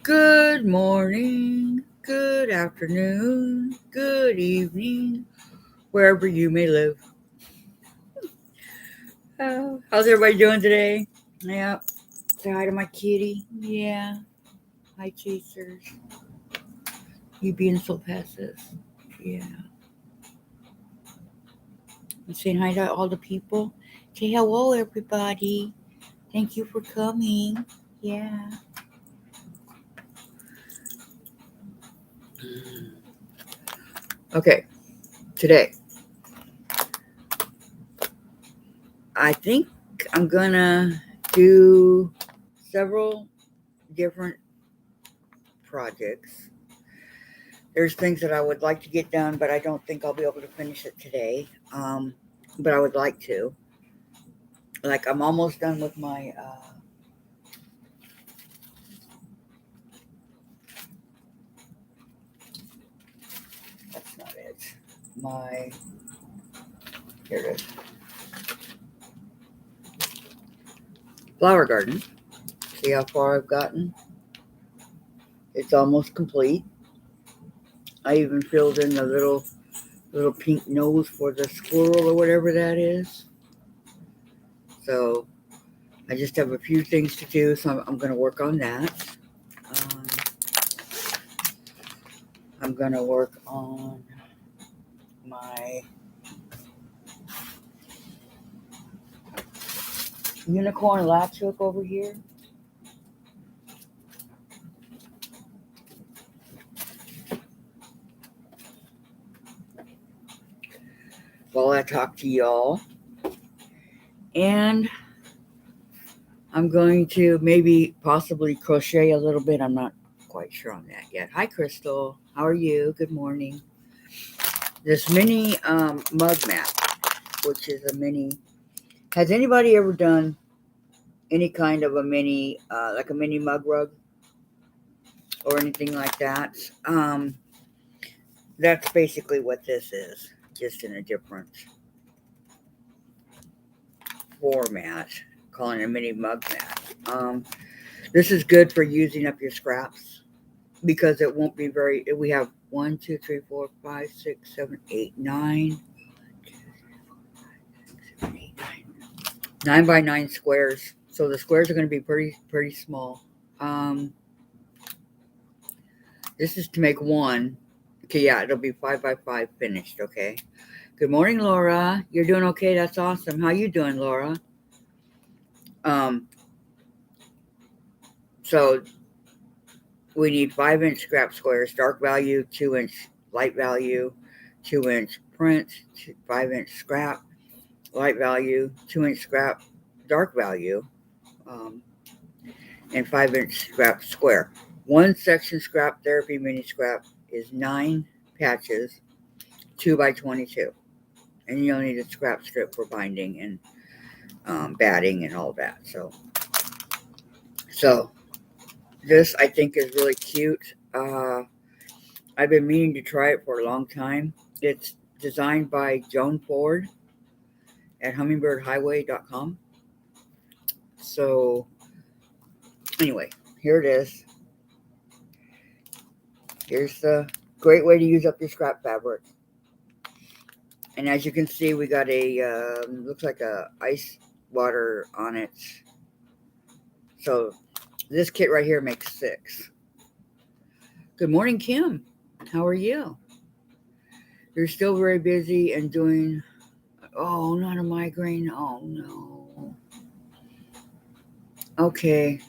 Good morning, good afternoon, good evening, wherever you may live. How's everybody doing today? Yeah, say hi to my kitty. Yeah, hi chasers. You being so passive. Yeah, and saying hi to all the people. Say hello, everybody. Thank you for coming. Yeah. Okay, today I think I'm gonna do several different projects. There's things that I would like to get done, but I don't think I'll be able to finish it today. But I would like to. Like I'm almost done with my. That's not it. My here it is. Flower garden. See how far I've gotten. It's almost complete. I even filled in the little pink nose for the squirrel or whatever that is. So I just have a few things to do, so I'm going to work on that. Um, I'm going to work on my unicorn latch hook over here. While I talk to y'all. And I'm going to maybe possibly crochet a little bit. I'm not quite sure on that yet. Hi, Crystal. How are you? Good morning. This mini mug mat, which is a mini. Has anybody ever done any kind of a mini, like a mini mug rug or anything like that? That's basically what this is, just in a different format, calling it a mini mug mat. This is good for using up your scraps because it won't be very. We have 1, 2, 3, 4, 5, 6, 7, 8, 9, 9 by 9 squares. So the squares are going to be pretty small. Um, this is to make one. Okay, yeah, it'll be 5 by 5 finished. Okay. Good morning, Laura. You're doing okay? That's awesome. How you doing, Laura? Um, so we need 5-inch scrap squares, dark value, 2-inch light value, 2-inch print, 5-inch scrap, light value, 2-inch scrap, dark value, um, and 5-inch scrap square. One section scrap therapy mini scrap is 9 patches, 2 by 22. And you'll need a scrap strip for binding and batting and all that. So this I think is really cute. I've been meaning to try it for a long time. It's designed by Joan Ford at hummingbirdhighway.com. So anyway, here it is. Here's the great way to use up your scrap fabric. And as you can see, we got a looks like a ice water on it. So this kit right here makes 6. Good morning, Kim. How are you? You're still very busy and doing. Oh, not a migraine. Oh no. Okay,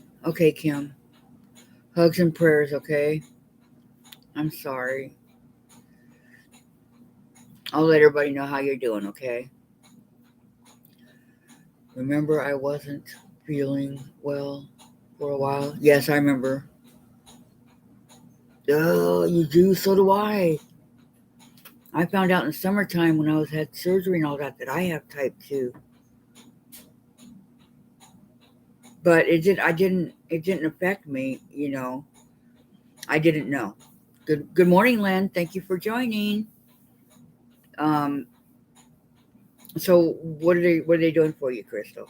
Kim. Hugs and prayers. Okay. I'm sorry. I'll let everybody know how you're doing. Okay. Remember, I wasn't feeling well for a while. Yes, I remember. Oh, you do. So do I. I found out in the summertime when I had surgery and all that I have type 2. But it didn't affect me, I didn't know. Good morning, Len. Thank you for joining. Um so what are they doing for you, Crystal?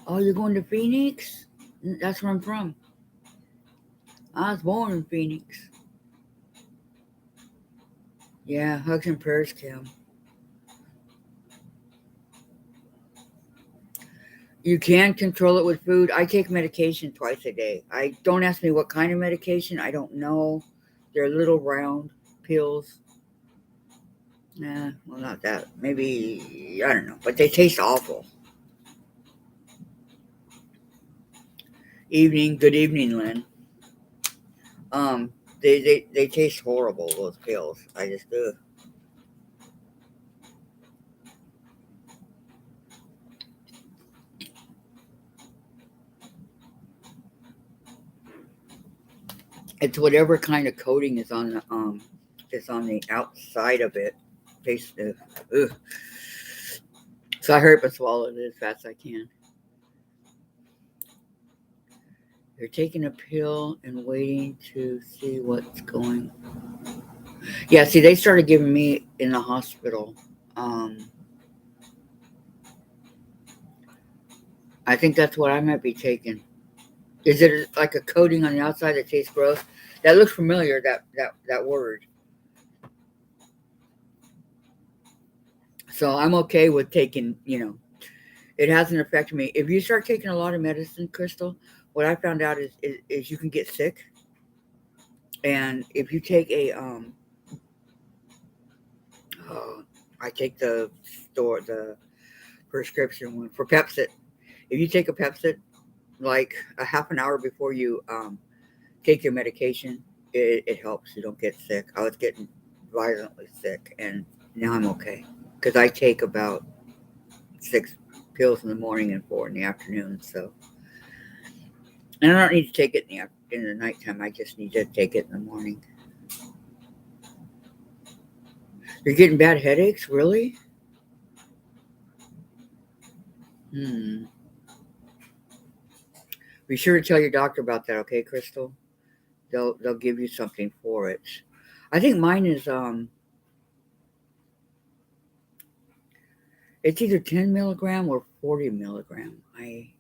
Oh, you're going to Phoenix? That's where I'm from. I was born in Phoenix. Yeah, hugs and prayers, Kim. You can control it with food. I take medication twice a day. I don't ask me what kind of medication. I don't know. They're little round pills. Well, not that. Maybe I don't know, but they taste awful. Evening, good evening, Lynn. Um, they taste horrible. Those pills. I just do. It's whatever kind of coating is on the outside of it. Tastes. Ugh. So I hurry up and swallow it as fast as I can. You're taking a pill and waiting to see what's going. Yeah, see, they started giving me in the hospital. Um, I think that's what I might be taking. Is it like a coating on the outside that tastes gross? That looks familiar. That word. So I'm okay with taking. It hasn't affected me. If you start taking a lot of medicine, Crystal, what I found out is you can get sick. And if you take uh, I take the prescription one for Pepsid. If you take a Pepsid, like a half an hour before you take your medication, it helps. You don't get sick. I was getting violently sick, and now I'm okay because I take about 6 pills in the morning and 4 in the afternoon. So, and I don't need to take it in the nighttime. I just need to take it in the morning. You're getting bad headaches, really? Hmm. Be sure to tell your doctor about that, okay, Crystal? They'll give you something for it. I think mine is it's either 10 milligram or 40 milligram. I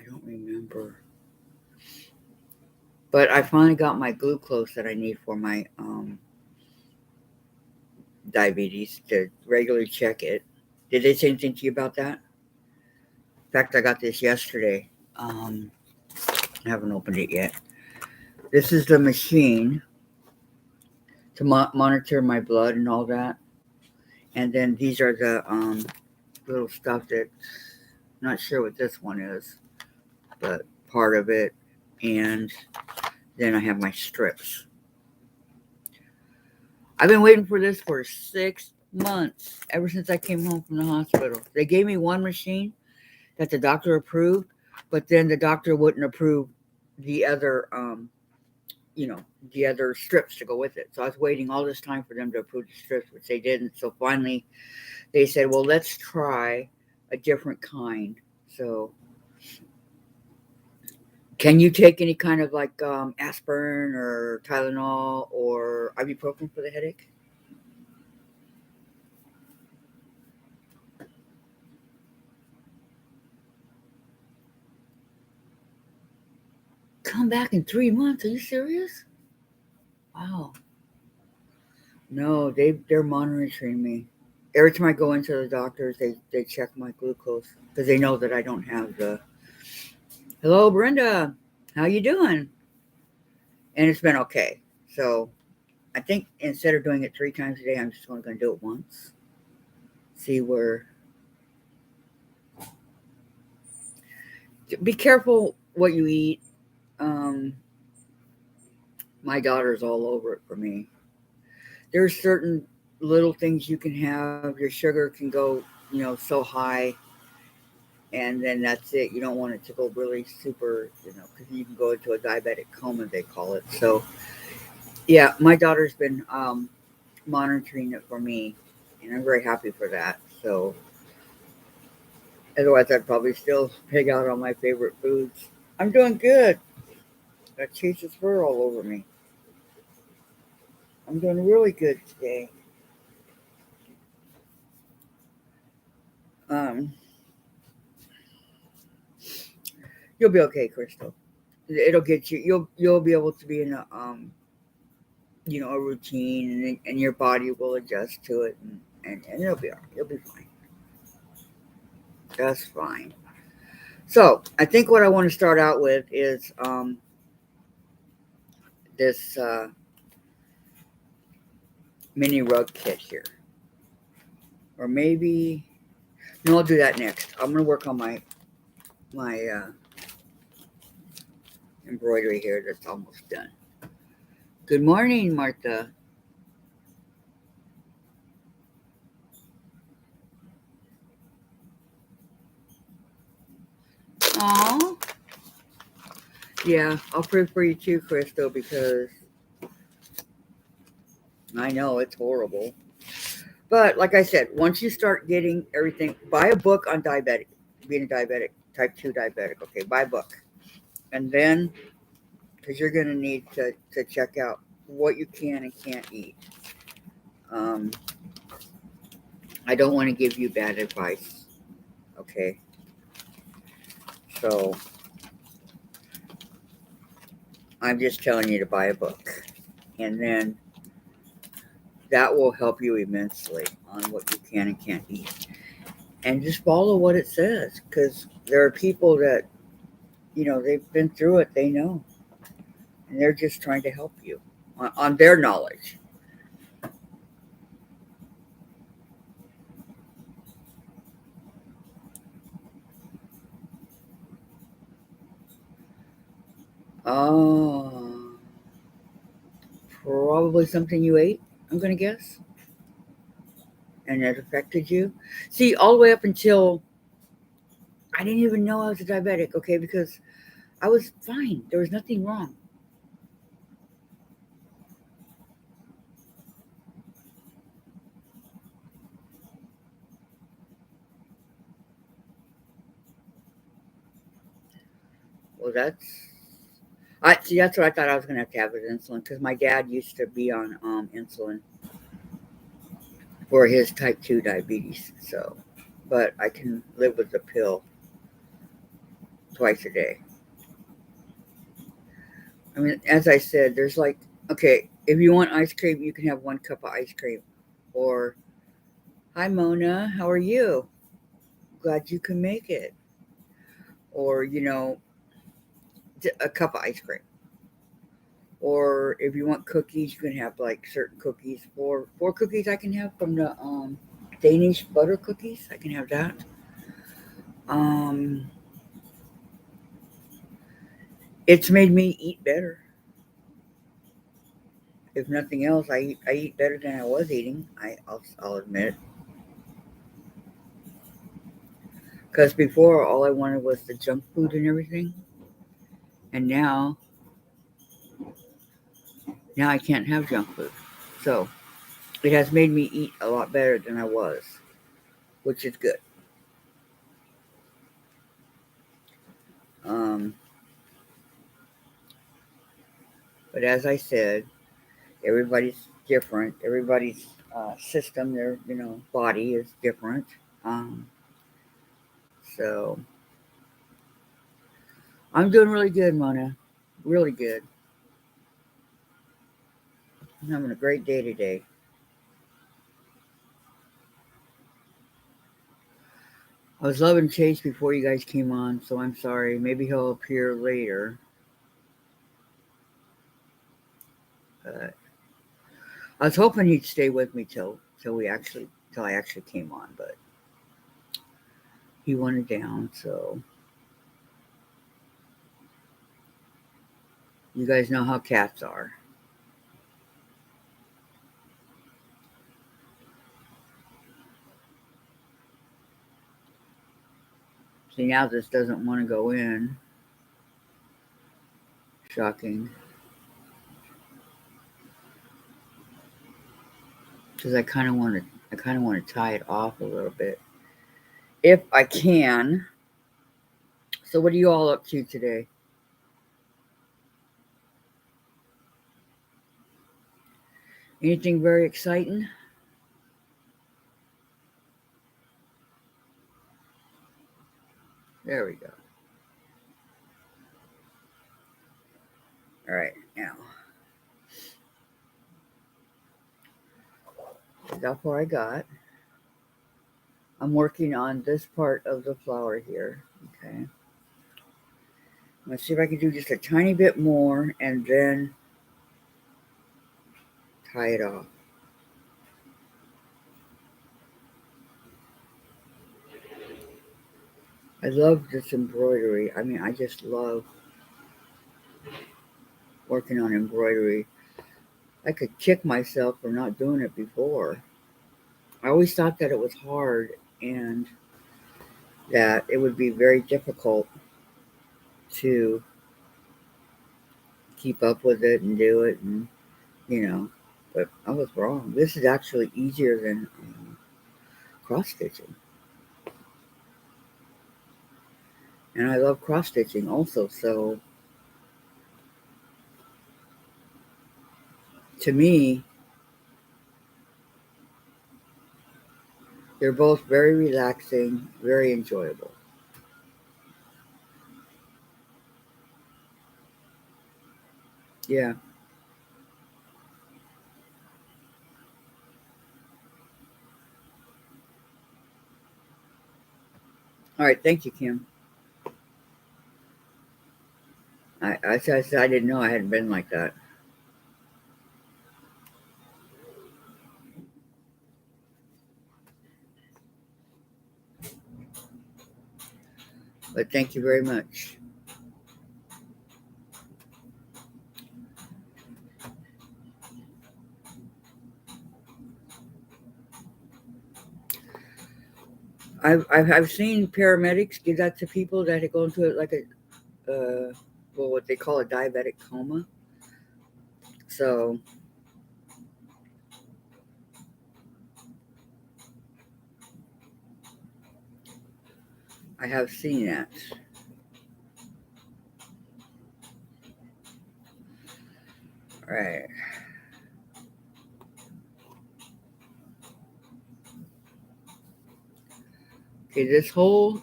don't remember. But I finally got my glucose that I need for my diabetes to regularly check it. Did they say anything to you about that? In fact, I got this yesterday. I haven't opened it yet. This is the machine to monitor my blood and all that. And then these are the little stuff that not sure what this one is, but part of it. And then I have my strips. I've been waiting for this for 6 months, ever since I came home from the hospital. They gave me one machine that the doctor approved, but then the doctor wouldn't approve the other, you know, the other strips to go with it. So I was waiting all this time for them to approve the strips, which they didn't. So finally, they said, "Well, let's try a different kind." So, can you take any kind of like aspirin or Tylenol or ibuprofen for the headache? Come back in 3 months? Are you serious? Wow. No, they're monitoring me. Every time I go into the doctors, they check my glucose because they know that I don't have the. Hello, Brenda. How you doing? And it's been okay. So I think instead of doing it 3 times a day, I'm just only going to do it once. See where. Be careful what you eat. Um, my daughter's all over it for me. There's certain little things you can have. Your sugar can go, so high, and then that's it. You don't want it to go really super, because you can go into a diabetic coma, they call it. So, yeah, my daughter's been monitoring it for me, and I'm very happy for that. So, otherwise, I'd probably still pig out on my favorite foods. I'm doing good. That chases fur all over me. I'm doing really good today. Um, You'll be okay, Crystal. It'll get you. You'll be able to be in a a routine, and your body will adjust to it, and it'll be all right. You'll be fine. That's fine. So I think what I want to start out with is this mini rug kit here, or maybe no, I'll do that next. I'm gonna work on my embroidery here. That's almost done. Good morning, Martha. Aw. Yeah, I'll pray for you too, Crystal, because I know it's horrible. But like I said, once you start getting everything, buy a book on diabetic, being a diabetic, type 2 diabetic. Okay, buy a book. And then, because you're going to need to check out what you can and can't eat. Um, I don't want to give you bad advice. Okay, so I'm just telling you to buy a book. And then that will help you immensely on what you can and can't eat. And just follow what it says, because there are people that, they've been through it, they know. And they're just trying to help you on their knowledge. Oh, probably something you ate, I'm going to guess. And it affected you. See, all the way up until I didn't even know I was a diabetic, okay, because I was fine. There was nothing wrong. Well, I see. That's what I thought I was going to have with insulin, because my dad used to be on insulin for his type 2 diabetes. So, but I can live with the pill twice a day. I mean, as I said, there's like, okay, if you want ice cream, you can have 1 cup of ice cream. Or, hi, Mona, how are you? Glad you can make it. Or, a cup of ice cream. Or if you want cookies, you can have like certain cookies. Four cookies I can have from the Danish butter cookies. I can have that. Um, it's made me eat better. If nothing else, I eat better than I was eating. I'll admit, because before all I wanted was the junk food and everything, and now I can't have junk food. So it has made me eat a lot better than I was, which is good. Um, but as I said, everybody's different. Everybody's system, their body is different. Um, so I'm doing really good, Mona. Really good. I'm having a great day today. I was loving Chase before you guys came on, so I'm sorry. Maybe he'll appear later. But I was hoping he'd stay with me till I actually came on, but he wanted down. So you guys know how cats are. See, now this doesn't want to go in. Shocking. Because I kind of want to tie it off a little bit if I can. So what are you all up to today? Anything very exciting? There we go. All right, now that's what I got. I'm working on this part of the flower here. Okay. Let's see if I can do just a tiny bit more and then tie it off. I love this embroidery. I mean, I just love working on embroidery. I could kick myself for not doing it before. I always thought that it was hard and that it would be very difficult to keep up with it and do it, and but I was wrong. This is actually easier than cross stitching, and I love cross stitching also. So to me, they're both very relaxing, very enjoyable. Yeah. All right. Thank you, Kim. I didn't know I hadn't been like that. But thank you very much. I've seen paramedics give that to people that go into it like what they call a diabetic coma. So I have seen that. All right. Okay, this whole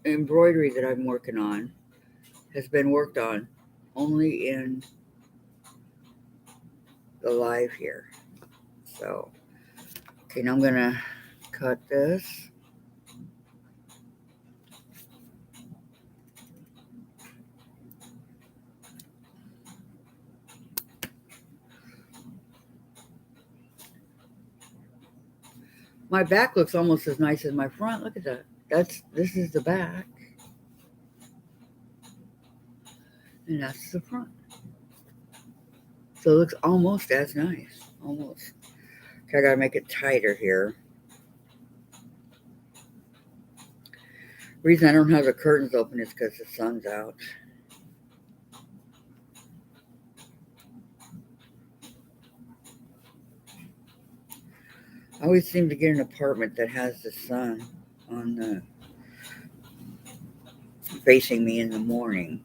embroidery that I'm working on has been worked on only in the live here. So, okay, now I'm gonna cut this. My back looks almost as nice as my front. Look at that. This is the back, and that's the front. So it looks almost as nice. Almost. Okay, I gotta make it tighter here. Reason I don't have the curtains open is because the sun's out. I always seem to get an apartment that has the sun on the facing me in the morning.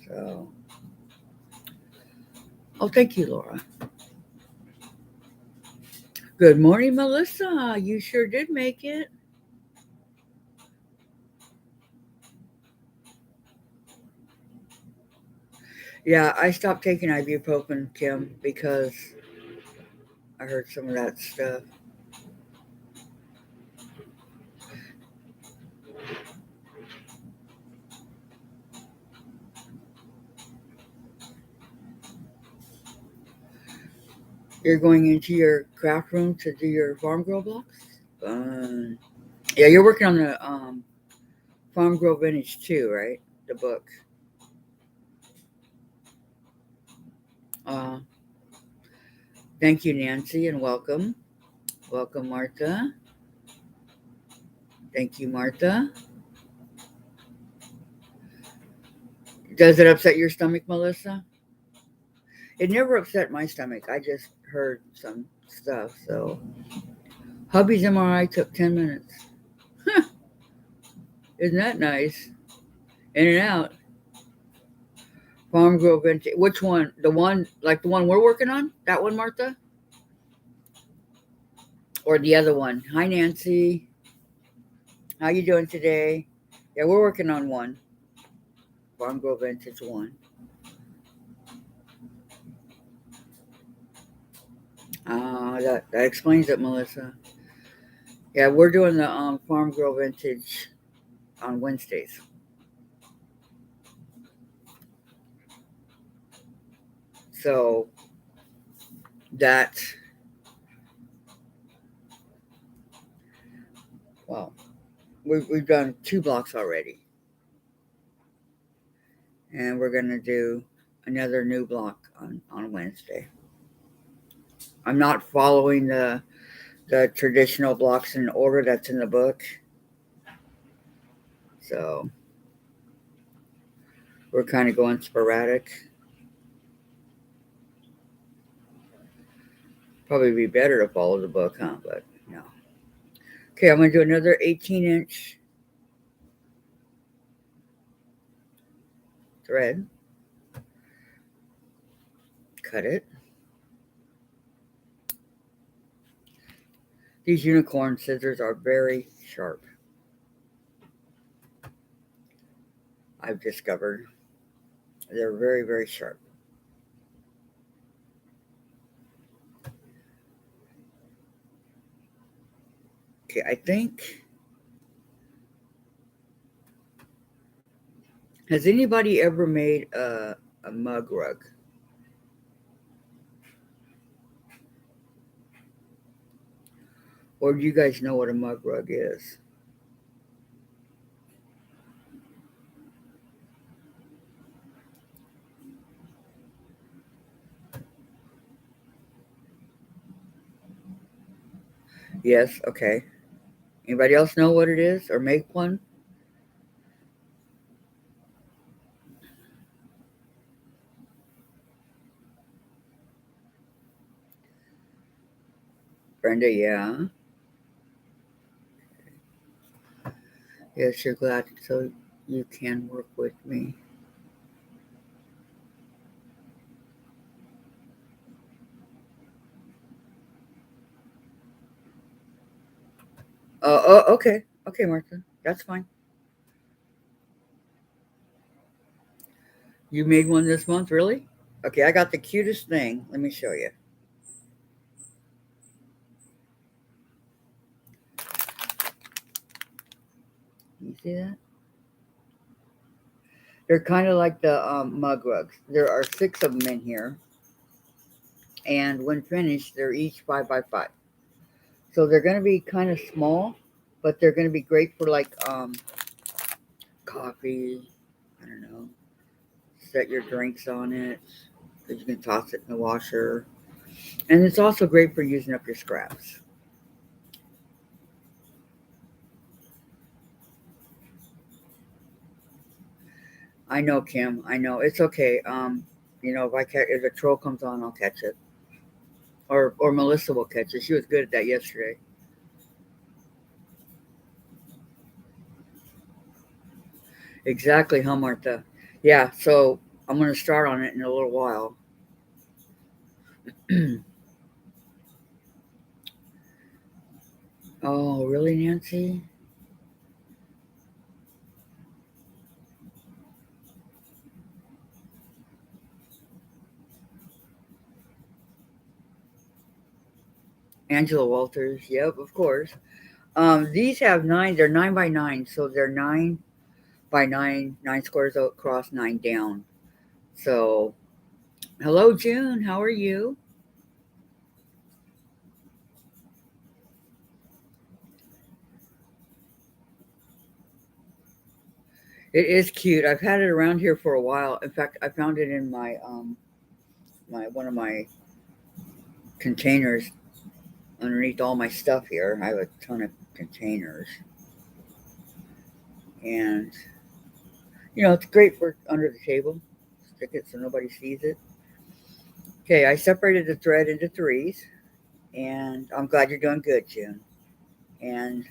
So, oh, thank you, Laura. Good morning, Melissa. You sure did make it. Yeah, I stopped taking ibuprofen, Kim, because I heard some of that stuff. You're going into your craft room to do your farm grow blocks? Fun. Yeah, you're working on the Farm Grow Vintage too, right? The book. Uh, Thank you, Nancy, and welcome. Welcome, Martha. Thank you, Martha. Does it upset your stomach, Melissa? It never upset my stomach. I just heard some stuff. So, hubby's MRI took 10 minutes. Isn't that nice? In and out. Farm Grow Vintage. Which one? The one, like the one we're working on? That one, Martha? Or the other one? Hi, Nancy. How you doing today? Yeah, we're working on one. Farm Grow Vintage one. That explains it, Melissa. Yeah, we're doing the Farm Girl Vintage on Wednesdays. So that, well, we've done 2 blocks already. And we're going to do another new block on Wednesday. I'm not following the traditional blocks in order that's in the book. So we're kind of going sporadic. Probably be better to follow the book, huh? But no. Okay, I'm going to do another 18-inch thread. Cut it. These unicorn scissors are very sharp. I've discovered they're very, very sharp. Okay, I think. Has anybody ever made a mug rug? Or do you guys know what a mug rug is? Yes, okay. Anybody else know what it is or make one? Brenda, yeah. Yes, you're glad so you can work with me. Oh, okay. Okay, Martha. That's fine. You made one this month, really? Okay, I got the cutest thing. Let me show you. You see that? They're kind of like the mug rugs. There are 6 of them in here, and when finished, they're each 5 by 5. So they're going to be kind of small, but they're going to be great for like coffee. I don't know. Set your drinks on it. You can toss it in the washer, and it's also great for using up your scraps. I know, Kim. I know it's okay. If a troll comes on, I'll catch it, or Melissa will catch it. She was good at that yesterday. Exactly, huh, Martha? Yeah. So I'm going to start on it in a little while. Oh, really, Nancy? Angela Walters. Yep, of course. These have 9. They're 9 by 9, so they're 9 by 9, 9 squares across, 9 down. So, hello, June. How are you? It is cute. I've had it around here for a while. In fact, I found it in my one of my containers underneath all my stuff here. I have a ton of containers, and it's great for under the table. Stick it so nobody sees it. Okay, I separated the thread into threes, and I'm glad you're doing good, June. And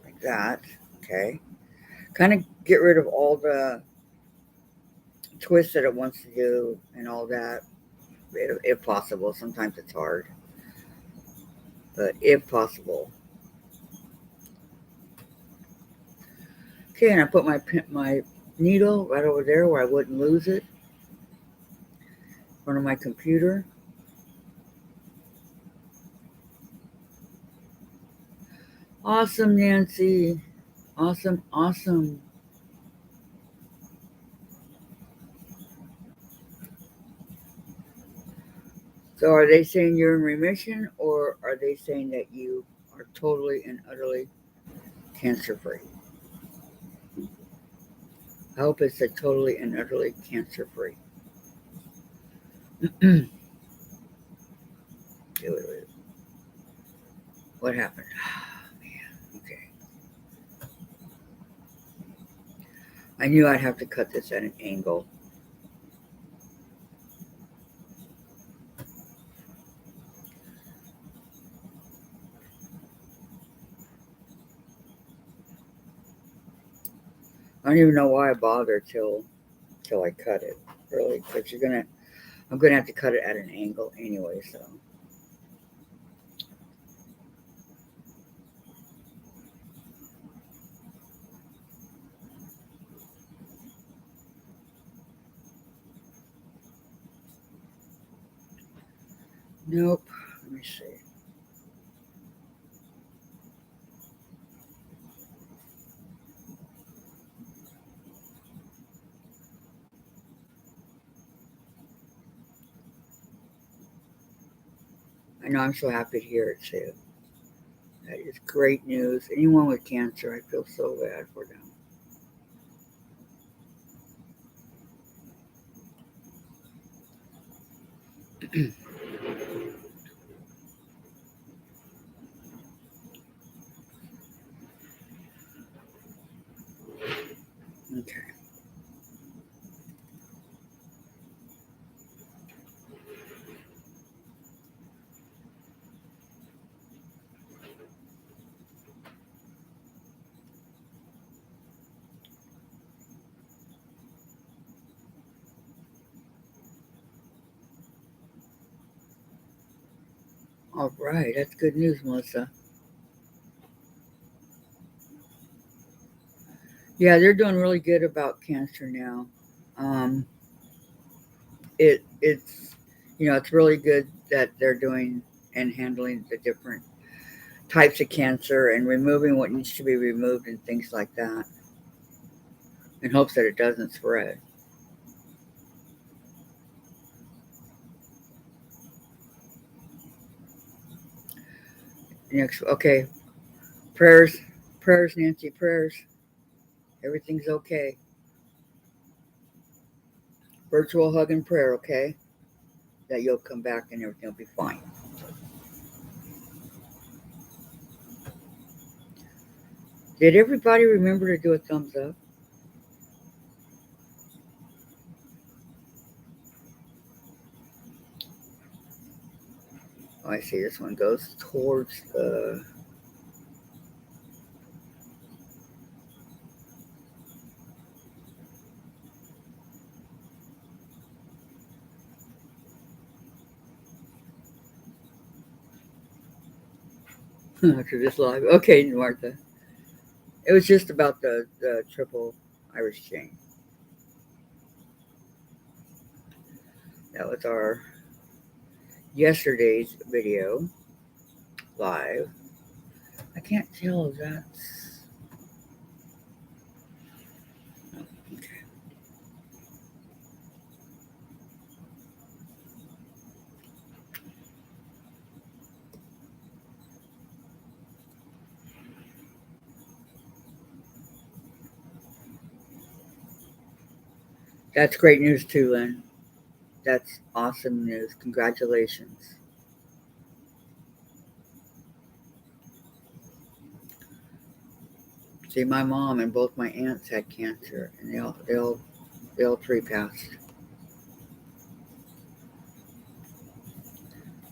like that. Okay, kind of get rid of all the twists that it wants to do and all that, if possible. Sometimes it's hard, but if possible. Okay, and I put my needle right over there where I wouldn't lose it in front of my computer. Awesome, Nancy. Awesome, awesome. So are they saying you're in remission, or are they saying that you are totally and utterly cancer free? I hope it's a totally and utterly cancer free. Wait, wait, wait. What happened? Oh, man. Okay. I knew I'd have to cut this at an angle. I don't even know why I bothered till I cut it. Really, because I'm gonna have to cut it at an angle anyway. So nope. Let me see. I know I'm so happy to hear it too. That is great news. Anyone with cancer, I feel so bad for them. Okay. All right. That's good news, Melissa. Yeah, they're doing really good about cancer now. Um, it's it's really good that they're doing and handling the different types of cancer and removing what needs to be removed and things like that in hopes that it doesn't spread. Next, okay, prayers, prayers, Nancy, prayers. Everything's okay. Virtual hug and prayer, okay? That you'll come back and everything will be fine. Did everybody remember to do a thumbs up? Oh, I see. This one goes towards the. After this live. Okay, Martha. It was just about the triple Irish chain. That was our yesterday's video live. I can't tell if that's. Oh, okay. That's great news too, Lynn. That's awesome news. Congratulations. See, my mom and both my aunts had cancer, and they all three passed.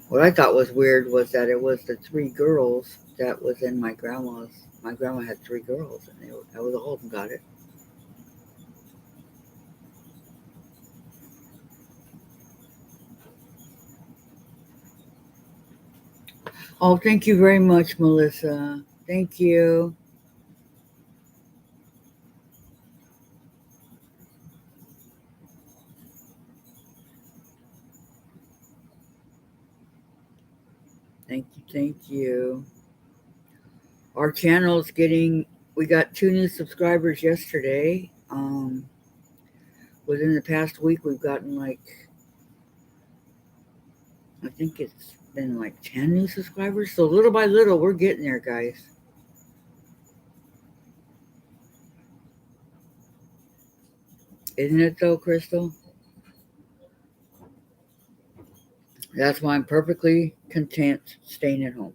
What I thought was weird was that it was the three girls that was in my grandma's. My grandma had three girls, and that was all of them got it. Oh, thank you very much, Melissa. Thank you. Thank you. Thank you. Our channel's getting, we got 2 new subscribers yesterday. Within the past week, we've gotten like, I think it's been like 10 new subscribers. So little by little, we're getting there, guys. Isn't it though, Crystal? That's why I'm perfectly content staying at home.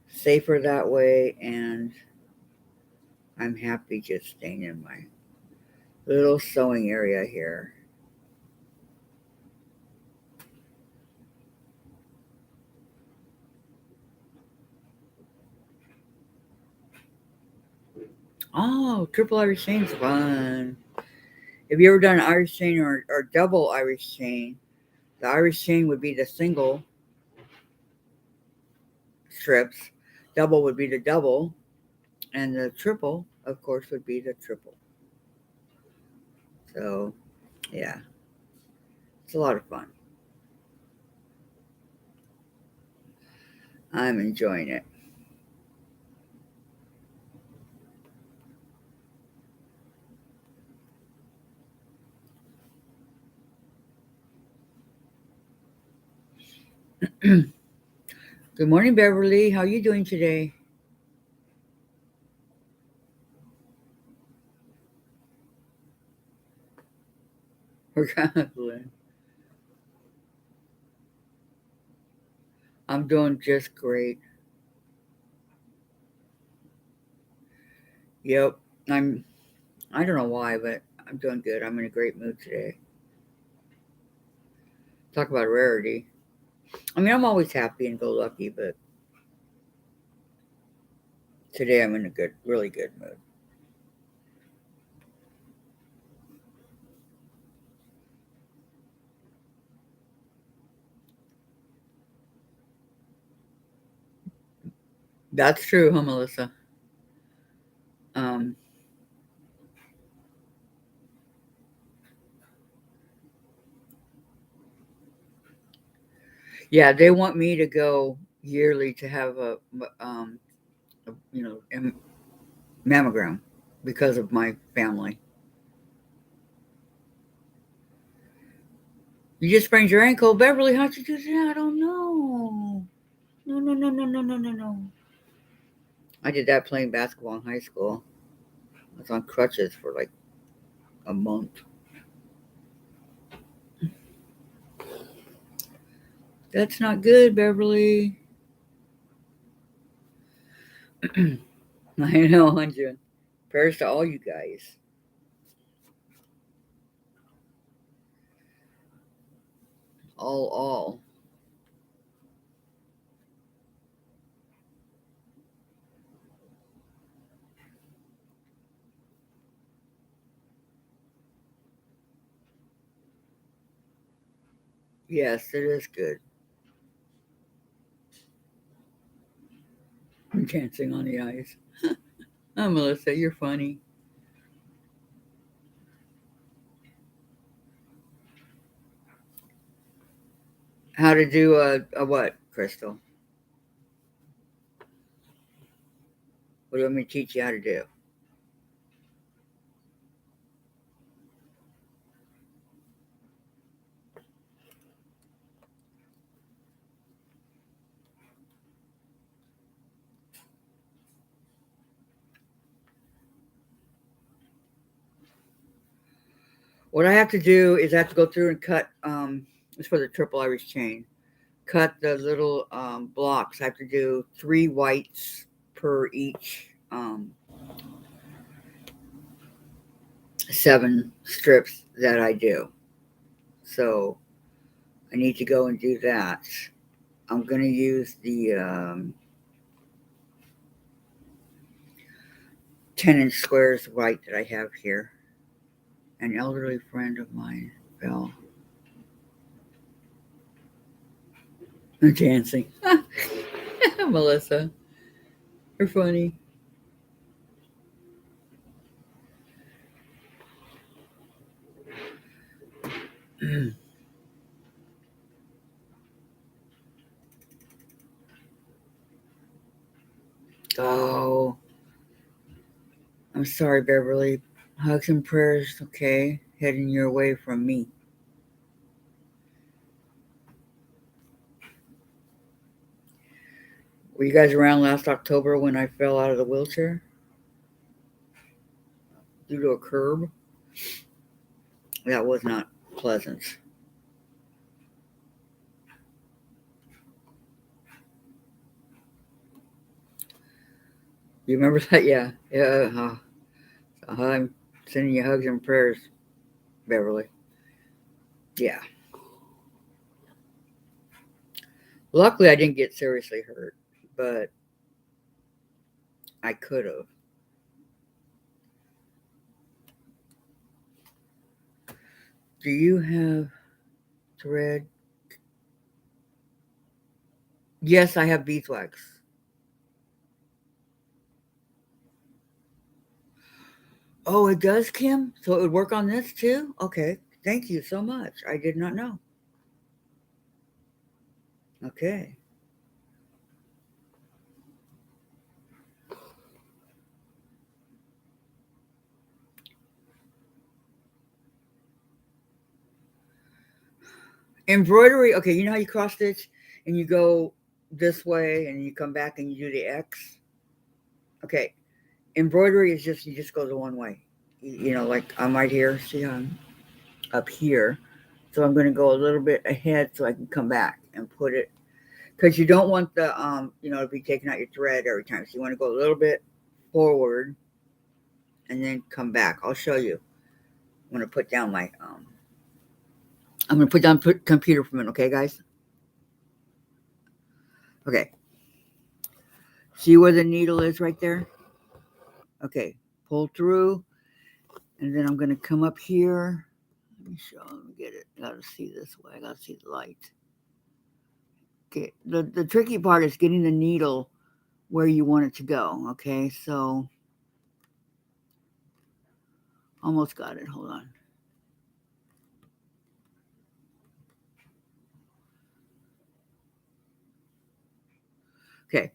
Safer that way, and I'm happy just staying in my little sewing area here. Oh, triple Irish chain's fun. Have you ever done Irish chain or double Irish chain? The Irish chain would be the single strips, double would be the double, and the triple, of course, would be the triple. So, yeah, it's a lot of fun. I'm enjoying it. Good morning, Beverly. How are you doing today? We're kind of I'm doing just great. Yep. I'm I don't know why, but I'm doing good. I'm in a great mood today. Talk about rarity. I mean, I'm always happy and go lucky, but today I'm in a good, really good mood. That's true, huh, Melissa? Um, yeah, they want me to go yearly to have a mammogram because of my family. You just sprained your ankle, Beverly. How'd you do that? Oh no, no, no, no, no, no, no, no, no. I did that playing basketball in high school. I was on crutches for like a month. That's not good, Beverly. I know, Hunja. Prayers to all you guys. All. Yes, it is good. Dancing on the ice. Oh, Melissa, you're funny. How to do a what, Crystal? What do you want me to teach you how to do? What I have to do is I have to go through and cut. It's for the triple Irish chain. Cut the little blocks. I have to do 3 whites per each 7 strips that I do. So I need to go and do that. I'm going to use the 10-inch squares white that I have here. An elderly friend of mine fell dancing. Melissa, you're funny. Oh, I'm sorry, Beverly. Hugs and prayers, okay? Heading your way from me. Were you guys around last October when I fell out of the wheelchair due to a curb? That was not pleasant. You remember that? Yeah. Yeah. I'm sending you hugs and prayers, Beverly. Yeah. Luckily, I didn't get seriously hurt, but I could have. Do you have thread? Yes, I have beeswax. Oh, it does, Kim? So it would work on this too? Okay. Thank you so much. I did not know. Okay. Embroidery. Okay, you know how you cross stitch and you go this way and you come back and you do the X? Okay. Embroidery is just, you just go the one way. You know, like I'm right here. See how I'm up here? So I'm going to go a little bit ahead so I can come back and put it, because you don't want the to be taking out your thread every time. So you want to go a little bit forward and then come back. I'll show you. I'm going to put down my I'm going to put down computer for a minute, okay, guys? Okay. See where the needle is right there? Okay. Pull through, and then I'm going to come up here. Let me get it. I got to see this way. I got to see the light. Okay. The tricky part is getting the needle where you want it to go. Okay. So almost got it. Hold on. Okay.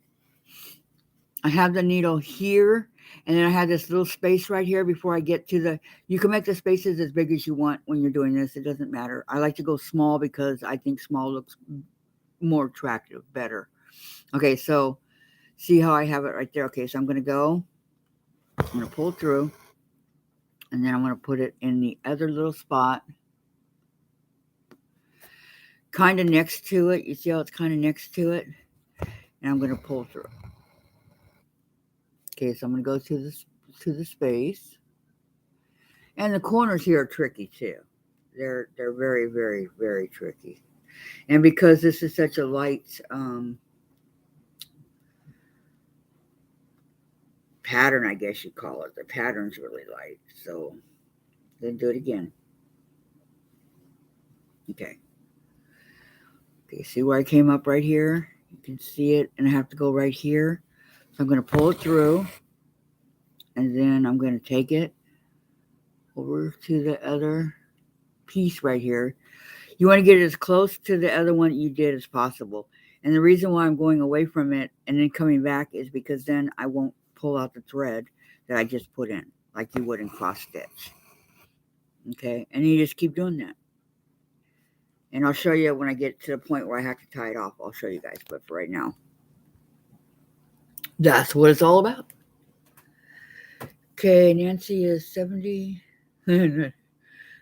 I have the needle here, and then I have this little space right here before I get to the. You can make the spaces as big as you want when you're doing this. It doesn't matter. I like to go small because I think small looks more attractive, better. Okay, so see how I have it right there? Okay, so I'm going to go. I'm going to pull through, and then I'm going to put it in the other little spot, kind of next to it. You see how it's kind of next to it? And I'm going to pull through. Okay, so I'm going to go to the space. And the corners here are tricky too. They're very, very, very tricky. And because this is such a light pattern, I guess you call it. The pattern's really light. So then do it again. Okay. Okay, see where I came up right here? You can see it, and I have to go right here. So I'm going to pull it through, and then I'm going to take it over to the other piece right here. You want to get it as close to the other one you did as possible. And the reason why I'm going away from it and then coming back is because then I won't pull out the thread that I just put in, like you would in cross stitch. Okay, and you just keep doing that. And I'll show you when I get to the point where I have to tie it off. I'll show you guys, but for right now, that's what it's all about. Okay, Nancy is 70.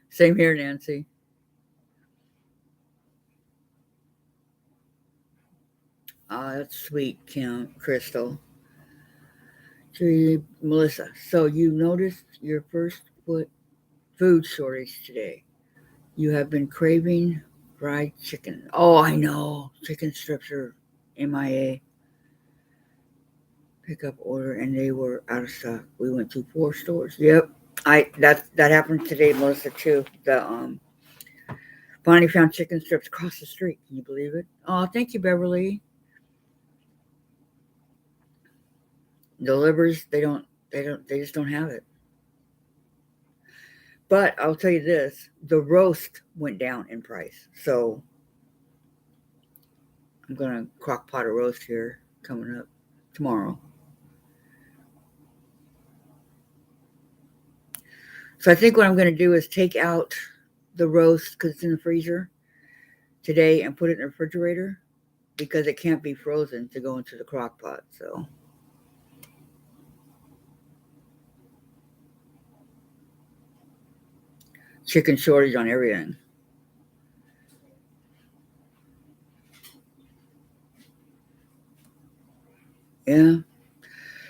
Same here, Nancy. That's sweet, Kim, Crystal. To Melissa. So you noticed your first food shortage today. You have been craving fried chicken. Oh, I know. Chicken strips are MIA. Pickup order, and they were out of stock. We went to 4 stores. Yep. That happened today, Melissa, too. The finally found chicken strips across the street. Can you believe it? Oh, thank you, Beverly. Delivers, they just don't have it. But I'll tell you this, the roast went down in price. So I'm gonna crock pot a roast here coming up tomorrow. So I think what I'm going to do is take out the roast because it's in the freezer today and put it in the refrigerator because it can't be frozen to go into the crock pot. So chicken shortage on everything. Yeah,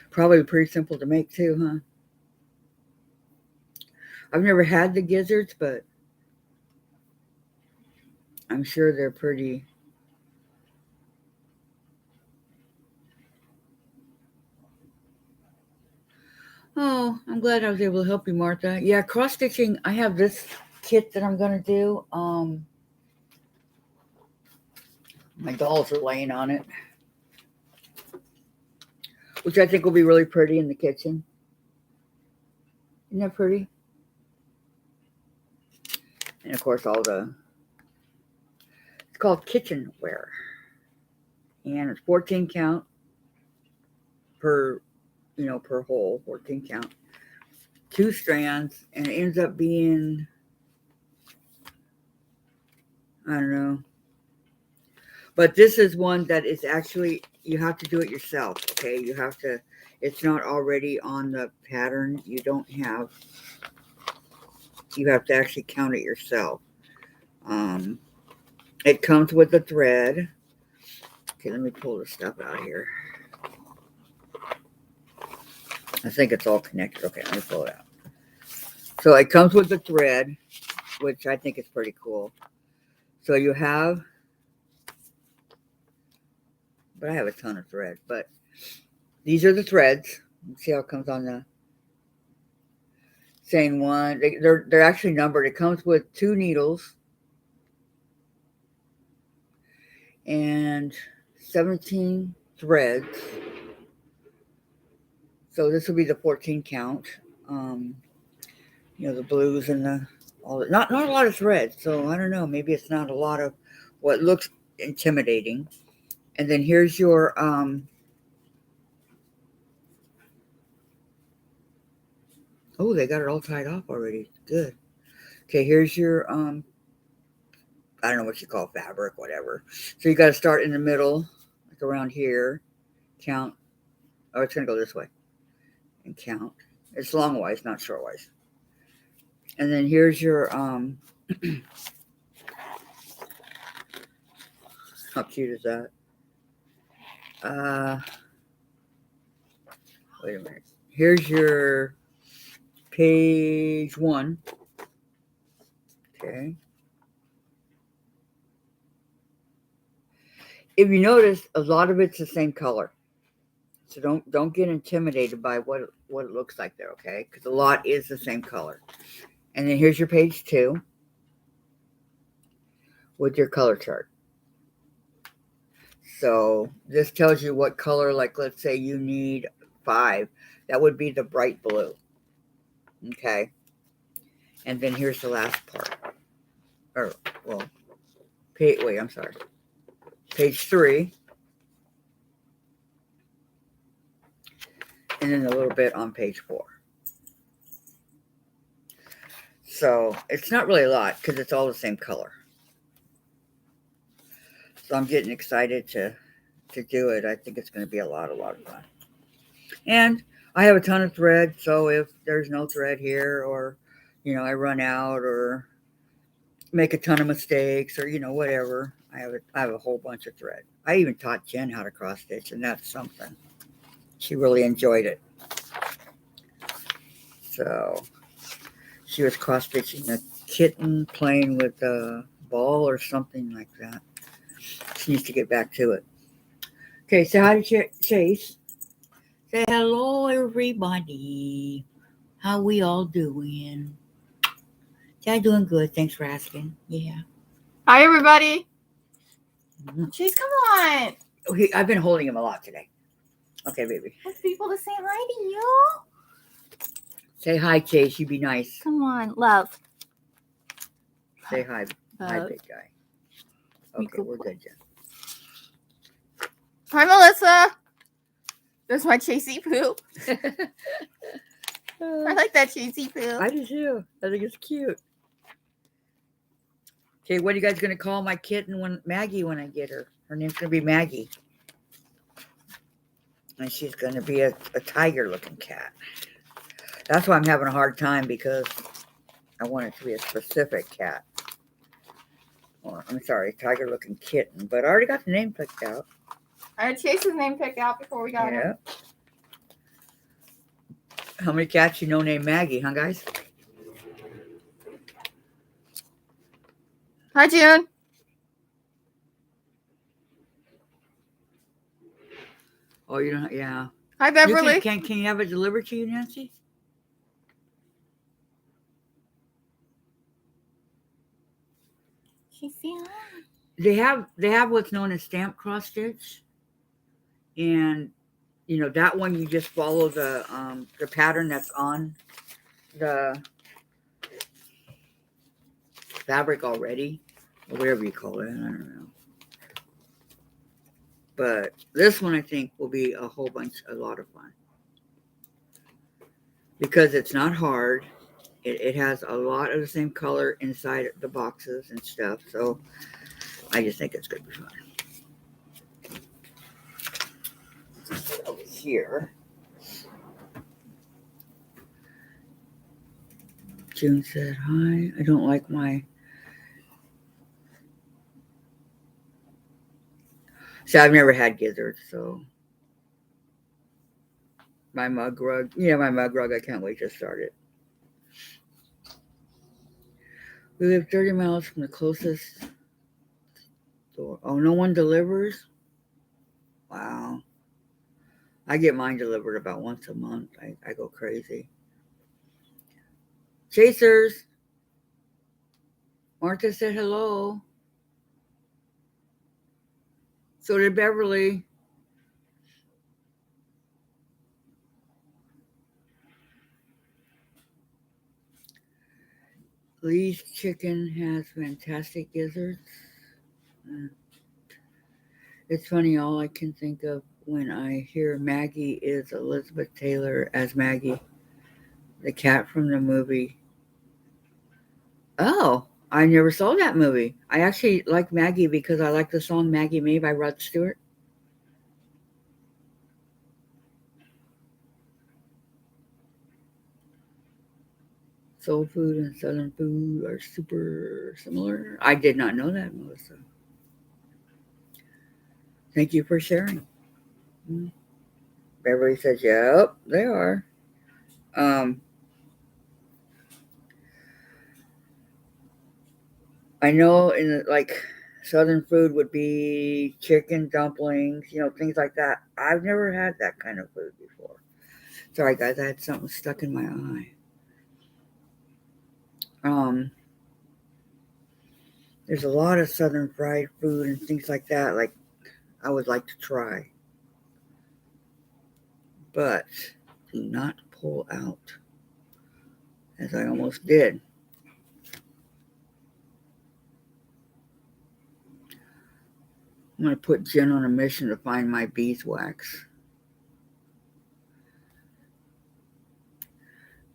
probably pretty simple to make too, huh? I've never had the gizzards, but I'm sure they're pretty. Oh, I'm glad I was able to help you, Martha. Yeah, cross stitching. I have this kit that I'm gonna do. My dolls are laying on it, which I think will be really pretty in the kitchen. Isn't that pretty? And of course, all the it's called kitchenware, and it's 14 count per per hole, 14 count, 2 strands, and it ends up being I don't know. But this is one that is actually, you have to do it yourself, okay? You have to, it's not already on the pattern. You have to actually count it yourself. It comes with a thread. Okay, let me pull this stuff out here. I think it's all connected. Okay, let me pull it out. So it comes with the thread, which I think is pretty cool. So you have, but I have a ton of thread, but these are the threads. Let's see how it comes on the same one. They're actually numbered. It comes with 2 needles and 17 threads. So this will be the 14 count. The blues and the all. Not a lot of threads. So I don't know. Maybe it's not a lot of what looks intimidating. And then here's your oh, they got it all tied off already. Good. Okay, here's your I don't know what you call fabric, whatever. So you got to start in the middle, like around here. Count. Oh, it's gonna go this way. And count. It's longwise, not shortwise. And then here's your how cute is that? Wait a minute. Here's your page 1. Okay. If you notice, a lot of it's the same color. So don't get intimidated by what it looks like there, okay? Because a lot is the same color. And then here's your page 2 with your color chart. So this tells you what color, like let's say you need 5. That would be the bright blue. Okay. And then here's the last part. Or, well, I'm sorry. Page 3. And then a little bit on page 4. So it's not really a lot because it's all the same color. So I'm getting excited to do it. I think it's going to be a lot of fun. And I have a ton of thread, so if there's no thread here, or I run out, or make a ton of mistakes, or whatever, I have a whole bunch of thread. I even taught Jen how to cross stitch, and that's something. She really enjoyed it. So she was cross stitching a kitten playing with a ball or something like that. She needs to get back to it. Okay, say hi to Chase. Say hello, everybody. How we all doing? Yeah, doing good. Thanks for asking. Yeah. Hi, everybody. Chase, come on. Okay, I've been holding him a lot today. Okay, baby. Want people to say hi to you. Say hi, Chase. You be nice. Come on, love. Say hi. Hi, big guy. Okay, we're good, Jen. Hi, Melissa. There's my Chasey poop. I like that cheesy poo. I do too. I think it's cute. Okay, what are you guys gonna call my kitten when Maggie when I get her? Her name's gonna be Maggie. And she's gonna be a tiger looking cat. That's why I'm having a hard time because I want it to be a specific cat. Or I'm sorry, tiger looking kitten. But I already got the name picked out. I had Chase's name picked out before we got him. How many cats you know named Maggie, huh guys? Hi, June. Oh, you don't. Yeah. Hi, Beverly. Can you have it delivered to you, Nancy? She's here. They have what's known as stamp cross stitch, and that one you just follow the pattern that's on the fabric already, or whatever you call it. I don't know. But this one I think will be a lot of fun because it's not hard. It has a lot of the same color inside the boxes and stuff. So I just think it's going to be fun. Over here. June said, hi. I don't like my... So I've never had gizzards, so... My mug rug. Yeah, my mug rug. I can't wait to start it. We live 30 miles from the closest store. Oh, no one delivers? Wow. I get mine delivered about once a month. I go crazy. Chasers. Martha said hello. So did Beverly. Lee's chicken has fantastic gizzards. It's funny, all I can think of when I hear Maggie is Elizabeth Taylor as Maggie, the cat from the movie. Oh, I never saw that movie. I actually like Maggie because I like the song Maggie Me by Rod Stewart. Soul food and Southern food are super similar. I did not know that, Melissa. Thank you for sharing. Beverly says, yep, they are. I know Southern food would be chicken dumplings, things like that. I've never had that kind of food before. Sorry, guys, I had something stuck in my eye. There's a lot of Southern fried food and things like that. Like I would like to try, but do not pull out, as I almost did. I'm going to put Jen on a mission to find my beeswax.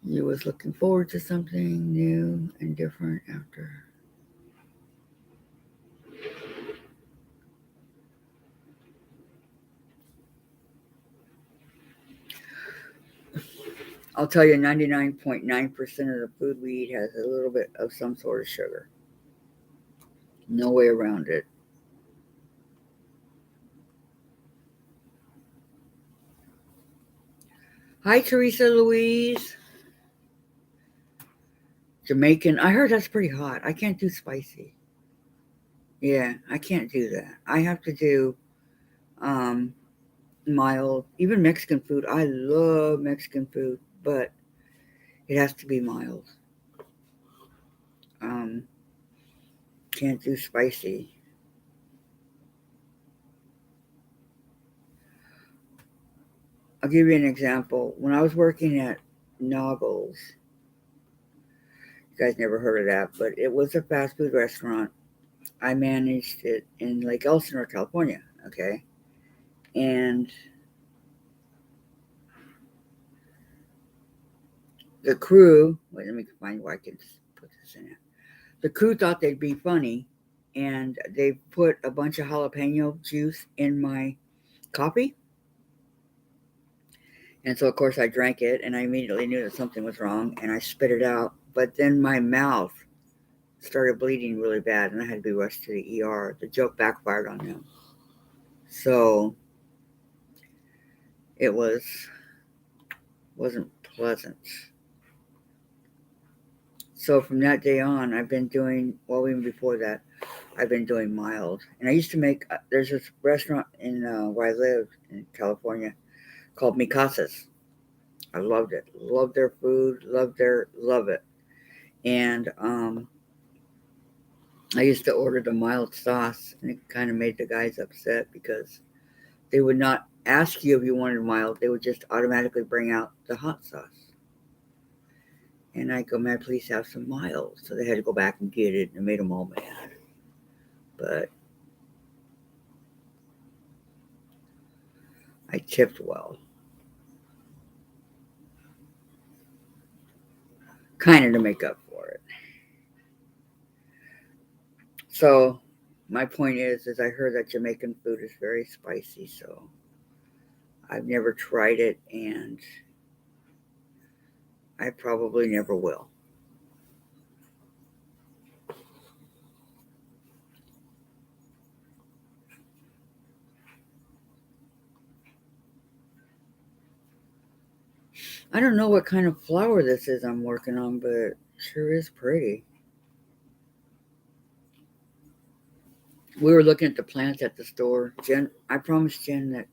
You was looking forward to something new and different after. I'll tell you, 99.9% of the food we eat has a little bit of some sort of sugar. No way around it. Hi, Teresa Louise. Jamaican. I heard that's pretty hot. I can't do spicy. Yeah, I can't do that. I have to do mild. Even Mexican food. I love Mexican food, but it has to be mild. Can't do spicy. I'll give you an example. When I was working at Noggles, you guys never heard of that, but it was a fast food restaurant. I managed it in Lake Elsinore, California. Okay. And the crew, wait, let me find where I can put this in it. The crew thought they'd be funny, and they put a bunch of jalapeno juice in my coffee. And so, of course, I drank it, and I immediately knew that something was wrong, and I spit it out. But then my mouth started bleeding really bad, and I had to be rushed to the ER. The joke backfired on them. So it wasn't pleasant. So from that day on, I've been doing, well, even before that, I've been doing mild. And I used to make, there's this restaurant in where I live in California called Micasa's. I loved it. Loved their food. Love it. And I used to order the mild sauce, and it kind of made the guys upset because they would not ask you if you wanted mild. They would just automatically bring out the hot sauce. And I go, man, please have some mild. So they had to go back and get it, and it made them all mad. But I tipped well. Kind of to make up for it. So my point is I heard that Jamaican food is very spicy, so I've never tried it, and I probably never will. I don't know what kind of flower this is I'm working on, but it sure is pretty. We were looking at the plants at the store. Jen, I promised Jen that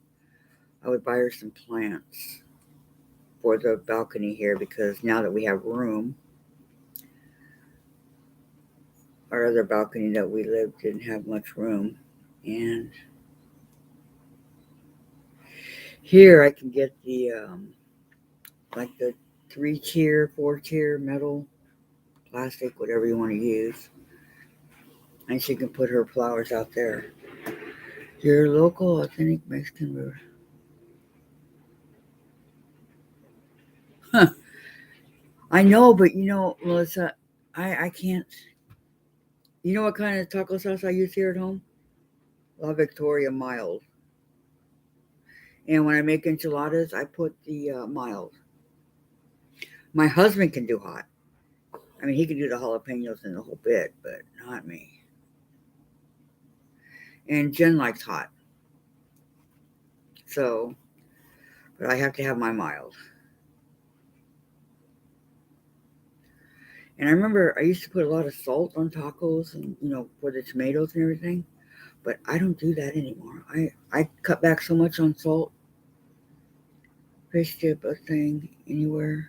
I would buy her some plants for the balcony here because now that we have room, our other balcony that we lived didn't have much room. And here I can get the like the 3-tier, 4-tier metal, plastic, whatever you want to use. And she can put her flowers out there. Your local authentic Mexican root. Huh. I know, but Melissa, I can't. You know what kind of taco sauce I use here at home? La Victoria mild. And when I make enchiladas, I put the mild. My husband can do hot. I mean, he can do the jalapenos and the whole bit, but not me. And Jen likes hot. So, but I have to have my mild. And I remember I used to put a lot of salt on tacos and, for the tomatoes and everything. But I don't do that anymore. I cut back so much on salt. Fish dip a thing anywhere.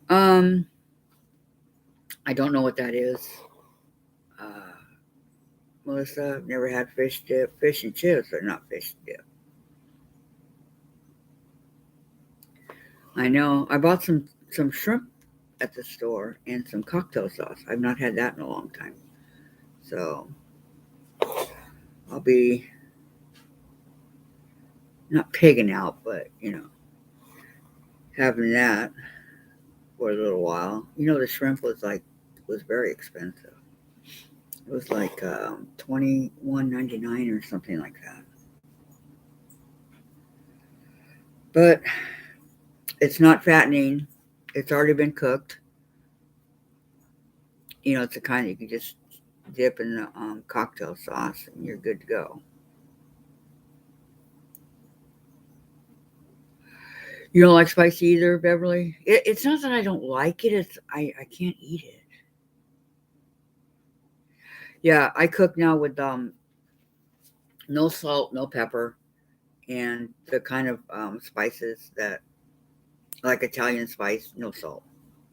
Um, I don't know what that is. Uh, Melissa, I've never had fish dip. Fish and chips are not fish dip. I know. I bought some shrimp at the store and some cocktail sauce. I've not had that in a long time. So I'll be not pigging out, but having that for a little while. The shrimp was very expensive. It was like $21.99 or something like that. But it's not fattening. It's already been cooked. It's the kind that you can just dip in the cocktail sauce and you're good to go. You don't like spicy either, Beverly? It's not that I don't like it. It's I can't eat it. Yeah, I cook now with no salt, no pepper, and the kind of spices that like Italian spice, no salt,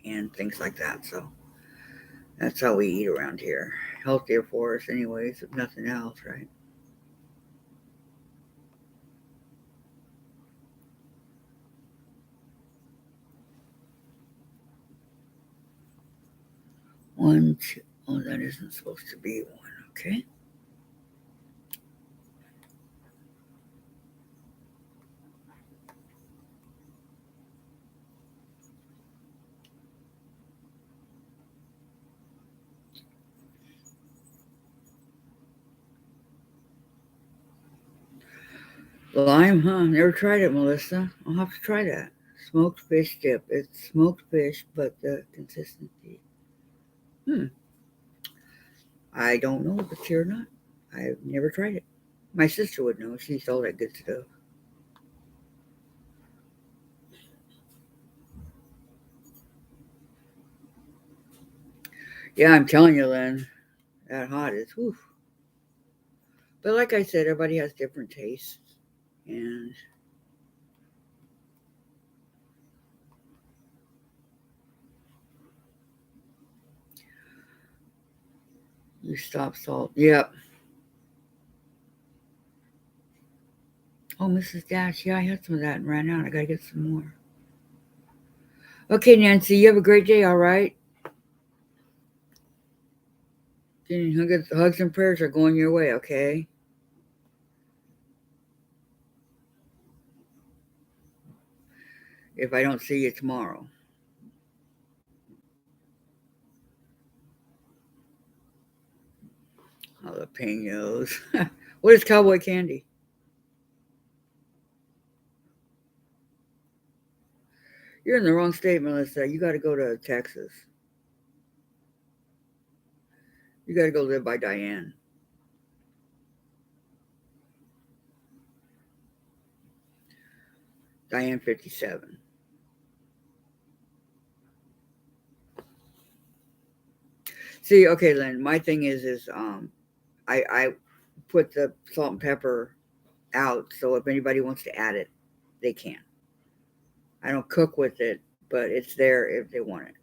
and things like that. So that's how we eat around here. Healthier for us, anyways, if nothing else, right? One, two. Oh, that isn't supposed to be one. Okay. Lime, huh? Never tried it, Melissa. I'll have to try that. Smoked fish dip. It's smoked fish, but the consistency. Hmm. I don't know if it's here or not. I've never tried it. My sister would know. She's all that good stuff. Yeah, I'm telling you, Lynn, that hot is whew. But like I said, everybody has different tastes. And you stop salt. Yep. Oh, Mrs. Dash. Yeah, I had some of that and ran out. I got to get some more. Okay, Nancy, you have a great day, all right? Hugs and prayers are going your way, okay? If I don't see you tomorrow. Jalapenos. What is cowboy candy? You're in the wrong state, Melissa. You got to go to Texas. You got to go live by Diane. Diane 57. See, okay, Lynn. My thing is I put the salt and pepper out, so if anybody wants to add it, they can. I don't cook with it, but it's there if they want it.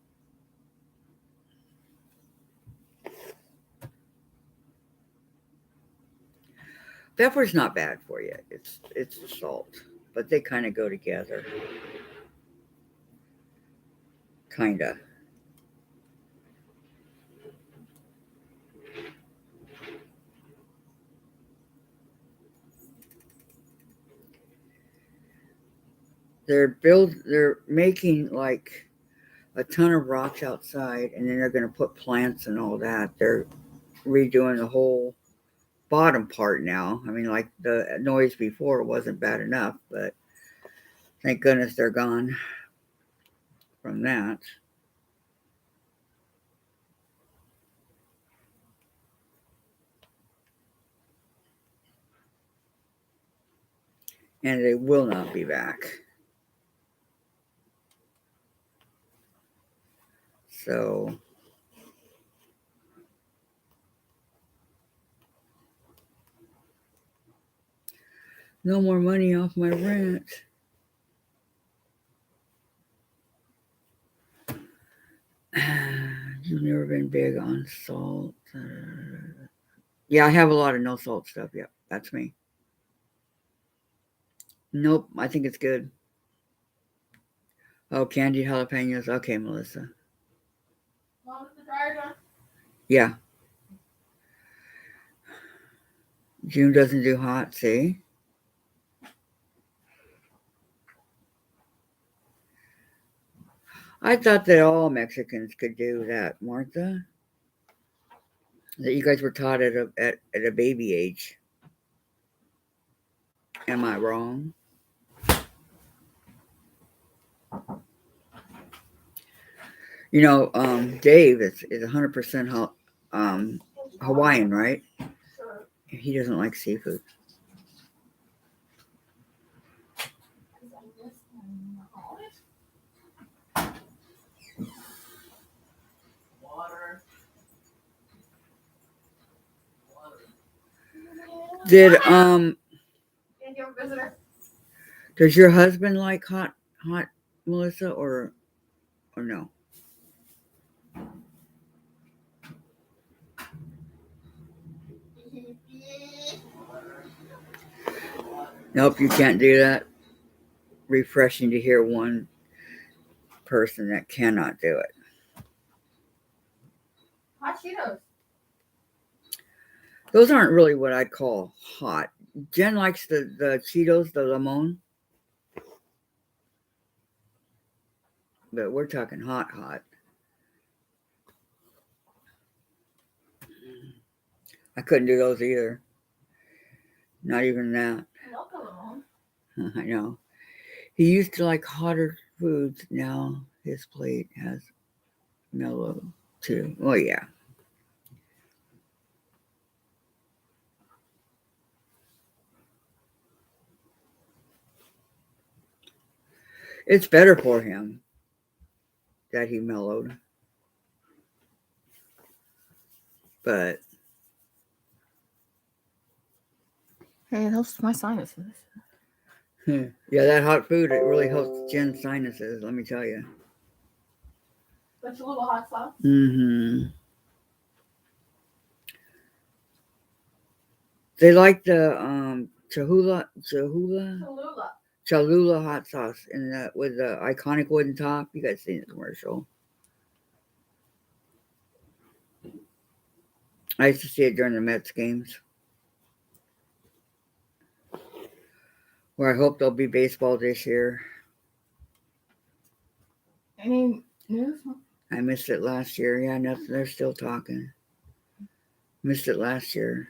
Pepper's not bad for you. It's the salt, but they kind of go together. Kinda. They're making like a ton of rocks outside, and then they're going to put plants and all that. They're redoing the whole bottom part now. I mean, like the noise before wasn't bad enough, but thank goodness they're gone from that. And they will not be back. So no more money off my rent. You've never been big on salt. Yeah, I have a lot of no salt stuff. Yep, that's me. Nope, I think it's good. Oh, candied jalapenos. Okay, Melissa. Yeah. June doesn't do hot, see? I thought that all Mexicans could do that, Martha. That you guys were taught at a baby age. Am I wrong? You know, Dave is 100% Hawaiian, right? Sure. He doesn't like seafood. Did And you have a visitor? does your husband like hot Melissa or no? Nope, you can't do that. Refreshing to hear one person that cannot do it. Hot Cheetos. Those aren't really what I'd call hot. Jen likes the Cheetos, the limon. But we're talking hot. I couldn't do those either. Not even that. I love the limon. I know. He used to like hotter foods. Now his plate has mellowed too. Well, yeah. It's better for him that he mellowed. But Hey, it helps my sinuses. yeah, that hot food, it really helps Jen's sinuses, let me tell you. That's a little hot sauce. Mm-hmm. They like the Cholula hot sauce with the iconic wooden top. You guys seen the commercial? I used to see it during the Mets games. Where I hope there'll be baseball this year. Any news? I missed it last year. Yeah, nothing. They're still talking. Missed it last year.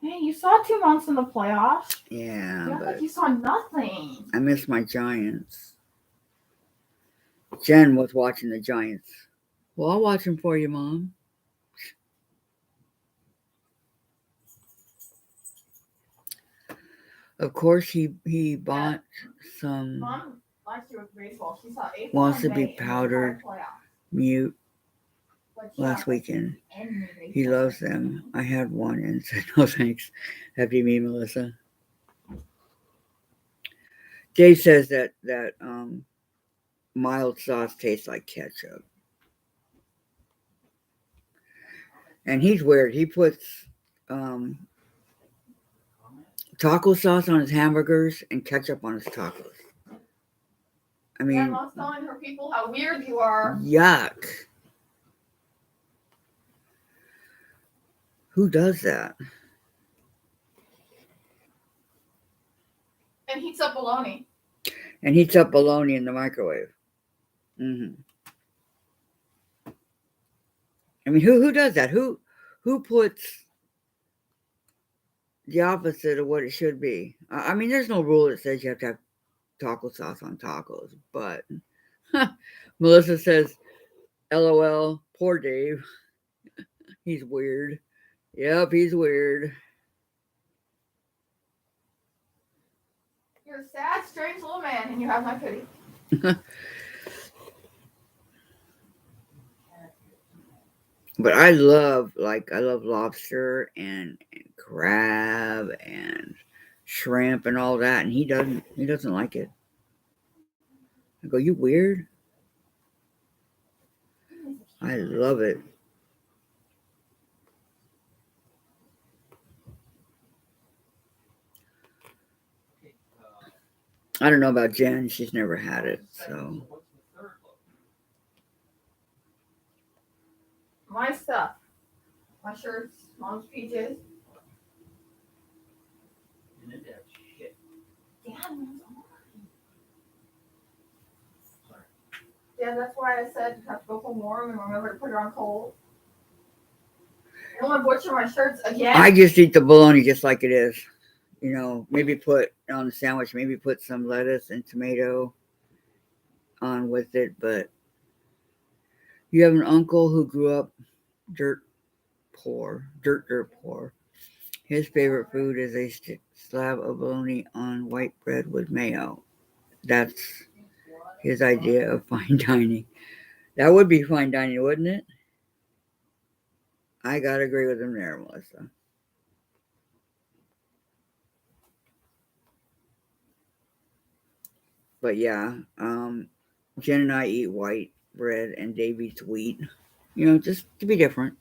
Hey, you saw 2 months in the playoffs. Yeah, You act but like you saw nothing. I missed my Giants. Jen was watching the Giants. Well, I'll watch them for you, Mom. Of course, he bought some. Mom likes you with baseball. She saw 8 Wants to be powdered mute last weekend. He loves them. I had one and said no thanks. Happy me, Melissa. Dave says that mild sauce tastes like ketchup. And he's weird. He puts taco sauce on his hamburgers and ketchup on his tacos. I mean, yeah, Mom's telling her people how weird you are. Yuck. Who does that? And heats up bologna. And heats up bologna in the microwave. Mm-hmm. I mean, who does that? Who puts the opposite of what it should be? I mean, there's no rule that says you have to have taco sauce on tacos, but Melissa says, LOL, poor Dave. He's weird. Yep, he's weird. You're a sad, strange little man, and you have my pity. But I love lobster and crab and shrimp and all that, and he doesn't like it. I go, you weird? I love it. I don't know about Jen. She's never had it, so. My stuff. My shirts, Mom's PJs. Yeah, that's why I said you have to go home warm and remember to put it on cold. I don't want to butcher my shirts again. I just eat the bologna just like it is. You know, maybe put on the sandwich, maybe put some lettuce and tomato on with it. But you have an uncle who grew up dirt poor. His favorite food is a slab of bologna on white bread with mayo. That's his idea of fine dining. That would be fine dining, wouldn't it? I gotta agree with him there, Melissa. But yeah, Jen and I eat white bread and Dave eats wheat. You know, just to be different.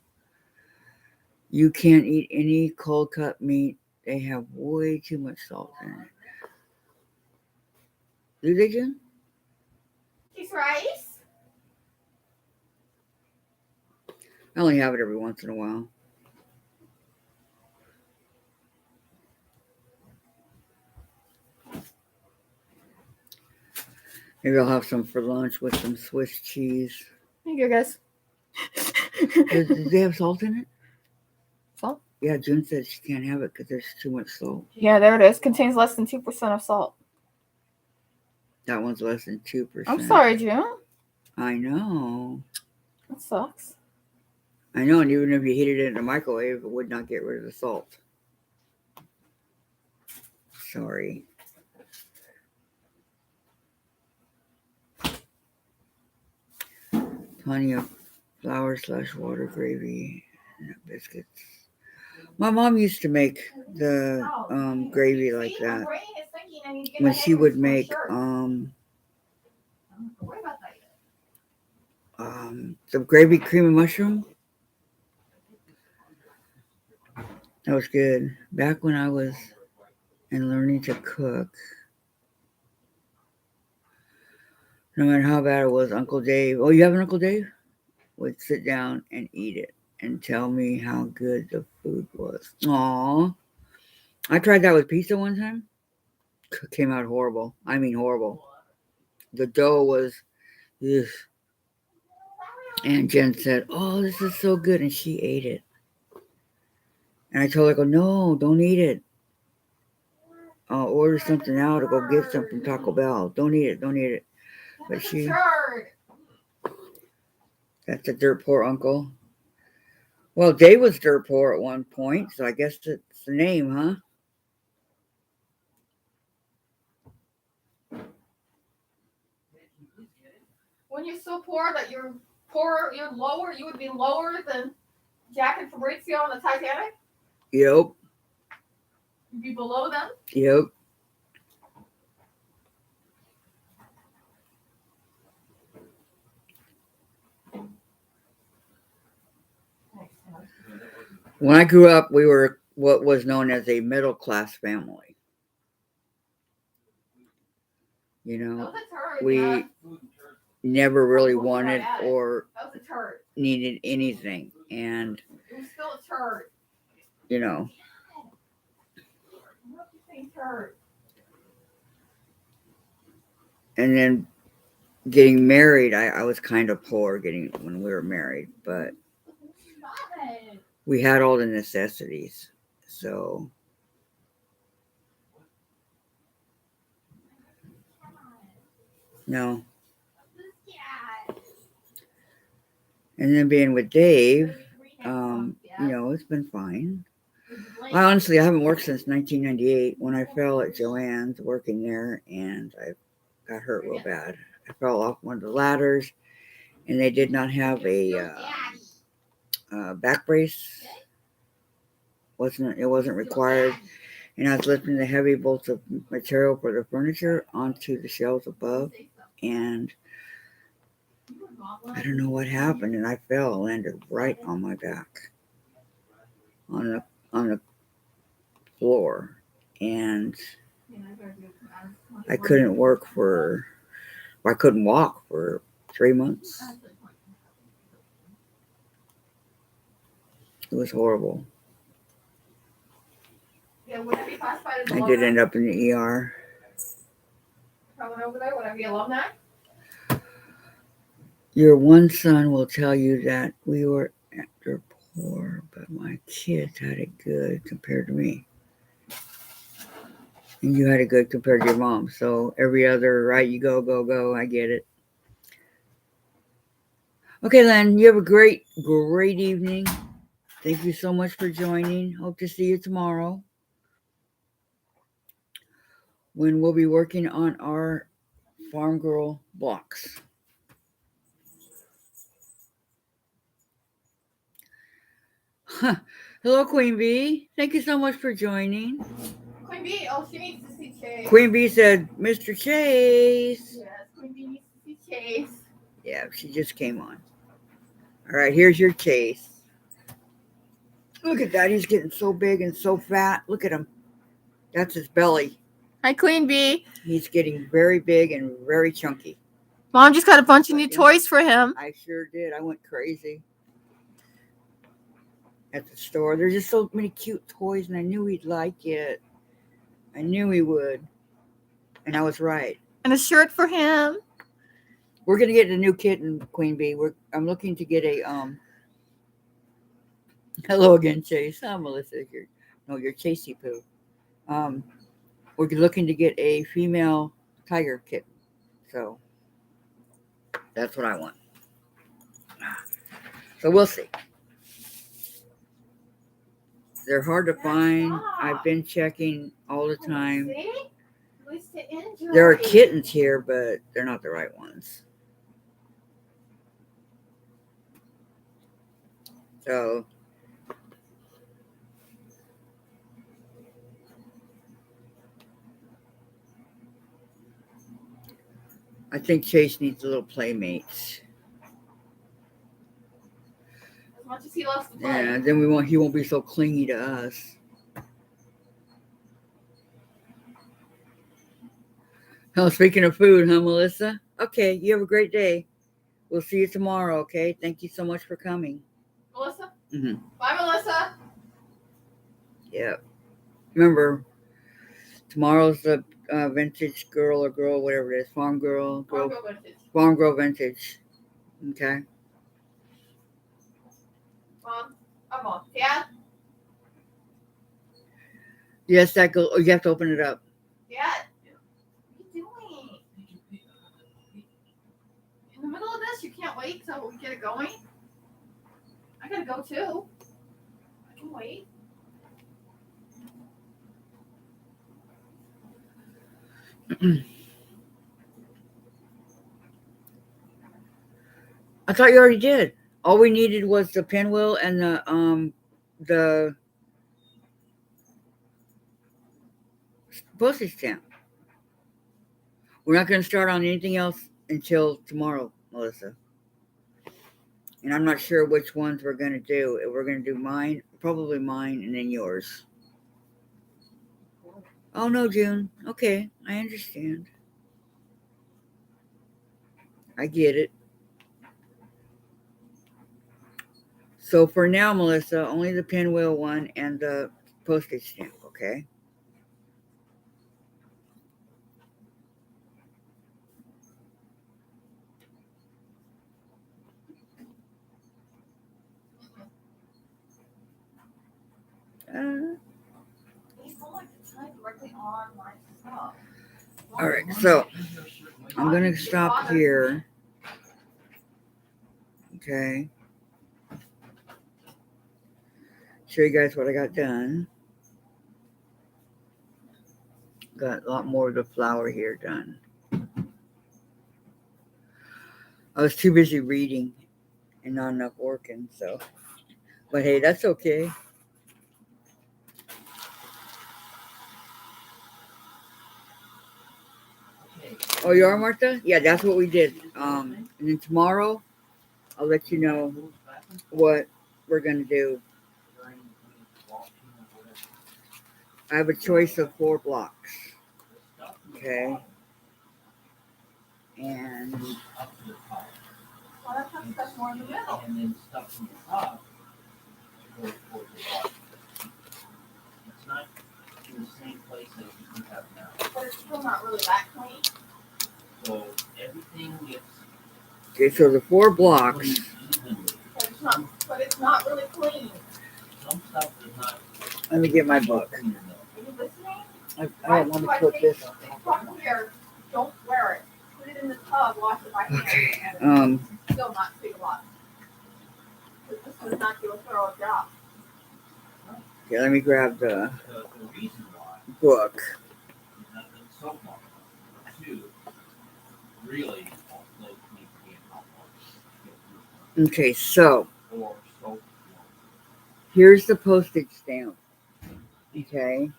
You can't eat any cold cut meat. They have way too much salt in it. Do they, Jen? Cheese rice. I only have it every once in a while. Maybe I'll have some for lunch with some Swiss cheese. Thank you, guys. Do they have salt in it? Salt? Yeah, June said she can't have it because there's too much salt. Yeah, there it is. Contains less than 2% of salt. That one's less than 2%. I'm sorry, June. I know. That sucks. I know, and even if you heated it in the microwave, it would not get rid of the salt. Sorry. Plenty of flour / water gravy and biscuits. My mom used to make the gravy like See, my that. brain is thinking I need to get When my she would editors for a make shirt. What about that? the gravy cream and mushroom. That was good. Back when I was learning to cook, no matter how bad it was, Uncle Dave, oh, you have an Uncle Dave? Would sit down and eat it and tell me how good the food was. Aww. I tried that with pizza one time. Came out horrible. I mean horrible. The dough was, ugh. And Jen said, oh, this is so good. And she ate it. And I told her, no, don't eat it. I'll order something out or go get some from Taco Bell. Don't eat it. Don't eat it. But she, that's a dirt poor uncle. Well, Dave was dirt poor at one point, so I guess it's the name, huh? When you're so poor that you're poorer, you're lower, you would be lower than Jack and Fabrizio on the Titanic? Yep. You'd be below them? Yep. When I grew up, we were what was known as a middle class family. You know, we never really wanted or needed anything. And, it was still a turd. you know, and then getting married, I was kind of poor when we were married, but we had all the necessities. So no. And then being with Dave, you know, it's been fine. I haven't worked since 1998 when I fell at Joann's working there, and I got hurt real bad. I fell off one of the ladders, and they did not have a back brace. It wasn't required, and I was lifting the heavy bolts of material for the furniture onto the shelves above, and I don't know what happened, and I fell and landed right on my back on the floor, and I couldn't walk for 3 months. It was horrible. I did end up in the ER. Coming over there, would I be alumni? Your one son will tell you that we were after poor, but my kids had it good compared to me. And you had it good compared to your mom. So every other right you go, go, go. I get it. Okay, Len, you have a great evening. Thank you so much for joining. Hope to see you tomorrow when we'll be working on our Farm Girl blocks. Hello, Queen Bee. Thank you so much for joining. Queen Bee, she needs to see Chase. Queen Bee said, Mr. Chase. Yes, Queen Bee needs to see Chase. Yeah, she just came on. All right, here's your Chase. Look at that. He's getting so big and so fat. Look at him. That's his belly. Hi, Queen Bee. He's getting very big and very chunky. Mom just got a bunch of new toys for him. I sure did. I went crazy at the store. There's just so many cute toys, and I knew he'd like it. I knew he would. And I was right. And a shirt for him. We're going to get a new kitten, Queen Bee. I'm looking to get a... Hello again, Chase. I'm Melissa here. No, you're Chasey Poo. We're looking to get a female tiger kitten. So that's what I want. So we'll see. They're hard to find. I've been checking all the time. See? At least to enjoy. There are kittens here, but they're not the right ones. So I think Chase needs a little playmates. As much as he loves to play. Yeah, then he won't be so clingy to us. Oh, speaking of food, huh, Melissa? Okay, you have a great day. We'll see you tomorrow, okay? Thank you so much for coming. Melissa? Mm-hmm. Bye, Melissa. Yeah. Remember, tomorrow's the vintage girl or girl, whatever it is. Farm girl. Vintage. Farm girl vintage. Okay. Mom. I'm on. Dad? Yes, that go. Oh, you have to open it up. Dad? What are you doing? In the middle of this, you can't wait till we get it going? I gotta go too. I can wait. I thought you already did. All we needed was the pinwheel and the postage stamp. We're not going to start on anything else until tomorrow, Melissa. And I'm not sure which ones we're going to do. We're going to do mine, probably mine, and then yours. Oh, no, June. Okay, I understand. I get it. So for now, Melissa, only the pinwheel one and the postage stamp, okay? All right, so I'm going to stop here. Okay. Show you guys what I got done. Got a lot more of the flower here done. I was too busy reading and not enough working, so. But hey, that's okay. Oh, you are, Martha? Yeah, that's what we did. And then tomorrow, I'll let you know what we're going to do. I have a choice of 4 blocks. Okay. And Well, that's stuff more in the middle. And then stuff from the top goes towards the bottom. It's not in the same place as you have now. But it's still not really that clean. So everything gets okay, so the 4 blocks. evenly. But it's not really clean. Some stuff is not. Let me get my book. Are you listening? I don't want to put this. From here, don't wear it. Put it in the tub, wash it by hand. Okay. Still not big a lot. This does not do a thorough job. Okay, let me grab the The reason why book. is that the soap mark, too, really also needs to be in hot water. Okay, so Or soap. here's the postage stamp. Okay.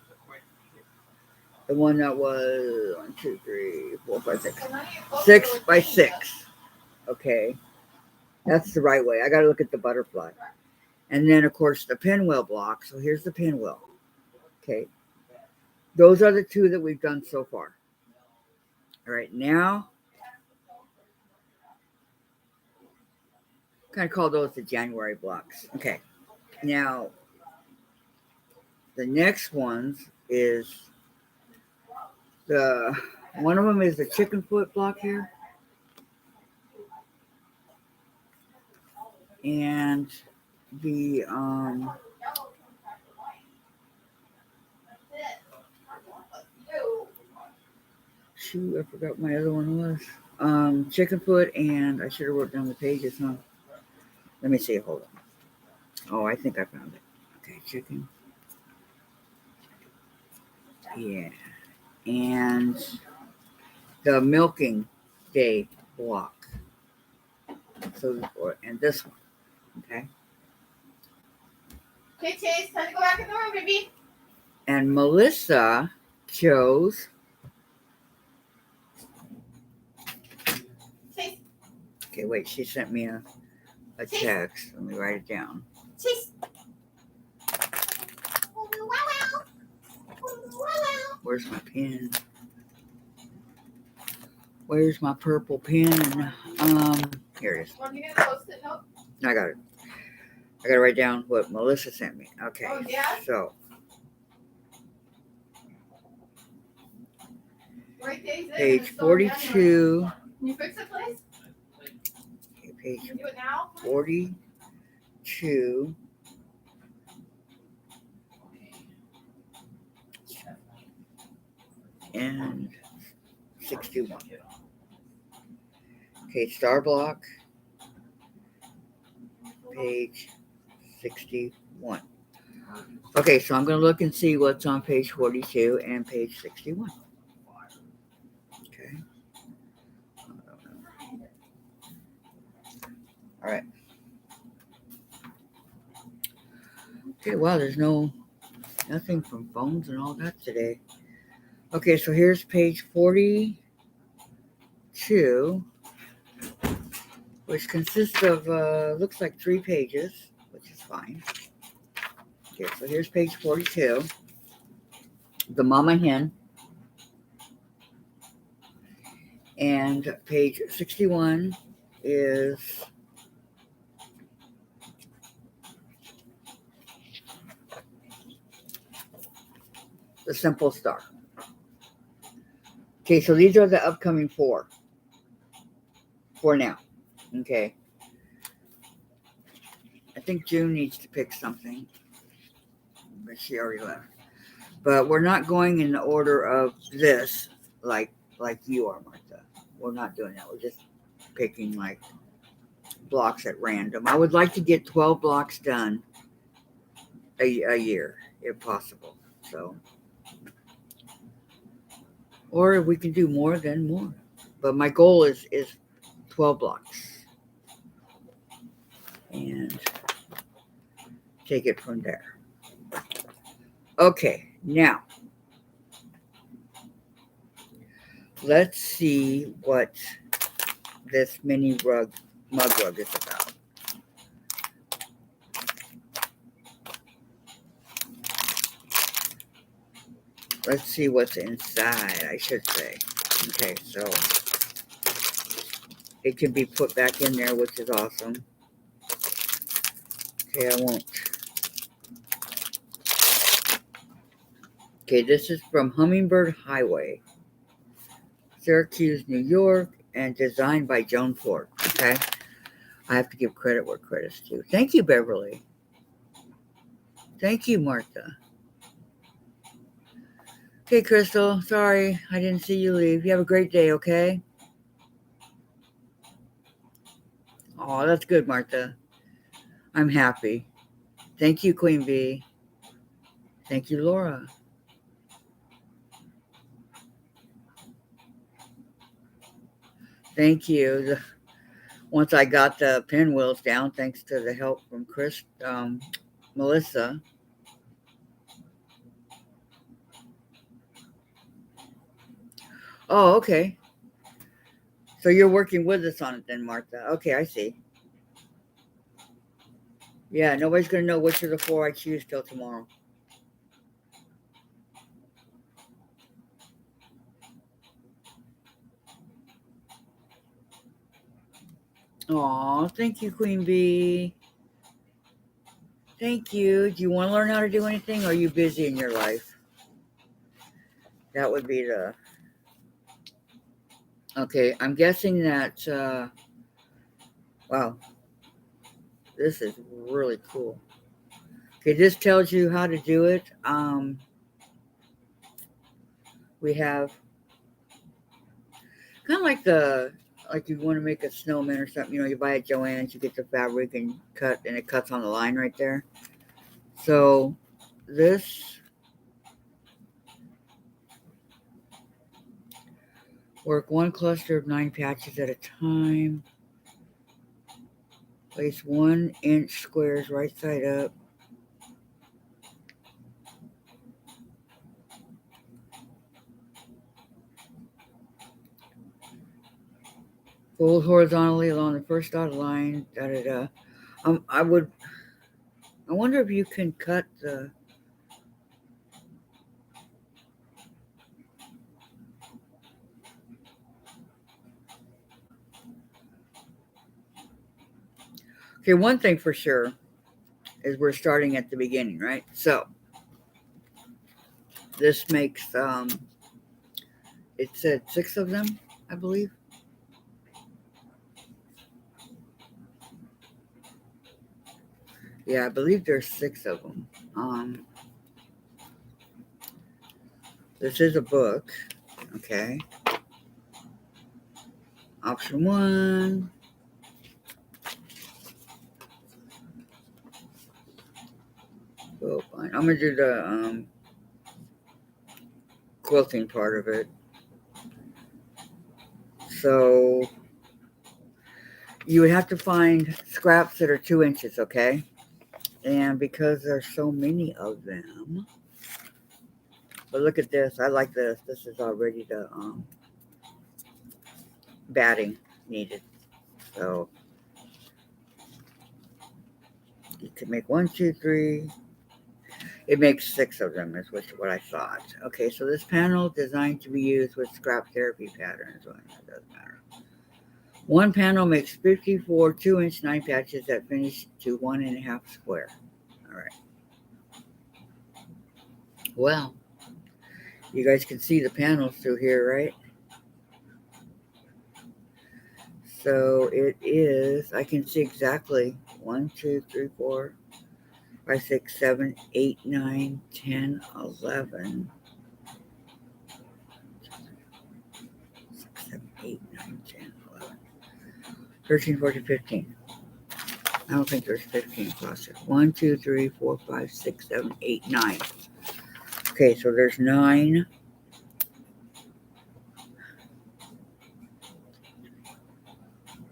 The one that was 1, 2, 3, 4, 5, 6. 6 by 6. Okay. That's the right way. I got to look at the butterfly. And then, of course, the pinwheel block. So here's the pinwheel. Okay. Those are the 2 that we've done so far. All right. Now, kind of call those the January blocks. Okay. Now, the next ones is one of them is the chicken foot block here. And the shoot, I forgot what my other one was. Chicken foot, and I should have wrote down the pages, huh? Let me see. Hold on. Oh, I think I found it. Okay, chicken. Yeah. And the milking day block. So, and this one. Okay. Okay, Chase, time to go back in the room, baby. And Melissa chose. Chase, Okay, wait. She sent me a text. Let me write it down. Chase. Wow, wow. Wow, Where's my pen? Where's my purple pen? Here it is. wow. You gonna post it? Nope. I got it. I gotta write down what Melissa sent me. Okay. Oh, yeah? So Right days in, page and it's so done. 42. Can you fix it, please? Okay, page Can you do it now? 42 and 61. Okay, star block. Page 61. Okay, so I'm going to look and see what's on page 42 and page 61. Okay. All right. Okay, wow, there's nothing from phones and all that today. Okay, so here's page 42, which consists of, looks like 3 pages, which is fine. Okay, so here's page 42, the mama hen. And page 61 is the simple star. Okay, so these are the upcoming 4 for now. Okay. I think June needs to pick something, but she already left. But we're not going in the order of this like you are, Martha. We're not doing that. We're just picking like blocks at random. I would like to get 12 blocks done a year, if possible. So, or if we can do more, then more. But my goal is 12 blocks, and take it from there. Okay, now let's see what this mini mug rug is about. Let's see what's inside, I should say. Okay, so it can be put back in there, which is awesome. Okay, I won't. Okay, this is from Hummingbird Highway, Syracuse, New York, and designed by Joan Ford. Okay, I have to give credit where credit's due. Thank you, Beverly. Thank you, Martha. Okay, Crystal, sorry I didn't see you leave. You have a great day, okay? Oh, that's good, Martha. I'm happy. Thank you, Queen Bee. Thank you, Laura. Thank you. Once I got the pinwheels down, thanks to the help from Melissa. Oh, okay. So you're working with us on it then, Martha. Okay, I see. Yeah, nobody's going to know which of the 4 I choose till tomorrow. Aw, thank you, Queen Bee. Thank you. Do you want to learn how to do anything, or are you busy in your life? That would be the... Okay, I'm guessing that... wow. This is really cool. Okay, this tells you how to do it. We have kind of like you want to make a snowman or something. You buy at Joann's, you get the fabric and it cuts on the line right there. So this work one cluster of 9 patches at a time. Place 1-inch squares right side up. Fold horizontally along the first dotted line. Da da da. I wonder if you can cut the. Okay, one thing for sure is we're starting at the beginning, right? So this makes it said 6 of them, I believe. Yeah, I believe there's 6 of them. This is a book, okay. Option 1. Oh, fine. I'm gonna do the quilting part of it. So you would have to find scraps that are 2 inches, okay? And because there's so many of them, but look at this. I like this. This is already the batting needed. So you can make 1, 2, 3. It makes 6 of them, is what I thought. Okay, so this panel designed to be used with scrap therapy patterns. Well, it doesn't matter. One panel makes 54 2-inch 9 patches that finish to 1.5 square. All right. Well, you guys can see the panels through here, right? So it is, I can see exactly 1, 2, 3, 4, 5, 6, 7, 8, 9, 10, 11. 6, 7, 8, 9, 10, 11. 13, 14, 15. I don't think there's 15 clusters. 1, 2, 3, 4, 5, 6, 7, 8, 9. Okay, so there's 9.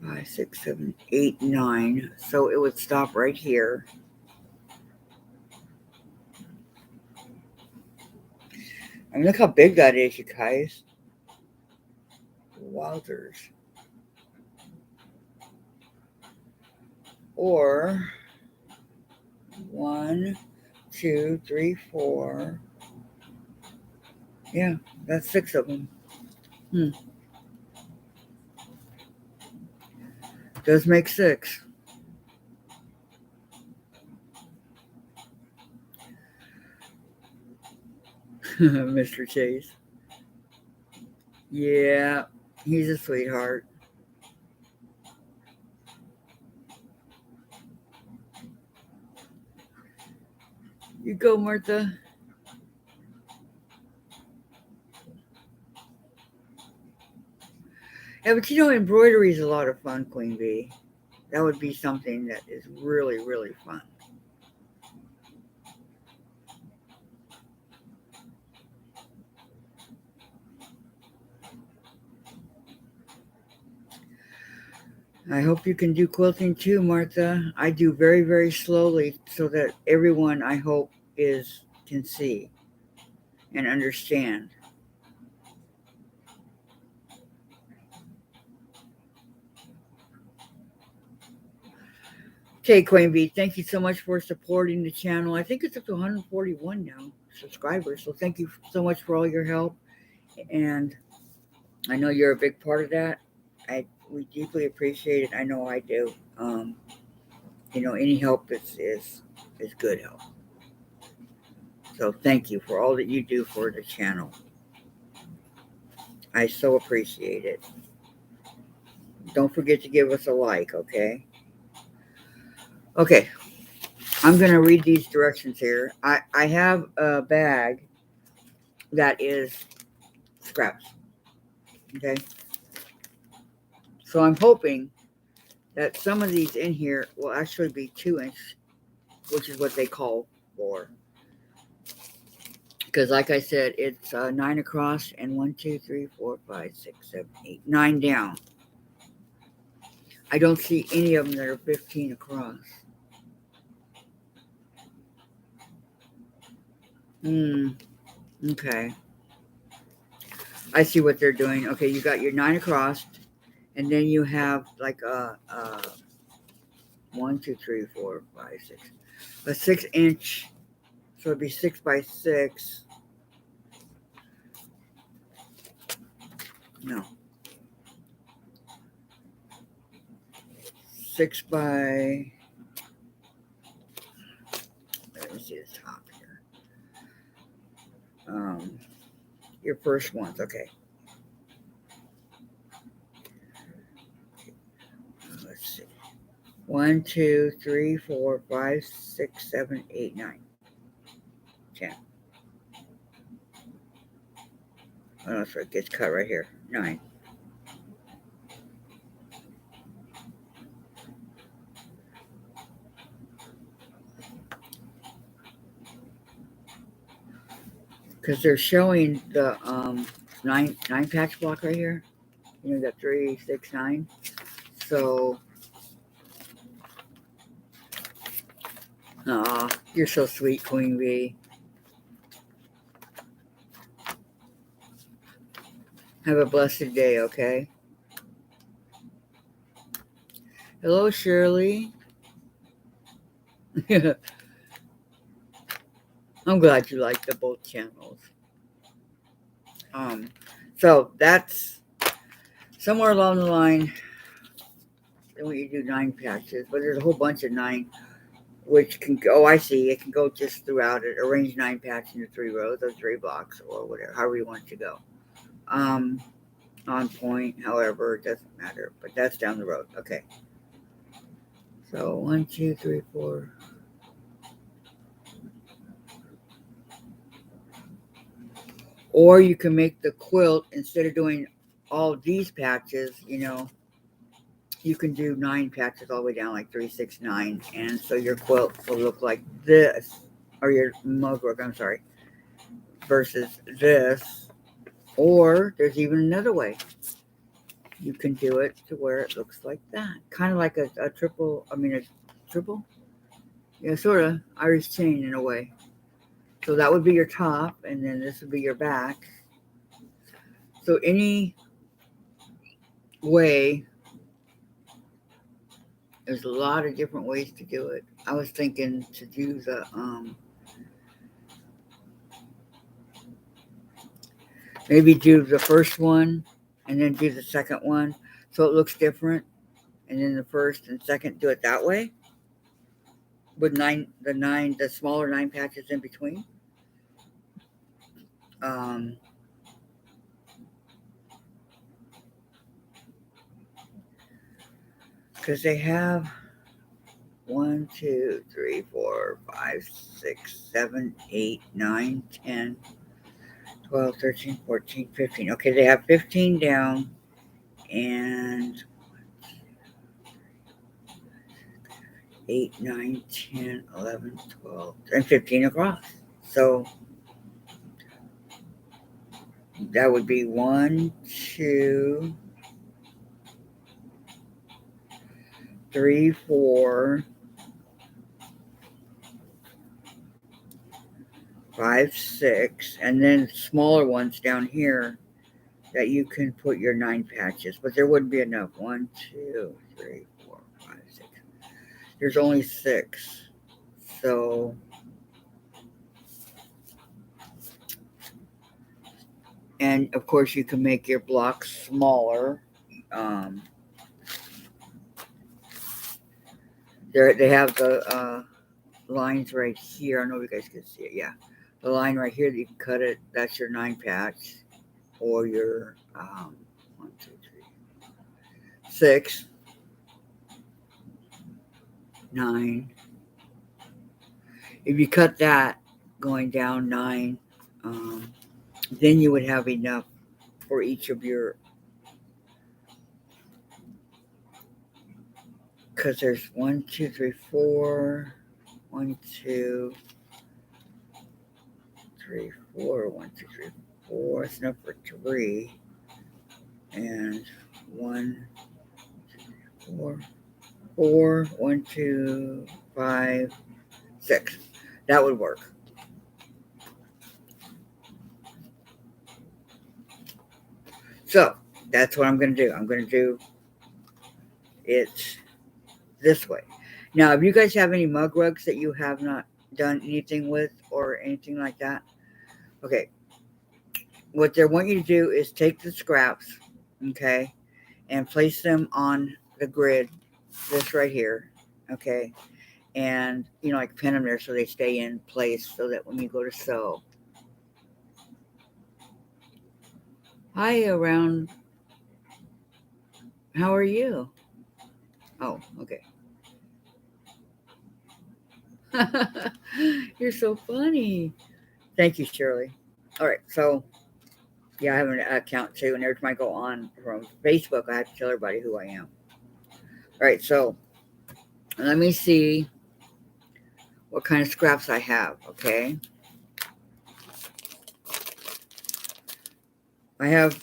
5, 6, 7, 8, 9. So it would stop right here. I mean, look how big that is, you guys. Wowzers. Or 1, 2, 3, 4. Yeah, that's 6 of them. Does make 6. Mr. Chase. Yeah, he's a sweetheart. You go, Martha. Yeah, but embroidery is a lot of fun, Queen Bee. That would be something that is really, really fun. I hope you can do quilting too, Martha. I do very, very slowly so that everyone, I hope, can see and understand. Okay, Queen Bee, thank you so much for supporting the channel. I think it's up to 141 now subscribers. So thank you so much for all your help. And I know you're a big part of that. We deeply appreciate it. I know I do. Any help is good help. So thank you for all that you do for the channel. I so appreciate it. Don't forget to give us a like, okay? Okay, I'm going to read these directions here. I have a bag that is scraps, okay? So I'm hoping that some of these in here will actually be 2-inch, which is what they call for. Because like I said, it's 9 across and 1, 2, 3, 4, 5, 6, 7, 8, 9 down. I don't see any of them that are 15 across. Okay. I see what they're doing. Okay, you got your 9 across, and then you have like a 1, 2, 3, 4, 5, 6, a 6-inch. So it'd be 6 by 6. No. 6 by. Let me see the top here. Your first ones, okay. Let's see. 1, 2, 3, 4, 5, 6, 7, 8, 9, 10. Oh, so it gets cut right here. 9. Because they're showing the 9 patch block right here. You know, the 3, 6, 9. So, you're so sweet, Queen Bee. Have a blessed day, okay? Hello, Shirley. I'm glad you like the both channels. So that's somewhere along the line. Then when you do 9 patches, but there's a whole bunch of 9, which can go. I see it can go just throughout it. Arrange 9 patches into 3 rows or 3 blocks or whatever, however you want it to go. On point, however, it doesn't matter. But that's down the road. Okay. So 1, 2, 3, 4. Or you can make the quilt instead of doing all these patches, you can do 9 patches all the way down, like 3, 6, 9. And so your quilt will look like this, or your mug work, I'm sorry, versus this. Or there's even another way. You can do it to where it looks like that. Kind of like a triple, a triple? Yeah, sort of Irish chain in a way. So that would be your top, and then this would be your back. So any way, there's a lot of different ways to do it. I was thinking to do the maybe do the first one and then do the second one so it looks different, and then the first and second do it that way with the smaller 9 patches in between. Because they have 1, 2, 3, 4, 5, 6, 7, 8, 9, 10, 12, 13, 14, 15. Okay, they have 15 down and 8, 9, 10, 11, 12, and 15 across. So that would be 1, 2, 3, 4, 5, 6, and then smaller ones down here that you can put your 9 patches, but there wouldn't be enough. 1, 2, 3, 4, 5, 6. There's only 6. So and of course you can make your blocks smaller. They have the lines right here. I don't know if you guys can see it. Yeah, the line right here that you can cut it. That's your 9 patch, or your 1, 2, 3, 6, 9. If you cut that going down 9, then you would have enough for each of your because there's 1, 2, 3, 4. 1, 2, 3, 4. 1, 2, 3, 4. It's enough for 3. And 1, 4, 4. 1, 2, 5, 6. That would work. So that's what I'm going to do. I'm going to do it this way. Now, if you guys have any mug rugs that you have not done anything with or anything like that, okay, what they want you to do is take the scraps, okay, and place them on the grid, this right here, okay, and, you know, like pin them there so they stay in place so that when you go to sew. Hi, around. How are you? Oh, okay. You're so funny. Thank you, Shirley. All right, so yeah, I have an account too, and every time I go on from Facebook, I have to tell everybody who I am. All right, so let me see what kind of scraps I have, okay? I have,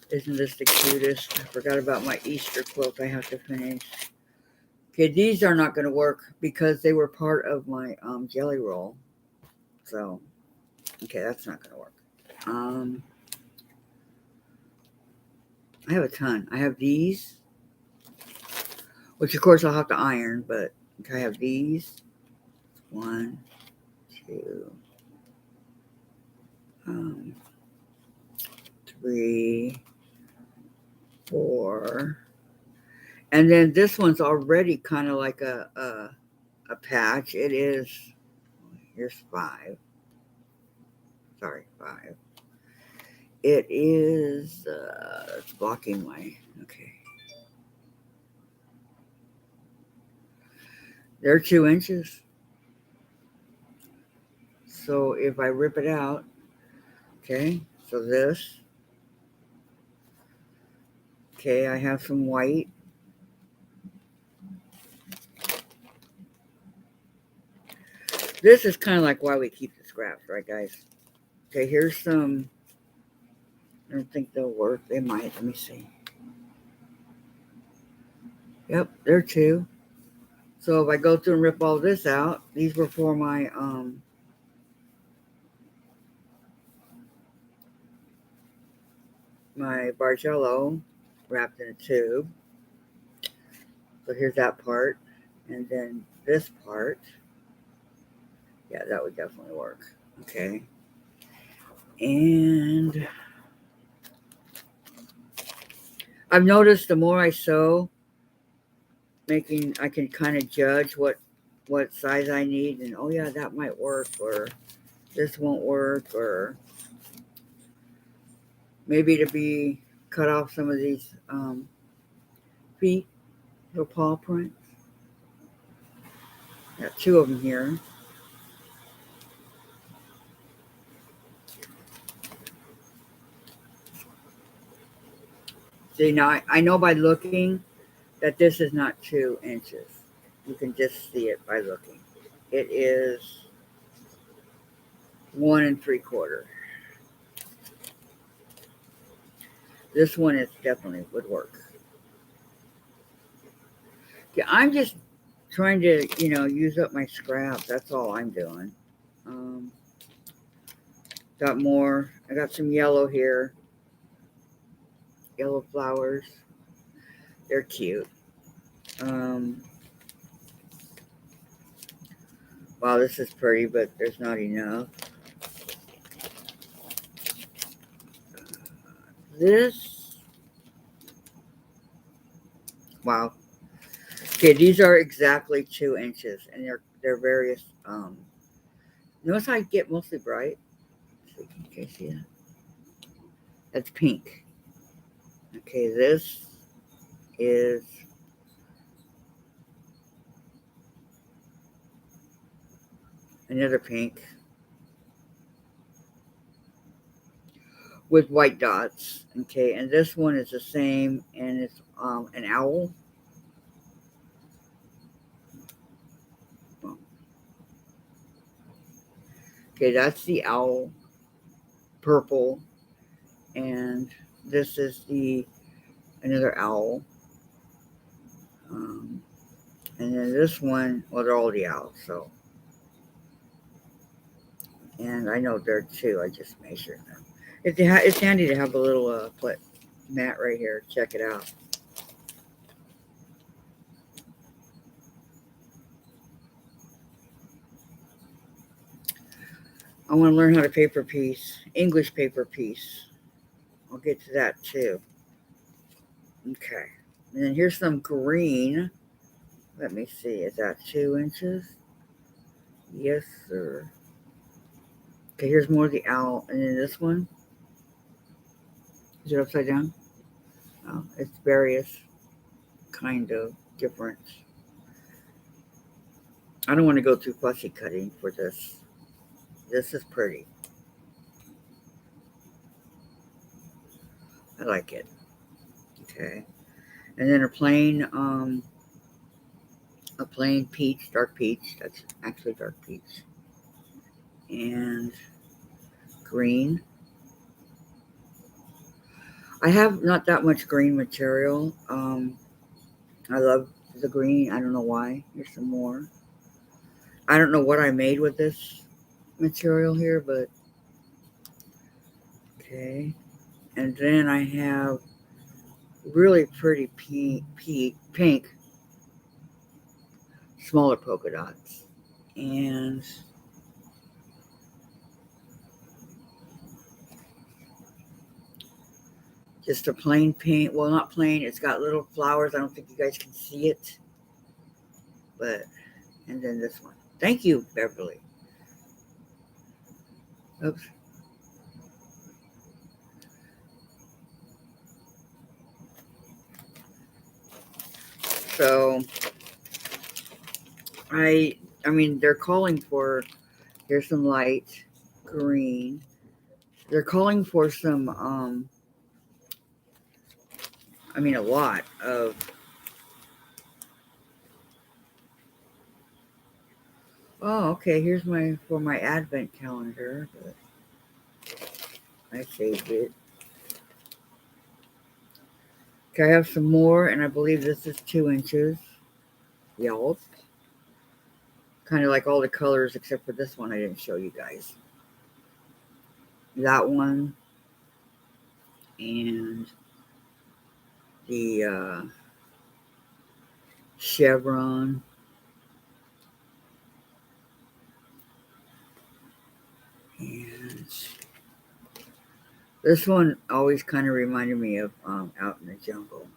isn't this the cutest? I forgot about my Easter quilt I have to finish. Okay, these are not going to work because they were part of my jelly roll. So, okay, that's not going to work. I have a ton. I have these, which of course I'll have to iron, but I have these. 1, 2, 3, 4. And then this one's already kind of like a patch. It is, here's 5. Sorry, 5. It is, it's blocking my, okay. They're 2 inches. So if I rip it out, okay, so this, okay, I have some white. This is kind of like why we keep the scraps, right, guys? Okay, here's some. I don't think they'll work. They might. Let me see. Yep, they're 2. So if I go through and rip all this out, these were for my my Bargello wrapped in a tube. So here's that part, and then this part. Yeah, that would definitely work. Okay, and I've noticed the more I sew, I can kind of judge what size I need, and oh yeah, that might work, or this won't work, or maybe to be cut off some of these feet, little paw prints. Got 2 of them here. See, now I know by looking that this is not 2 inches. You can just see it by looking. It is 1 3/4. This one is definitely would work. Yeah, I'm just trying to, use up my scraps. That's all I'm doing. Got more. I got some yellow here. Yellow flowers. They're cute. Wow, this is pretty, but there's not enough. This. Wow. Okay, these are exactly 2 inches, and they're various. Notice how I get mostly bright. Okay, see that? That's pink. Okay, this is another pink with white dots. Okay, and this one is the same, and it's an owl. Okay, that's the owl purple, and this is the another owl. And then this one, well, they're all the owls. So, and I know there are two. I just measured them. It's handy to have a little mat right here. Check it out. I want to learn how to paper piece, English paper piece. I'll get to that too. Okay. And then here's some green. Let me see. Is that 2 inches? Yes, sir. Okay, here's more of the owl. And then this one. Is it upside down? Oh, it's various kind of different. I don't want to go too fussy cutting for this. This is pretty. I like it. Okay. And then a plain peach, dark peach. That's actually dark peach. And green. I have not that much green material. I love the green. I don't know why. Here's some more. I don't know what I made with this material here, but okay. And then I have really pretty pink smaller polka dots. And just a plain pink. Well, not plain. It's got little flowers. I don't think you guys can see it. But, and then this one. Thank you, Beverly. Oops. So, I mean, they're calling for, here's some light green. They're calling for some, a lot of, oh, okay, here's for my advent calendar. But I saved it. Okay, I have some more, and I believe this is 2 inches. Yelp. Kind of like all the colors except for this one I didn't show you guys. That one. And the chevron. And this one always kind of reminded me of Out in the Jungle.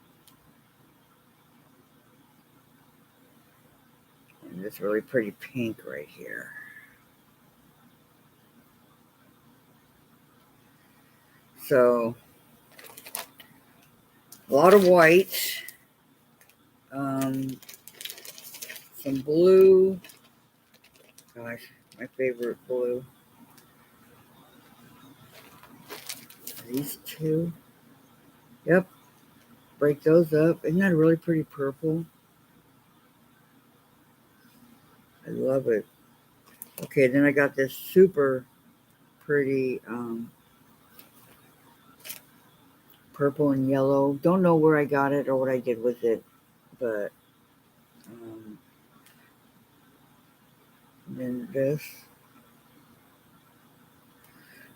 And this really pretty pink right here. So, a lot of white. Some blue. Gosh, my favorite blue. These two. Yep. Break those up. Isn't that a really pretty purple? I love it. Okay, then I got this super pretty purple and yellow. Don't know where I got it or what I did with it, but then this.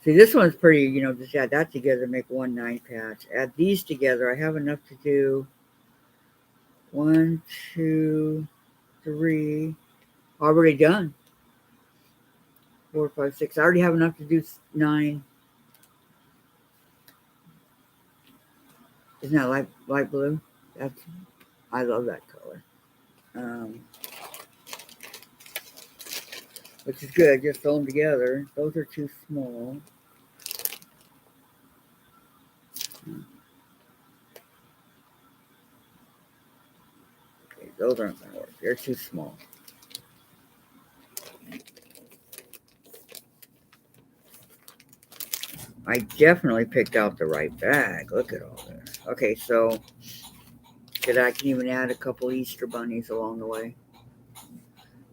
See, this one's pretty, just add that together, make 1 9 patch. Add these together. I have enough to do 1, 2, 3. Already done. 4, 5, 6. I already have enough to do 9. Isn't that light blue? I love that color. Which is good. Just throw them together. Those are too small. Okay, those aren't going to work. They're too small. I definitely picked out the right bag. Look at all this. Okay, so I can even add a couple Easter bunnies along the way.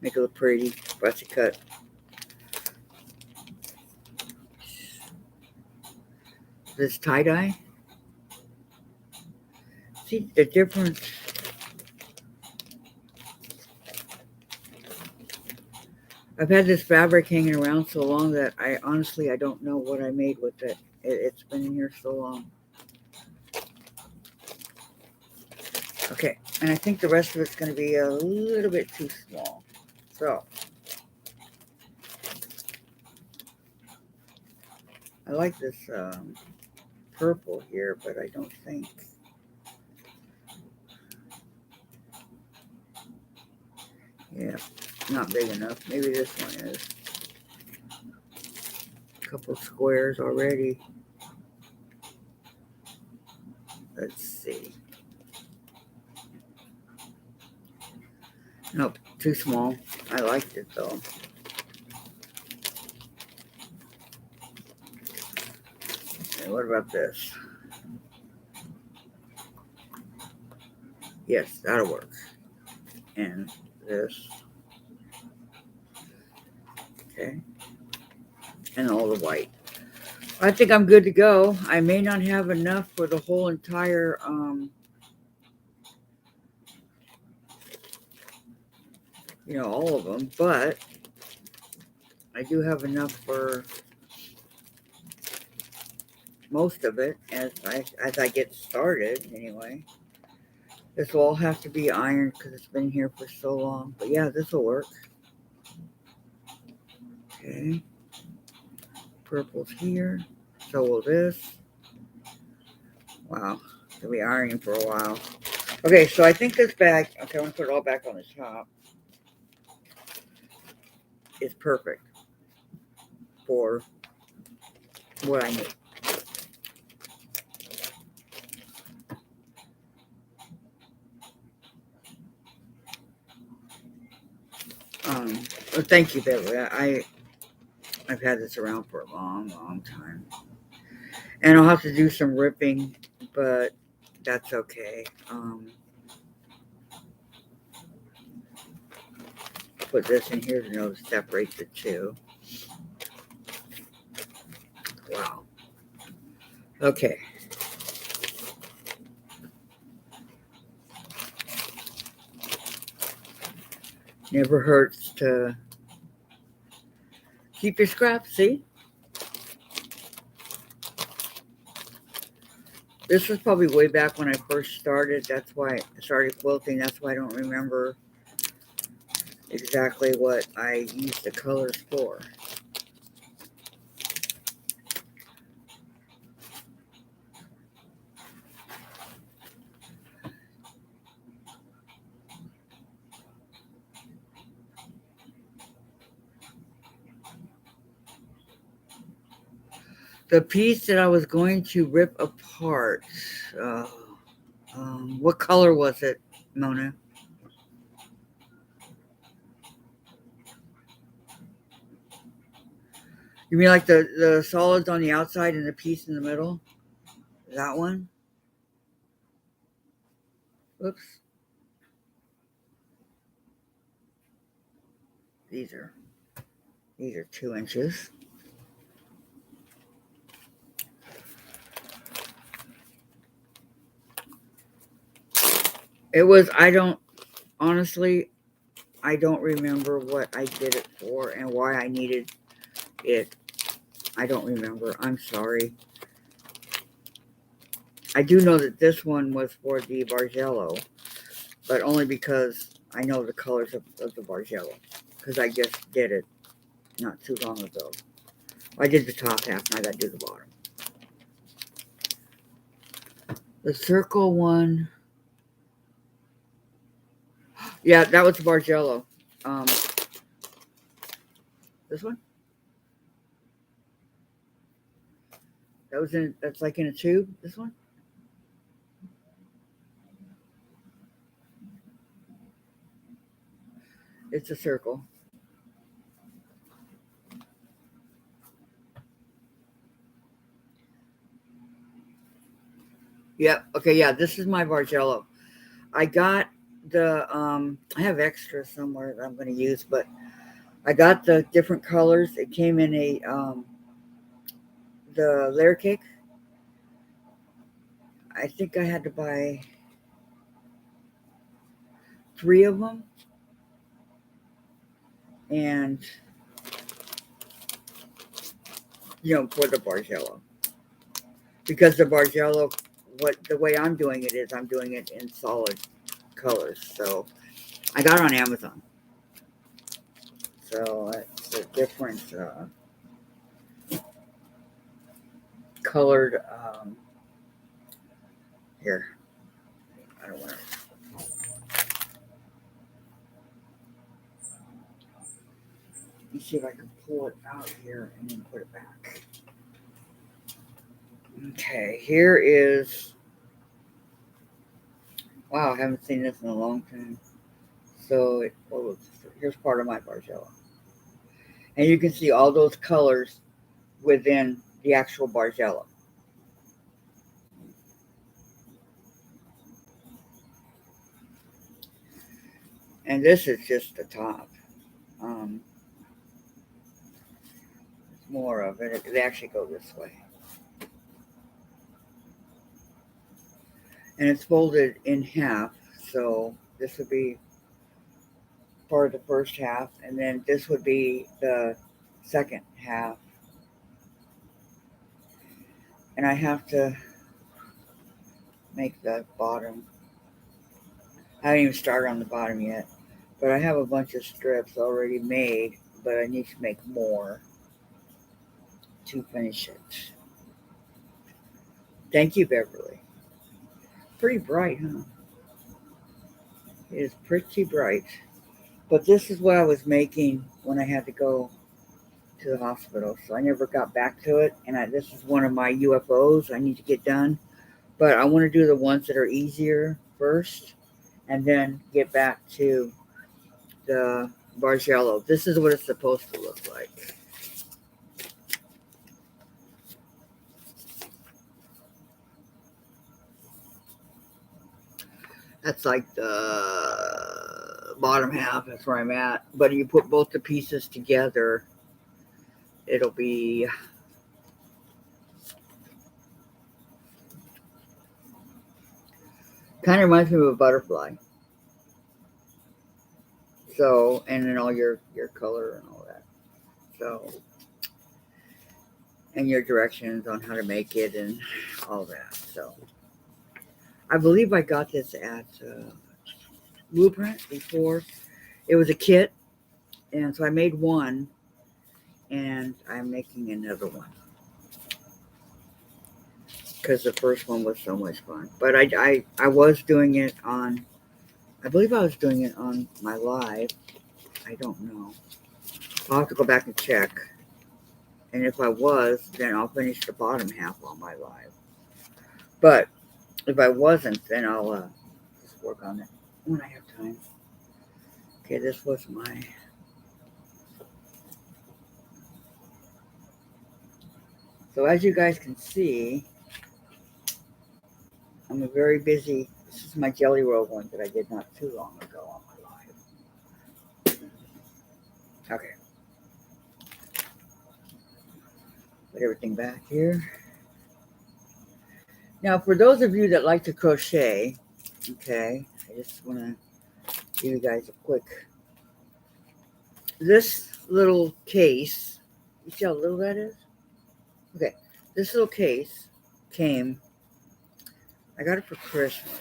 Make it look pretty. Fussy cut. this tie-dye. See the difference. I've had this fabric hanging around so long that I honestly don't know what I made with it. It's been in here so long. Okay, and I think the rest of it's going to be a little bit too small. So, I like this purple here, but I don't think. Yeah, not big enough. Maybe this one is. A couple squares already. Let's see. Nope, too small. I liked it though. Okay, what about this? Yes, that'll work. And this. Okay. And all the white. I think I'm good to go. I may not have enough for the whole entire all of them, but I do have enough for most of it as I get started anyway. This will all have to be ironed because it's been here for so long. But yeah, this will work. Okay. Purple's here. So will this. Wow. It'll be ironing for a while. Okay, so I think this bag, okay, I'm going to put it all back on the top. Is perfect for what I need. Well, thank you, Beverly. I've had this around for a long, long time. And I'll have to do some ripping, but that's okay. Put this in here to know to separate the two. Wow. Okay. Never hurts to keep your scraps, see? This was probably way back when I first started. That's why I started quilting. That's why I don't remember exactly what I used the colors for. The piece that I was going to rip apart, what color was it, Mona? You mean like the solids on the outside and the piece in the middle? That one? Oops. These are 2 inches. It was, honestly, I don't remember what I did it for and why I needed it. I don't remember. I'm sorry. I do know that this one was for the Bargello, but only because I know the colors of the Bargello, because I just did it not too long ago. I did the top half, and I got to do the bottom. The circle one, yeah, that was the Bargello. This one? That's like in a tube, this one? It's a circle. Yep. Okay. Yeah. This is my Bargello. I got the I have extra somewhere that I'm going to use, but I got the different colors. It came in a the layer cake, I think I had to buy 3 of them, and for the Bargello, because the Bargello, the way I'm doing it is I'm doing it in solid colors. So I got it on Amazon. So it's a different colored. Here, I don't want to. Let me see if I can pull it out here and then put it back. Okay, here is. Wow, I haven't seen this in a long time. So here's part of my Bargello. And you can see all those colors within the actual Bargello. And this is just the top. More of it. They actually go this way. And it's folded in half. So this would be part of the first half. And then this would be the second half. And I have to make the bottom. I haven't even started on the bottom yet. But I have a bunch of strips already made. But I need to make more to finish it. Thank you, Beverly. Pretty bright, huh? It is pretty bright. But this is what I was making when I had to go to the hospital. So I never got back to it. And this is one of my UFOs I need to get done. But I want to do the ones that are easier first. And then get back to the Bargello. This is what it's supposed to look like. That's like the bottom half. That's where I'm at. But you put both the pieces together, it'll be kind of reminds me of a butterfly. So, and then all your color and all that. So, and your directions on how to make it and all that. So, I believe I got this at Blueprint before. It was a kit, and so I made one, and I'm making another one because the first one was so much fun. But I was doing it on, I believe I was doing it on my live. I don't know. I'll have to go back and check. And if I was, then I'll finish the bottom half on my live. But if I wasn't, then I'll just work on it when I have time. Okay, this was my... So as you guys can see, I'm a very busy... This is my Jelly Roll one that I did not too long ago on my live. Okay. Put everything back here. Now, for those of you that like to crochet, okay, I just want to give you guys a quick... This little case, you see how little that is? Okay, this little case came... I got it for Christmas.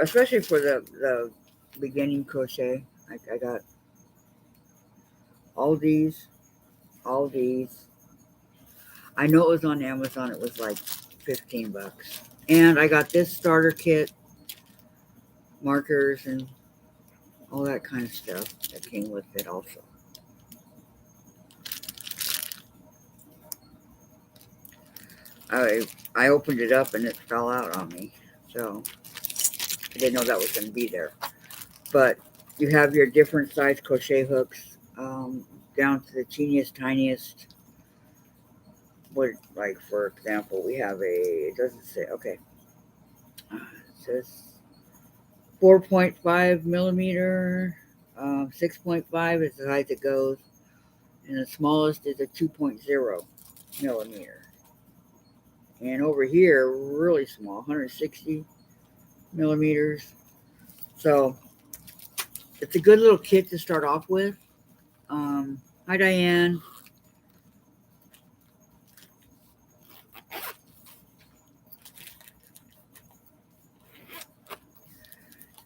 Especially for the beginning crochet, I got all these. I know it was on Amazon. It was like $15. And I got this starter kit, markers, and all that kind of stuff that came with it also. I opened it up and it fell out on me. So I didn't know that was going to be there. But you have your different size crochet hooks, down to the teeniest, tiniest. Like for example, we have it doesn't say, okay. It says 4.5 millimeter, 6.5 is the height it goes. And the smallest is a 2.0 millimeter. And over here, really small, 160 millimeters. So it's a good little kit to start off with. Hi, Diane.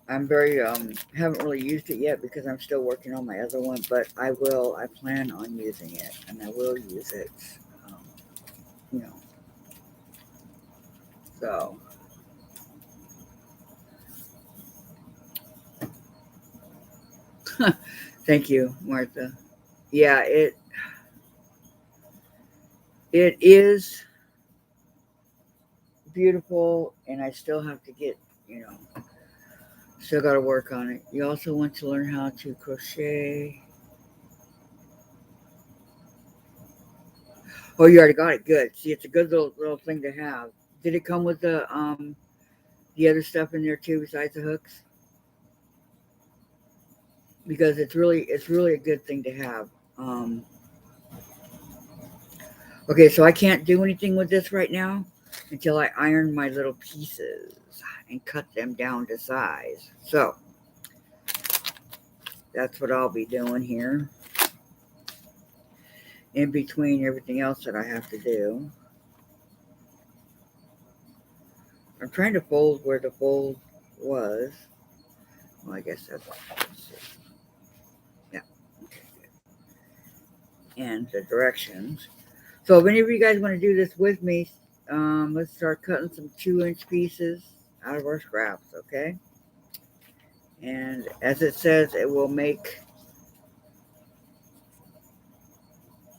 I'm very haven't really used it yet because I'm still working on my other one, but I will. I plan on using it, and I will use it. Um, you know, so thank you, Martha. Yeah, it is beautiful, and I still have to get, still got to work on it. You also want to learn how to crochet. Oh, you already got it. Good. See, it's a good little thing to have. Did it come with the other stuff in there too besides the hooks? Because it's really a good thing to have. Um, okay, so I can't do anything with this right now until I iron my little pieces and cut them down to size. So that's what I'll be doing here in between everything else that I have to do. I'm trying to fold where the fold was. Well, I guess that's, let's see. Yeah. Okay, good. And the directions. So if any of you guys want to do this with me, let's start cutting some 2-inch pieces out of our scraps, okay? And as it says, it will make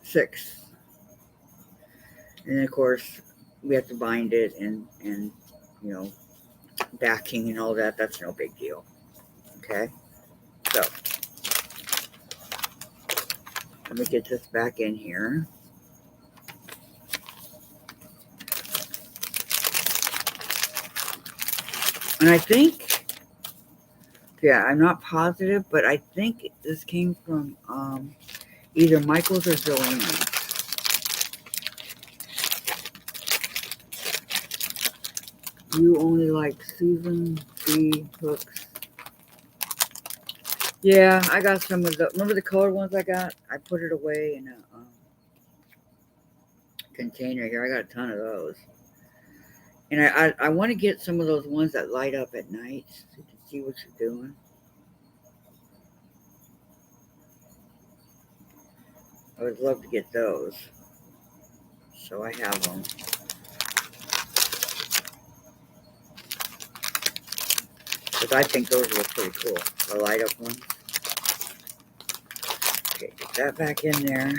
6. And then of course, we have to bind it and backing and all that. That's no big deal, okay? So let me get this back in here. And I think, yeah, I'm not positive, but I think this came from either Michael's or Joanne's. You only like Susan B. Hooks. Yeah, I got some of the. Remember the colored ones I got? I put it away in a container here. I got a ton of those. And I want to get some of those ones that light up at night so you can see what you're doing. I would love to get those. So I have them. Because I think those look pretty cool. The light up ones. Okay, get that back in there.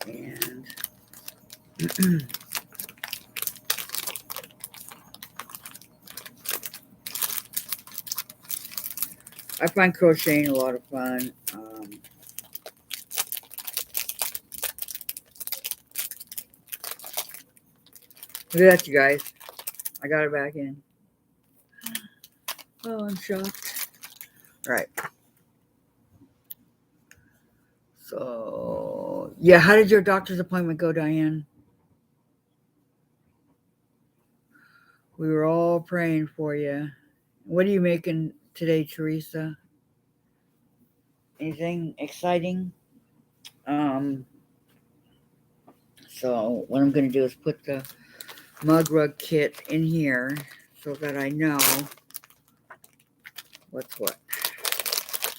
And I find crocheting a lot of fun. Look at that, you guys. I got it back in. Oh, I'm shocked. All right. So, yeah, how did your doctor's appointment go, Diane? We were all praying for you. What are you making today, Teresa? Anything exciting? So what I'm going to do is put the mug rug kit in here so that I know what's what.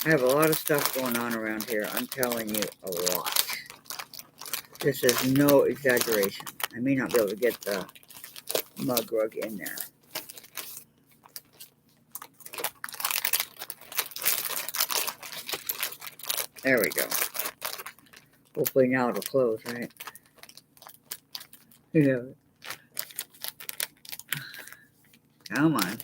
I have a lot of stuff going on around here. I'm telling you, a lot. This is no exaggeration. I may not be able to get the mug rug in there. There we go. Hopefully now it'll close, right? Yeah. Come on.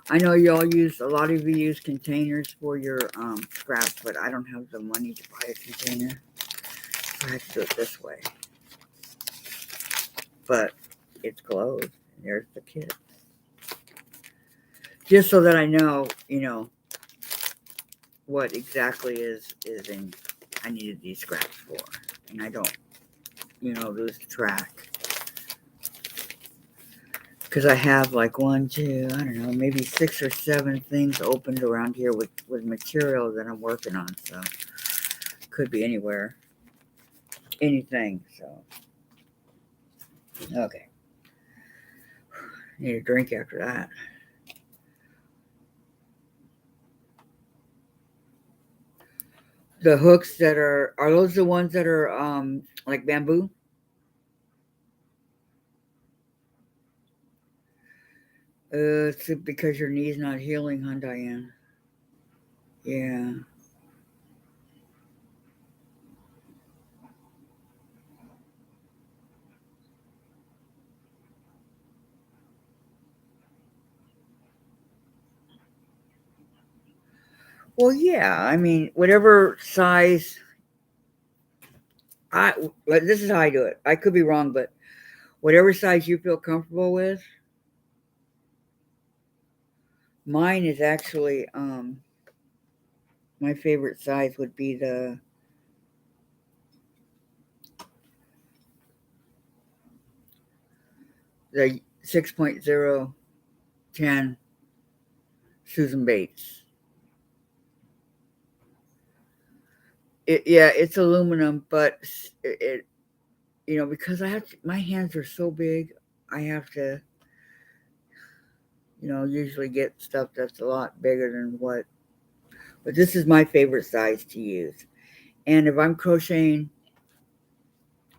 I know you all use, a lot of you use containers for your scraps, but I don't have the money to buy a container. I have to do it this way. But it's closed. There's the kit. Just so that I know, what exactly is in I needed these scraps for. And I don't, lose track. Because I have like 1, 2, I don't know, maybe 6 or 7 things opened around here with material that I'm working on. So could be anywhere. Anything. So okay. Need a drink after that. The hooks that are those the ones that are like bamboo? It's because your knee's not healing, huh, Diane? Yeah. Well, yeah. I mean, whatever size. This is how I do it. I could be wrong, but whatever size you feel comfortable with. Mine is actually my favorite size would be the 6.010 Susan Bates. It's aluminum, but because my hands are so big, I have to, usually get stuff that's a lot bigger than what. But this is my favorite size to use. And if I'm crocheting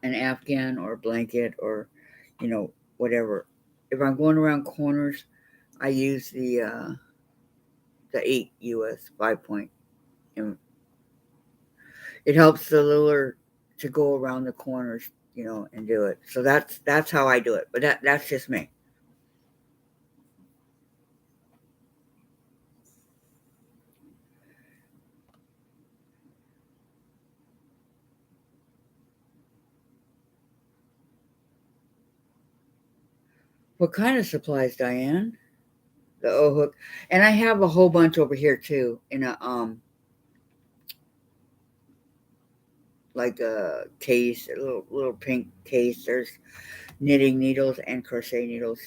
an Afghan or a blanket or, whatever, if I'm going around corners, I use the 8 US 5 point. And it helps the littler to go around the corners, and do it. So that's how I do it. But that's just me. What kind of supplies, Diane? The O hook, and I have a whole bunch over here too in a like a case, a little pink case. There's knitting needles and crochet needles.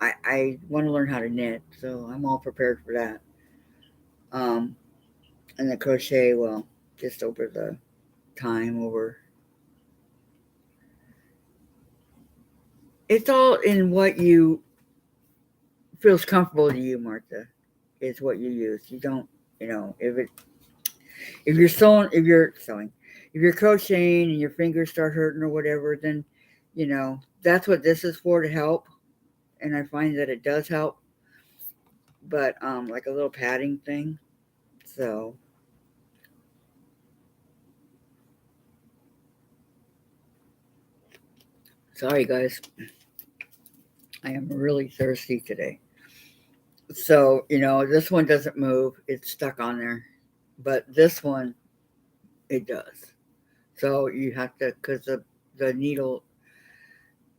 I want to learn how to knit, so I'm all prepared for that. Um, and the crochet, well, just over the time over. It's all in what you feels comfortable to you, Martha. Is what you use. You don't, if you're sewing, if you're crocheting and your fingers start hurting or whatever, then that's what this is for, to help. And I find that it does help, but like a little padding thing. So sorry guys, I am really thirsty today. So this one doesn't move, it's stuck on there, but this one it does. So you have to, because the needle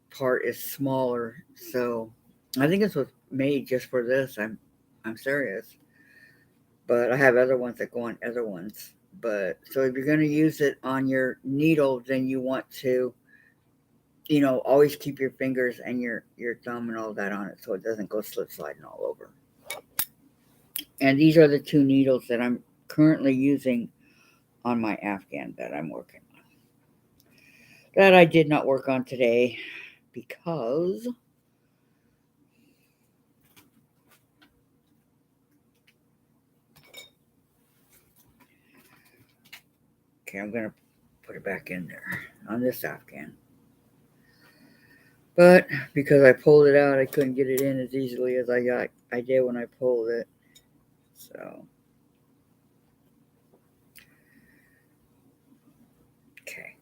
part is smaller. So I think this was made just for this. I'm serious. But I have other ones that go on other ones. But so if you're going to use it on your needle, then you want to, always keep your fingers and your thumb and all that on it so it doesn't go slip sliding all over. And these are the 2 needles that I'm currently using on my Afghan that I'm working on. That I did not work on today because okay, I'm going to put it back in there on this Afghan. But because I pulled it out, I couldn't get it in as easily as I did when I pulled it. So okay.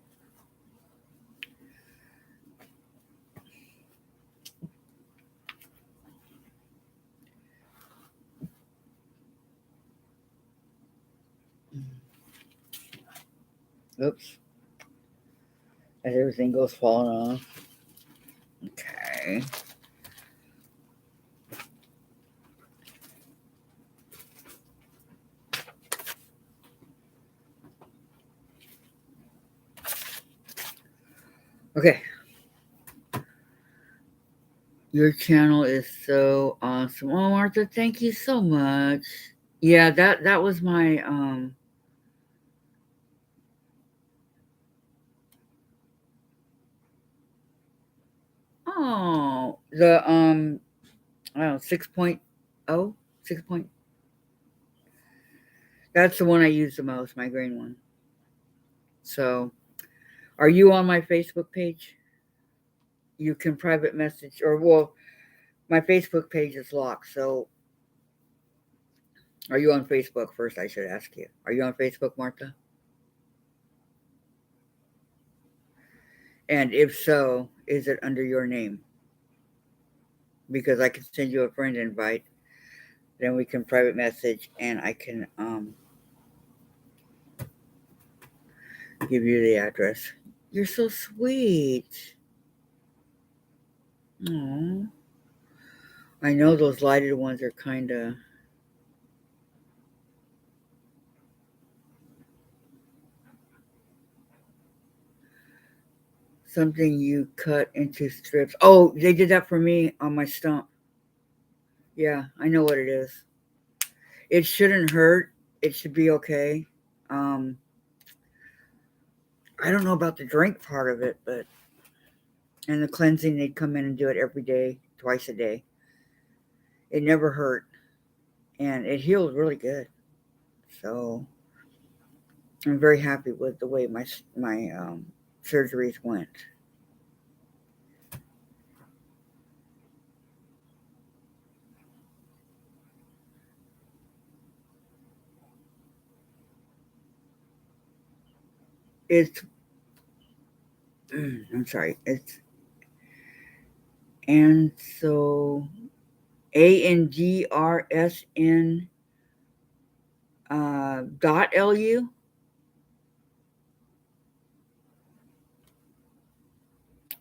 Oops. As everything goes falling off. Okay. Okay. Your channel is so awesome. Oh, Martha, thank you so much. Yeah, that was my the I don't know, 6.0, 6 point. That's the one I use the most, my green one. So, are you on my Facebook page? You can private message, or well, my Facebook page is locked. So, are you on Facebook first? I should ask you. Are you on Facebook, Martha? And if so, is it under your name? Because I can send you a friend invite. Then we can private message, and I can give you the address. You're so sweet. Aww. I know those lighted ones are kind of. Something you cut into strips. Oh, they did that for me on my stump. Yeah, I know what it is. It shouldn't hurt. It should be okay. Um, I don't know about the drink part of it, but and the cleansing, they'd come in and do it every day, twice a day. It never hurt, and it healed really good. So I'm very happy with the way my surgeries went. It's I'm sorry. It's and so ANDRSN .lu.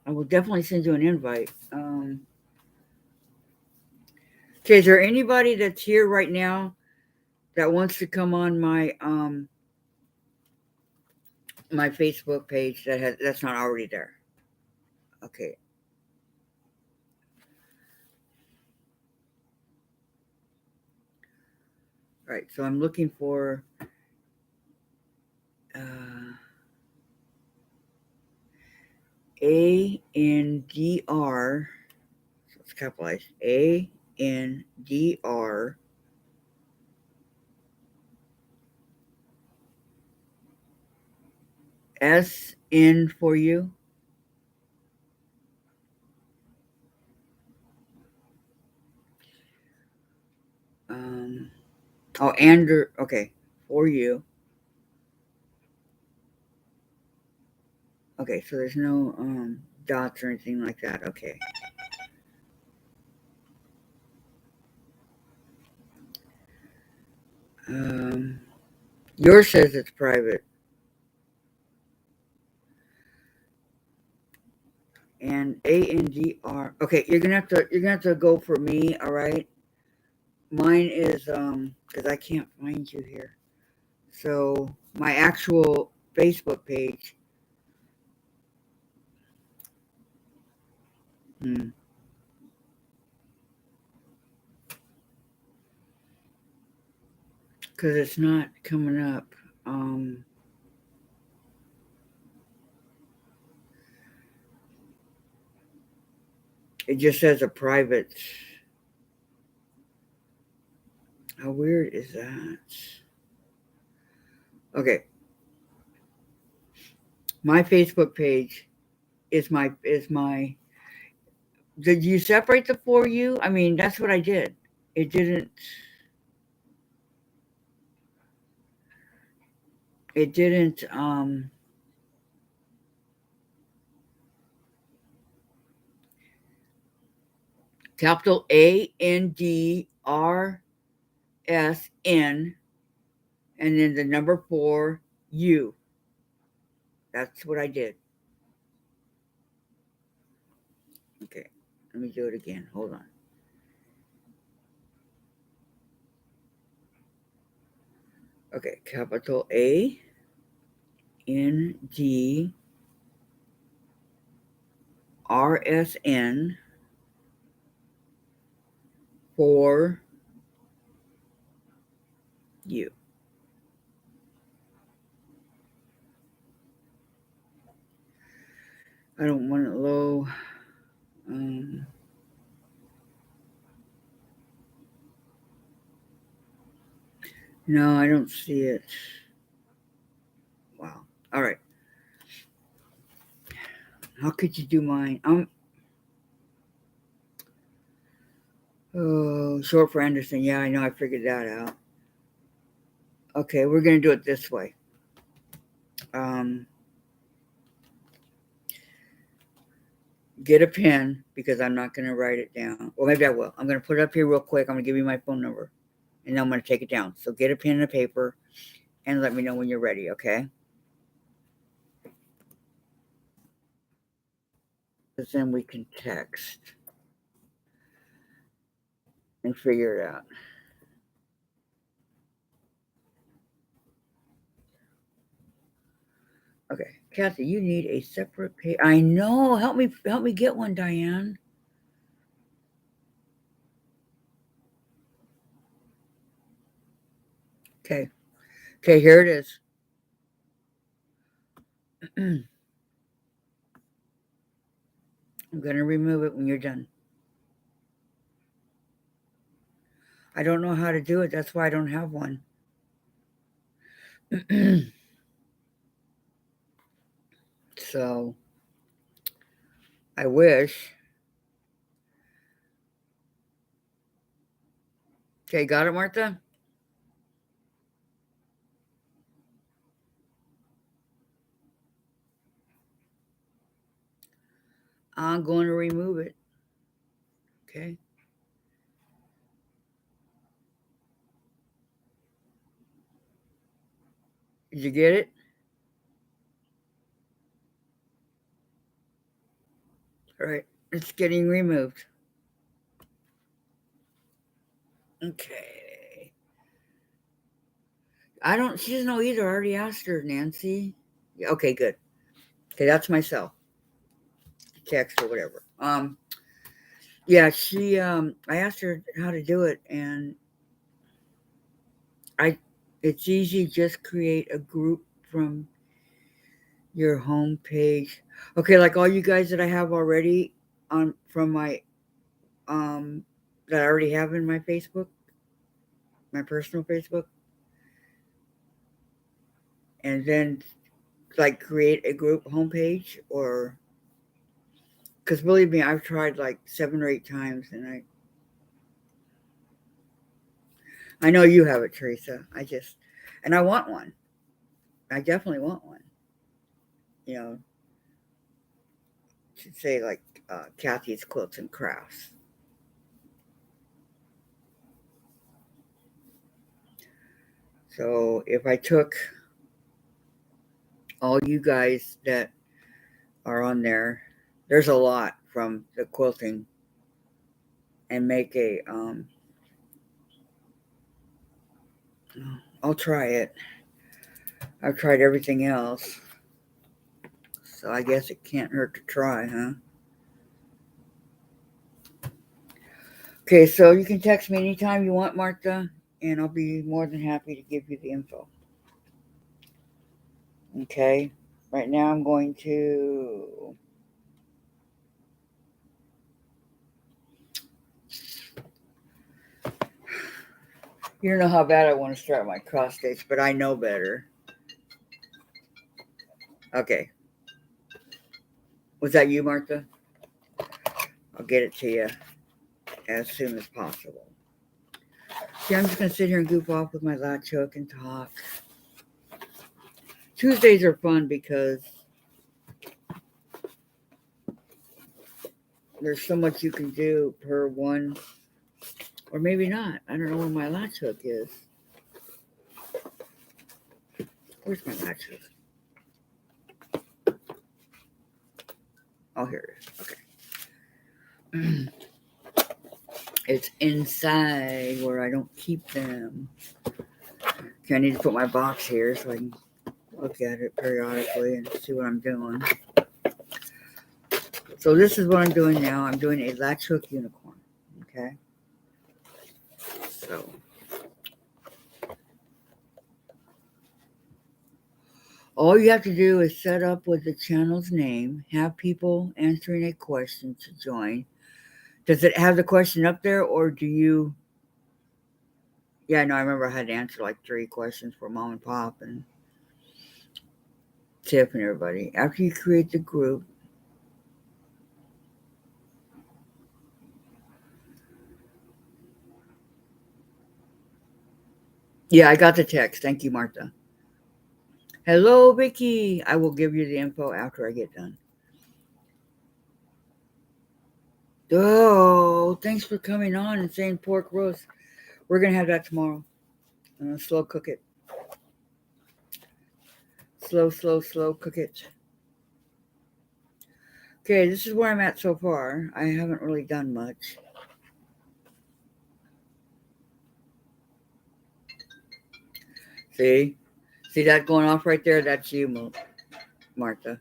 I will definitely send you an invite. Okay, is there anybody that's here right now that wants to come on my Facebook page that's not already there? Okay. All right. So I'm looking for ANDR. So it's capitalized ANDR SN for you. Um, okay, for you. Okay, so there's no dots or anything like that. Okay. Yours says it's private. And ANDR. Okay, you're gonna have to go for me, all right? Mine is because I can't find you here. So my actual Facebook page. Because it's not coming up. It just says a private. How weird is that? Okay. My Facebook page is my. Did you separate the for you? I mean, that's what I did. It didn't. It didn't. Capital ANDRSN, and then the number 4U. That's what I did. Okay, let me do it again. Hold on. Okay, capital ANDRSN, RSN for you. I don't want it low. No, I don't see it. Wow. All right. How could you do mine? Oh, short for Anderson. Yeah, I know. I figured that out. Okay, we're gonna do it this way. Get a pen because I'm not gonna write it down. Well, maybe I will. I'm gonna put it up here real quick. I'm gonna give you my phone number, and then I'm gonna take it down. So get a pen and a paper, and let me know when you're ready. Okay? Because then we can text and figure it out. Okay, Kathy, you need a separate page. I know. Help me get one, Diane. Okay. Okay, here it is. I'm gonna remove it when you're done. I don't know how to do it. That's why I don't have one. So I wish. Okay, got it, Martha? I'm going to remove it. Okay. Did you get it? All right. It's getting removed. Okay. She doesn't know either. I already asked her, Nancy. Yeah, okay, good. Okay, that's my cell. Text or whatever. Yeah, I asked her how to do it, and it's easy. Just create a group from your home page. Okay, like all you guys that I have already from my that I already have in my Facebook, my personal Facebook, and then like create a group homepage, or because believe me, I've tried like 7 or 8 times, and I know you have it, Teresa. And I want one. I definitely want one. You know, should say like Kathy's Quilts and Crafts. So if I took all you guys that are on there, there's a lot from the quilting, and make a I'll try it. I've tried everything else, so I guess it can't hurt to try, huh? Okay, so you can text me anytime you want, Martha, and I'll be more than happy to give you the info. Okay, right now I'm going to you don't know how bad I want to start my cross stitch, but I know better. Okay. Was that you, Martha? I'll get it to you as soon as possible. See, I'm just going to sit here and goof off with my latch hook and talk. Tuesdays are fun because there's so much you can do per one, or maybe not. I don't know where my latch hook is. Where's my latch hook? Oh, here it is. Okay. It's inside where I don't keep them. Okay, I need to put my box here so I can look at it periodically and see what I'm doing. So this is what I'm doing now. I'm doing a latch hook unicorn. Okay. So all you have to do is set up with the channel's name, have people answering a question to join. Does it have the question up there, or do you? Yeah, no, I remember I had to answer like 3 questions for Mom and Pop and Tiff and everybody. After you create the group, yeah, I got the text. Thank you, Martha. Hello, Vicky. I will give you the info after I get done. Oh, thanks for coming on and saying pork roast. We're going to have that tomorrow. I'm going to slow cook it. Slow cook it. Okay, this is where I'm at so far. I haven't really done much. See? See that going off right there? That's you, Martha.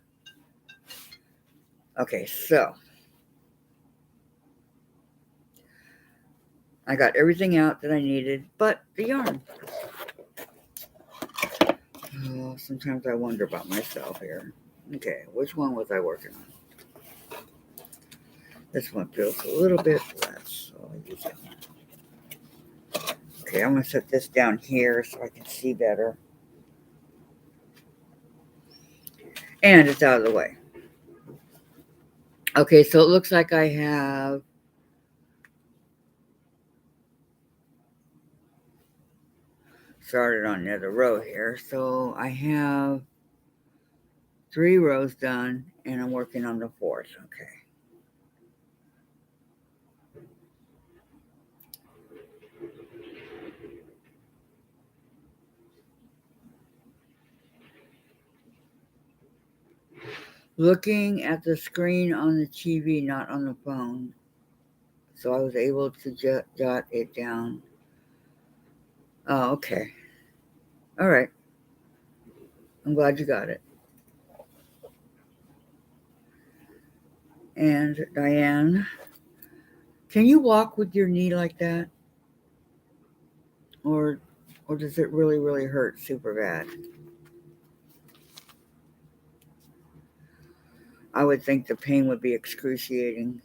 Okay, so I got everything out that I needed, but the yarn. Oh, sometimes I wonder about myself here. Okay, which one was I working on? This one feels a little bit less, so I'll use that one. Okay, I'm going to set this down here so I can see better. And it's out of the way. Okay, so it looks like I have started on the other row here. So I have 3 rows done, and I'm working on the 4th. Okay. Looking at the screen on the TV, not on the phone. So I was able to jot it down. Oh, okay. All right. I'm glad you got it. And Diane, can you walk with your knee like that? Or does it really, really hurt super bad? I would think the pain would be excruciating.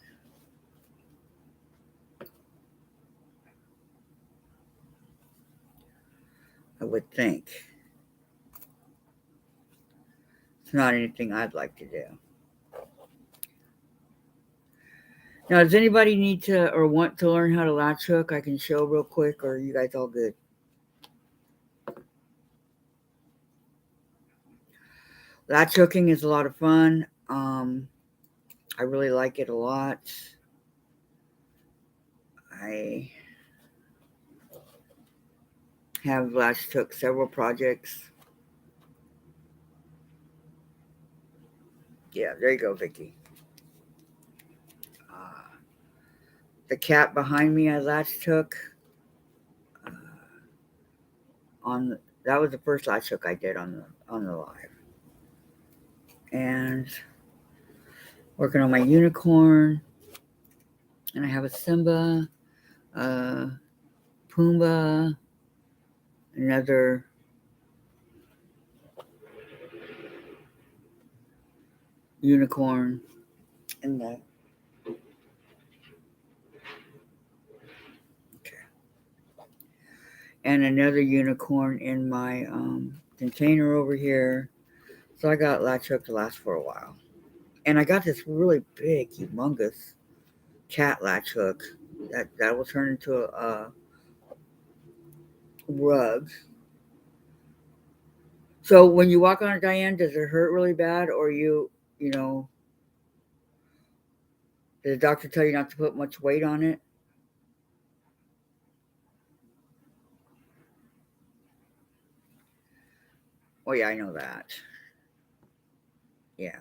I would think. It's not anything I'd like to do. Now, does anybody need to or want to learn how to latch hook? I can show real quick, or are you guys all good? Latch hooking is a lot of fun. I really like it a lot. I have latched hook several projects. Yeah, there you go, Vicky. The cat behind me, I latched hook. That was the first latch hook I did on the live, and working on my unicorn, and I have a Simba, Pumbaa, another unicorn, and another unicorn in my container over here. So I got latch hook to last for a while. And I got this really big, humongous cat latch hook that will turn into a rug. So when you walk on it, Diane, does it hurt really bad, or you know, did the doctor tell you not to put much weight on it? Oh yeah, I know that. Yeah.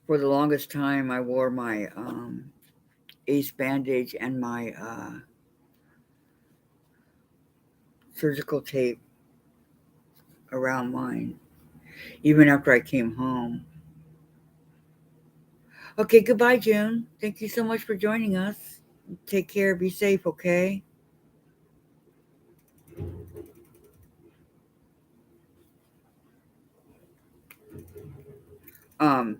For the longest time, I wore my ace bandage and my surgical tape around mine, even after I came home. Okay, goodbye, June. Thank you so much for joining us. Take care. Be safe, okay? Um,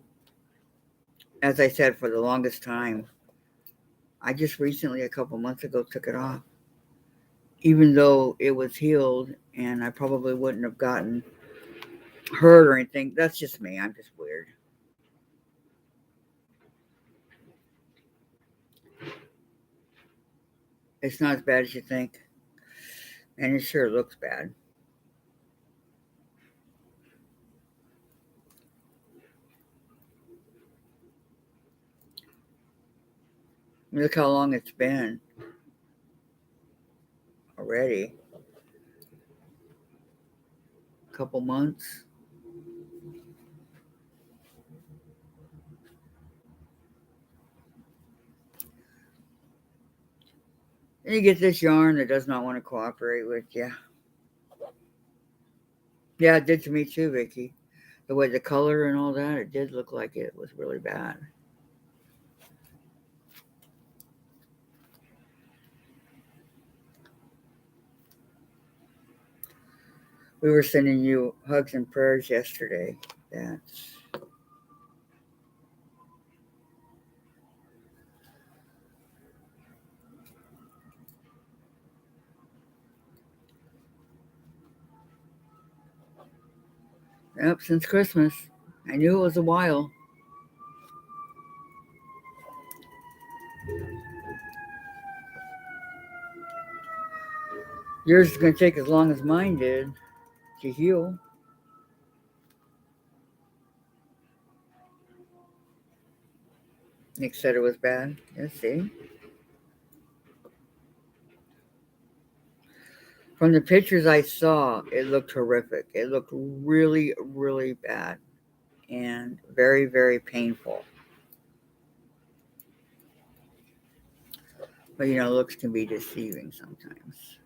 as I said, for the longest time, I just recently, a couple months ago, took it off. Even though it was healed and I probably wouldn't have gotten hurt or anything. That's just me. I'm just weird. It's not as bad as you think. And it sure looks bad. Look how long it's been already. A couple months. And you get this yarn that does not want to cooperate with you. Yeah, it did to me too, Vicky. The way the color and all that, it did look like it was really bad. We were sending you hugs and prayers yesterday. That's yep, since Christmas. I knew it was a while. Yours is going to take as long as mine did to heal. Nick said it was bad. Let's see. From the pictures I saw, it looked horrific. It looked really, really bad and very, very painful. But you know, looks can be deceiving sometimes.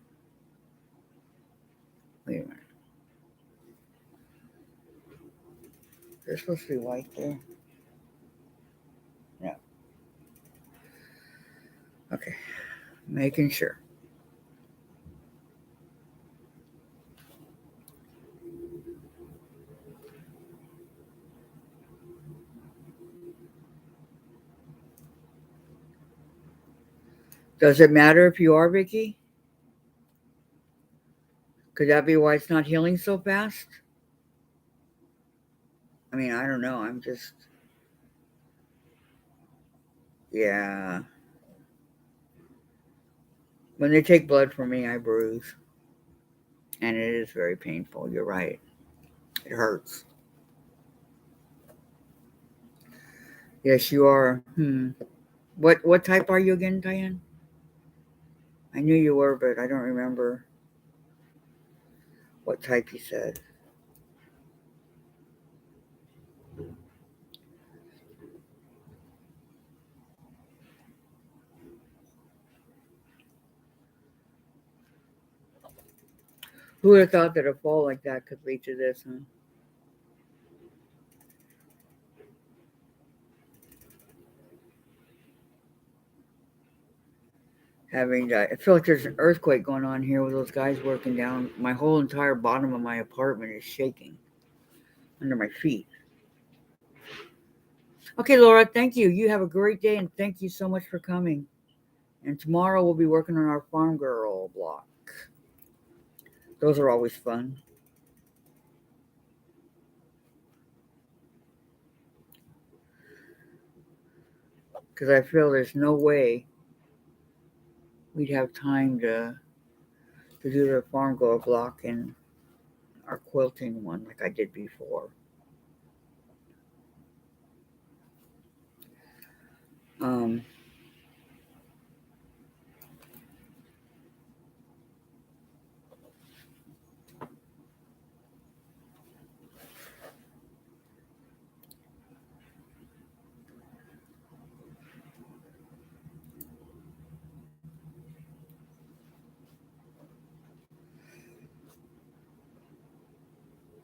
Wait a minute. They're supposed to be white there. No. Okay. Making sure. Does it matter if you are, Vicky? Could that be why it's not healing so fast? I mean, I don't know. I'm just. Yeah. When they take blood from me, I bruise. And it is very painful. You're right. It hurts. Yes, you are. What type are you again, Diane? I knew you were, but I don't remember what type you said. Who would have thought that a fall like that could lead to this, huh? I feel like there's an earthquake going on here with those guys working down. My whole entire bottom of my apartment is shaking under my feet. Okay, Laura, thank you. You have a great day, and thank you so much for coming. And tomorrow we'll be working on our Farm Girl block. Those are always fun. Because I feel there's no way we'd have time to do the Farm Girl block and our quilting one like I did before. Um,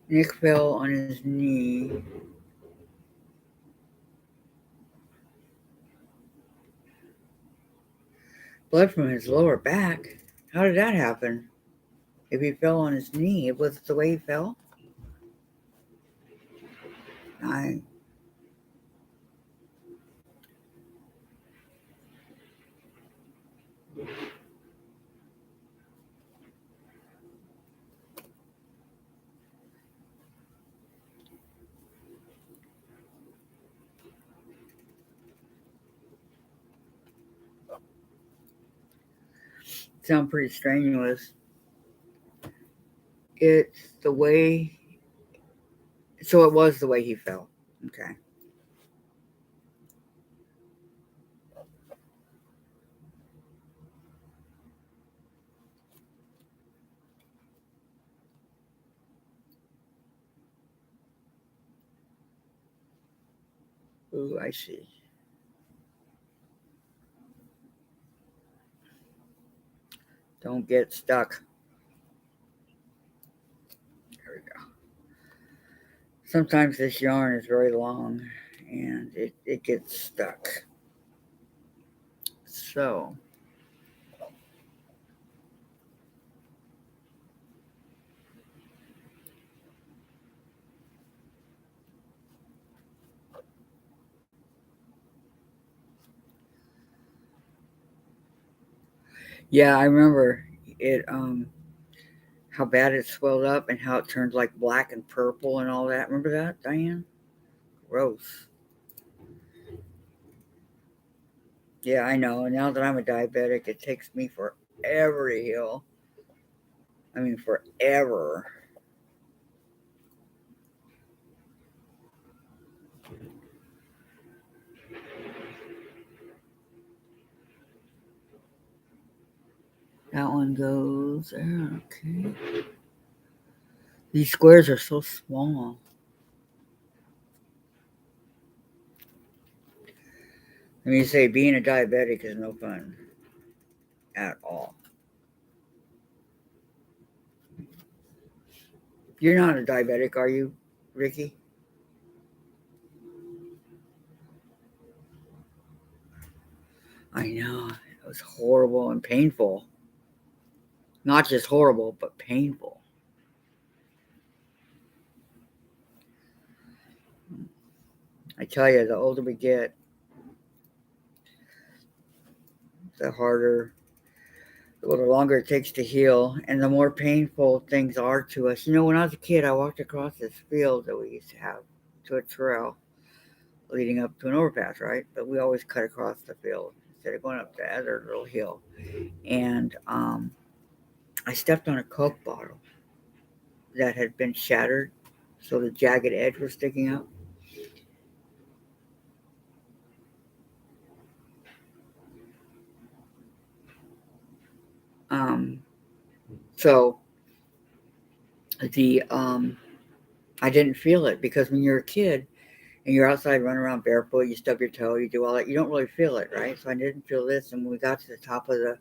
Nick fell on his knee. Blood from his lower back. How did that happen? If he fell on his knee, was it the way he fell? I sound pretty strenuous. It's the way. So it was the way he fell. Okay. Ooh, I see. Don't get stuck. There we go. Sometimes this yarn is very long and it gets stuck. So, yeah, I remember it, how bad it swelled up and how it turned like black and purple and all that. Remember that, Diane? Gross. Yeah, I know. Now that I'm a diabetic, it takes me forever to heal. I mean, forever. That one goes there. Okay. These squares are so small. Let me say, being a diabetic is no fun at all. You're not a diabetic, are you, Ricky? I know. It was horrible and painful. Not just horrible, but painful. I tell you, the older we get, the harder, the longer it takes to heal, and the more painful things are to us. You know, when I was a kid, I walked across this field that we used to have to a trail leading up to an overpass, right? But we always cut across the field instead of going up the other little hill. And I stepped on a Coke bottle that had been shattered, so the jagged edge was sticking out. Um, so the I didn't feel it because when you're a kid and you're outside running around barefoot, you stub your toe, you do all that, you don't really feel it, right? So I didn't feel this, and when we got to the top of the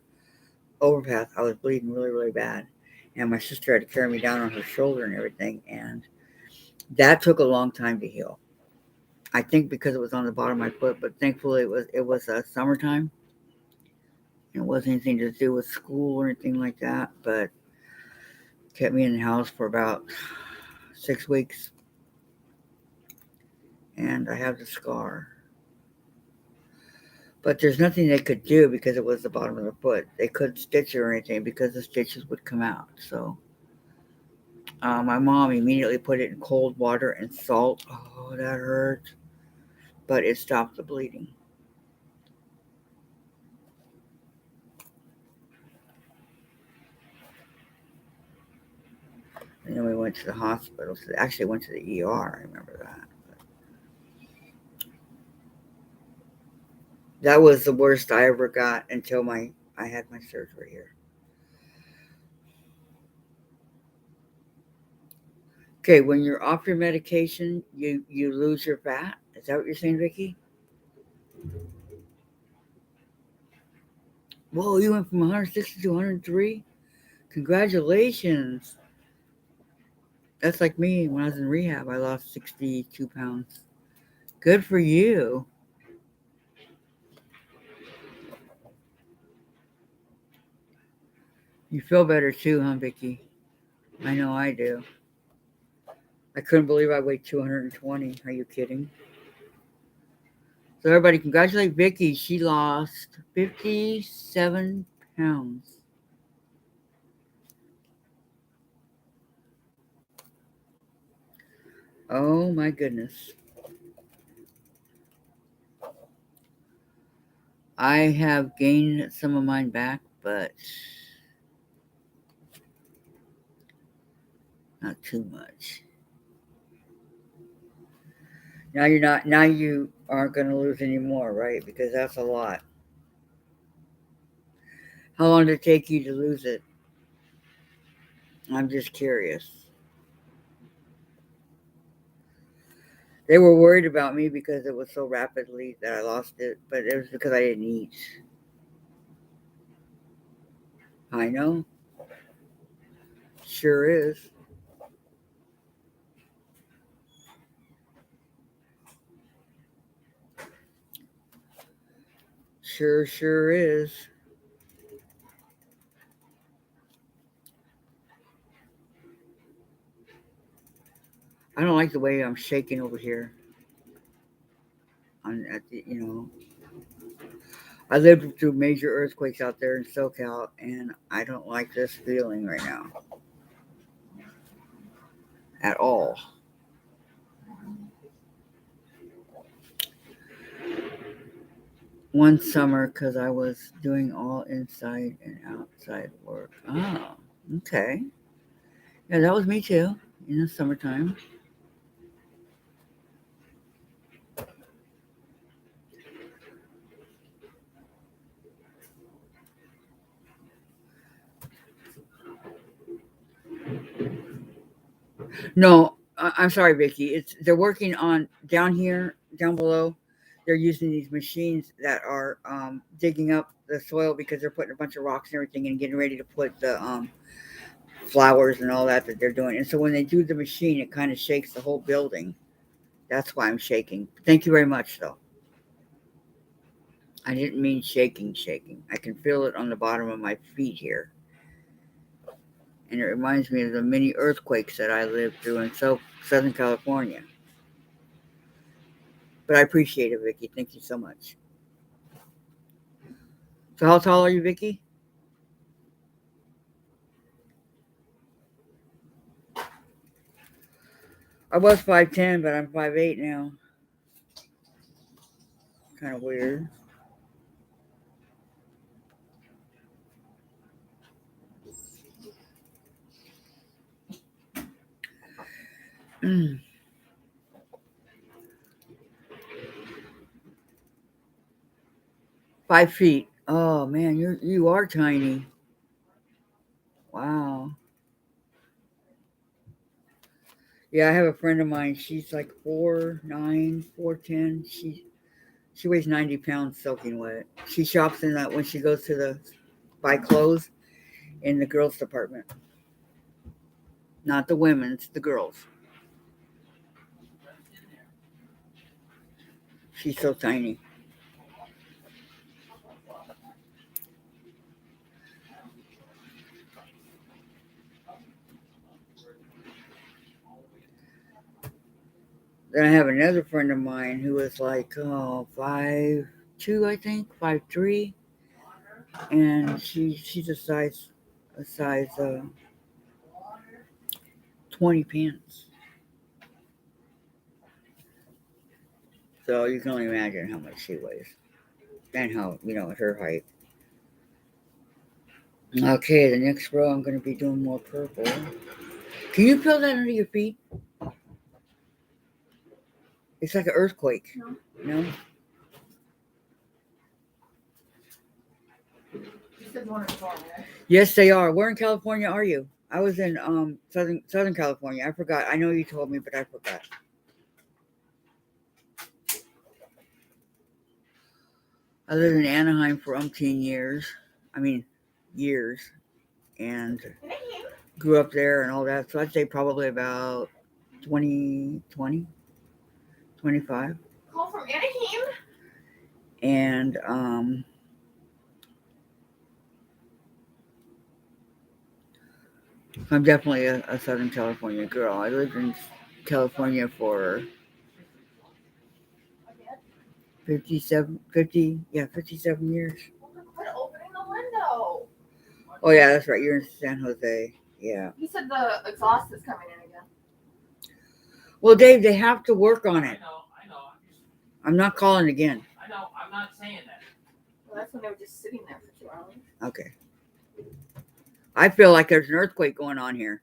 overpass, I was bleeding really, really bad, and my sister had to carry me down on her shoulder and everything, and that took a long time to heal. I think because it was on the bottom of my foot, but thankfully it was summertime. It wasn't anything to do with school or anything like that, but kept me in the house for about 6 weeks, and I have the scar. But there's nothing they could do because it was the bottom of the foot. They couldn't stitch it or anything because the stitches would come out. So my mom immediately put it in cold water and salt. Oh, that hurt. But it stopped the bleeding. And then we went to the hospital. So actually went to the ER. I remember that. That was the worst I ever got until I had my surgery here. Okay, when you're off your medication, you lose your fat. Is that what you're saying, Vicky? Whoa, you went from 160 to 103. Congratulations. That's like me when I was in rehab. I lost 62 pounds. Good for you. You feel better too, huh, Vicky? I know I do. I couldn't believe I weighed 220. Are you kidding? So everybody, congratulate Vicky. She lost 57 pounds. Oh my goodness. I have gained some of mine back, but not too much. Now you aren't going to lose any more, right? Because that's a lot. How long did it take you to lose it? I'm just curious. They were worried about me because it was so rapidly that I lost it, but it was because I didn't eat. I know. Sure is. Sure is. I don't like the way I'm shaking over here. I lived through major earthquakes out there in SoCal, and I don't like this feeling right now at all. One summer, because I was doing all inside and outside work. Oh, okay. Yeah, that was me too in the summertime. No, I'm sorry, Vicky. They're working on down here, down below. They're using these machines that are digging up the soil because they're putting a bunch of rocks and everything and getting ready to put the flowers and all that they're doing. And so when they do the machine, it kind of shakes the whole building. That's why I'm shaking. Thank you very much, though. I didn't mean shaking, shaking. I can feel it on the bottom of my feet here. And it reminds me of the many earthquakes that I lived through in Southern California. But I appreciate it, Vicky. Thank you so much. So how tall are you, Vicky? I was 5'10", but I'm 5'8" now. Kind of weird. Mm. 5 feet. Oh man, you are tiny. Wow. Yeah, I have a friend of mine. She's like 4'9", 4'10". She weighs 90 pounds soaking wet. She shops in that when she goes to the buy clothes in the girls department. Not the women's, the girls. She's so tiny. Then I have another friend of mine who is like 5'2", I think, 5'3", and she's a size 20 pants. So you can only imagine how much she weighs and how at her height. Okay, the next row I'm going to be doing more purple. Can you feel that under your feet? It's like an earthquake. No. No? You said you wanted to borrow it. Yes, they are. Where in California are you? I was in Southern California. I forgot. I know you told me, but I forgot. I lived in Anaheim for umpteen years. I mean, years. And grew up there and all that. So I'd say probably about 20, 25. Call from Anaheim. And I'm definitely a Southern California girl. I lived in California for 57 years. Quit opening the window. Oh yeah, that's right. You're in San Jose. Yeah. He said the exhaust is coming in again. Well, Dave, they have to work on it. I know. I'm not calling again. I know. I'm not saying that. Well, that's when they were just sitting there for 2 hours. Okay. I feel like there's an earthquake going on here.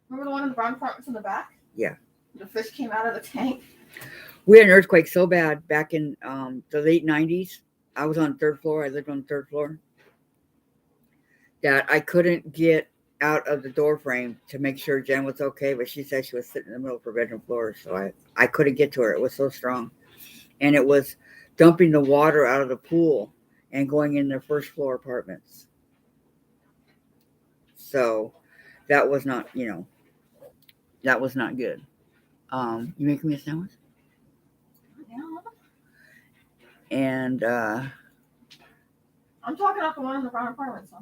Remember the one in the brown apartments in the back? Yeah. The fish came out of the tank. We had an earthquake so bad back in the late 90s. I was on the 3rd floor. I lived on the 3rd floor. That I couldn't get out of the door frame to make sure Jen was okay, but she said she was sitting in the middle of her bedroom floor, so I couldn't get to her. It was so strong. And it was dumping the water out of the pool and going in their 1st floor apartments. So that was not, that was not good. You making me a sandwich? Yeah. And I'm talking about the one in the brown apartments. Huh?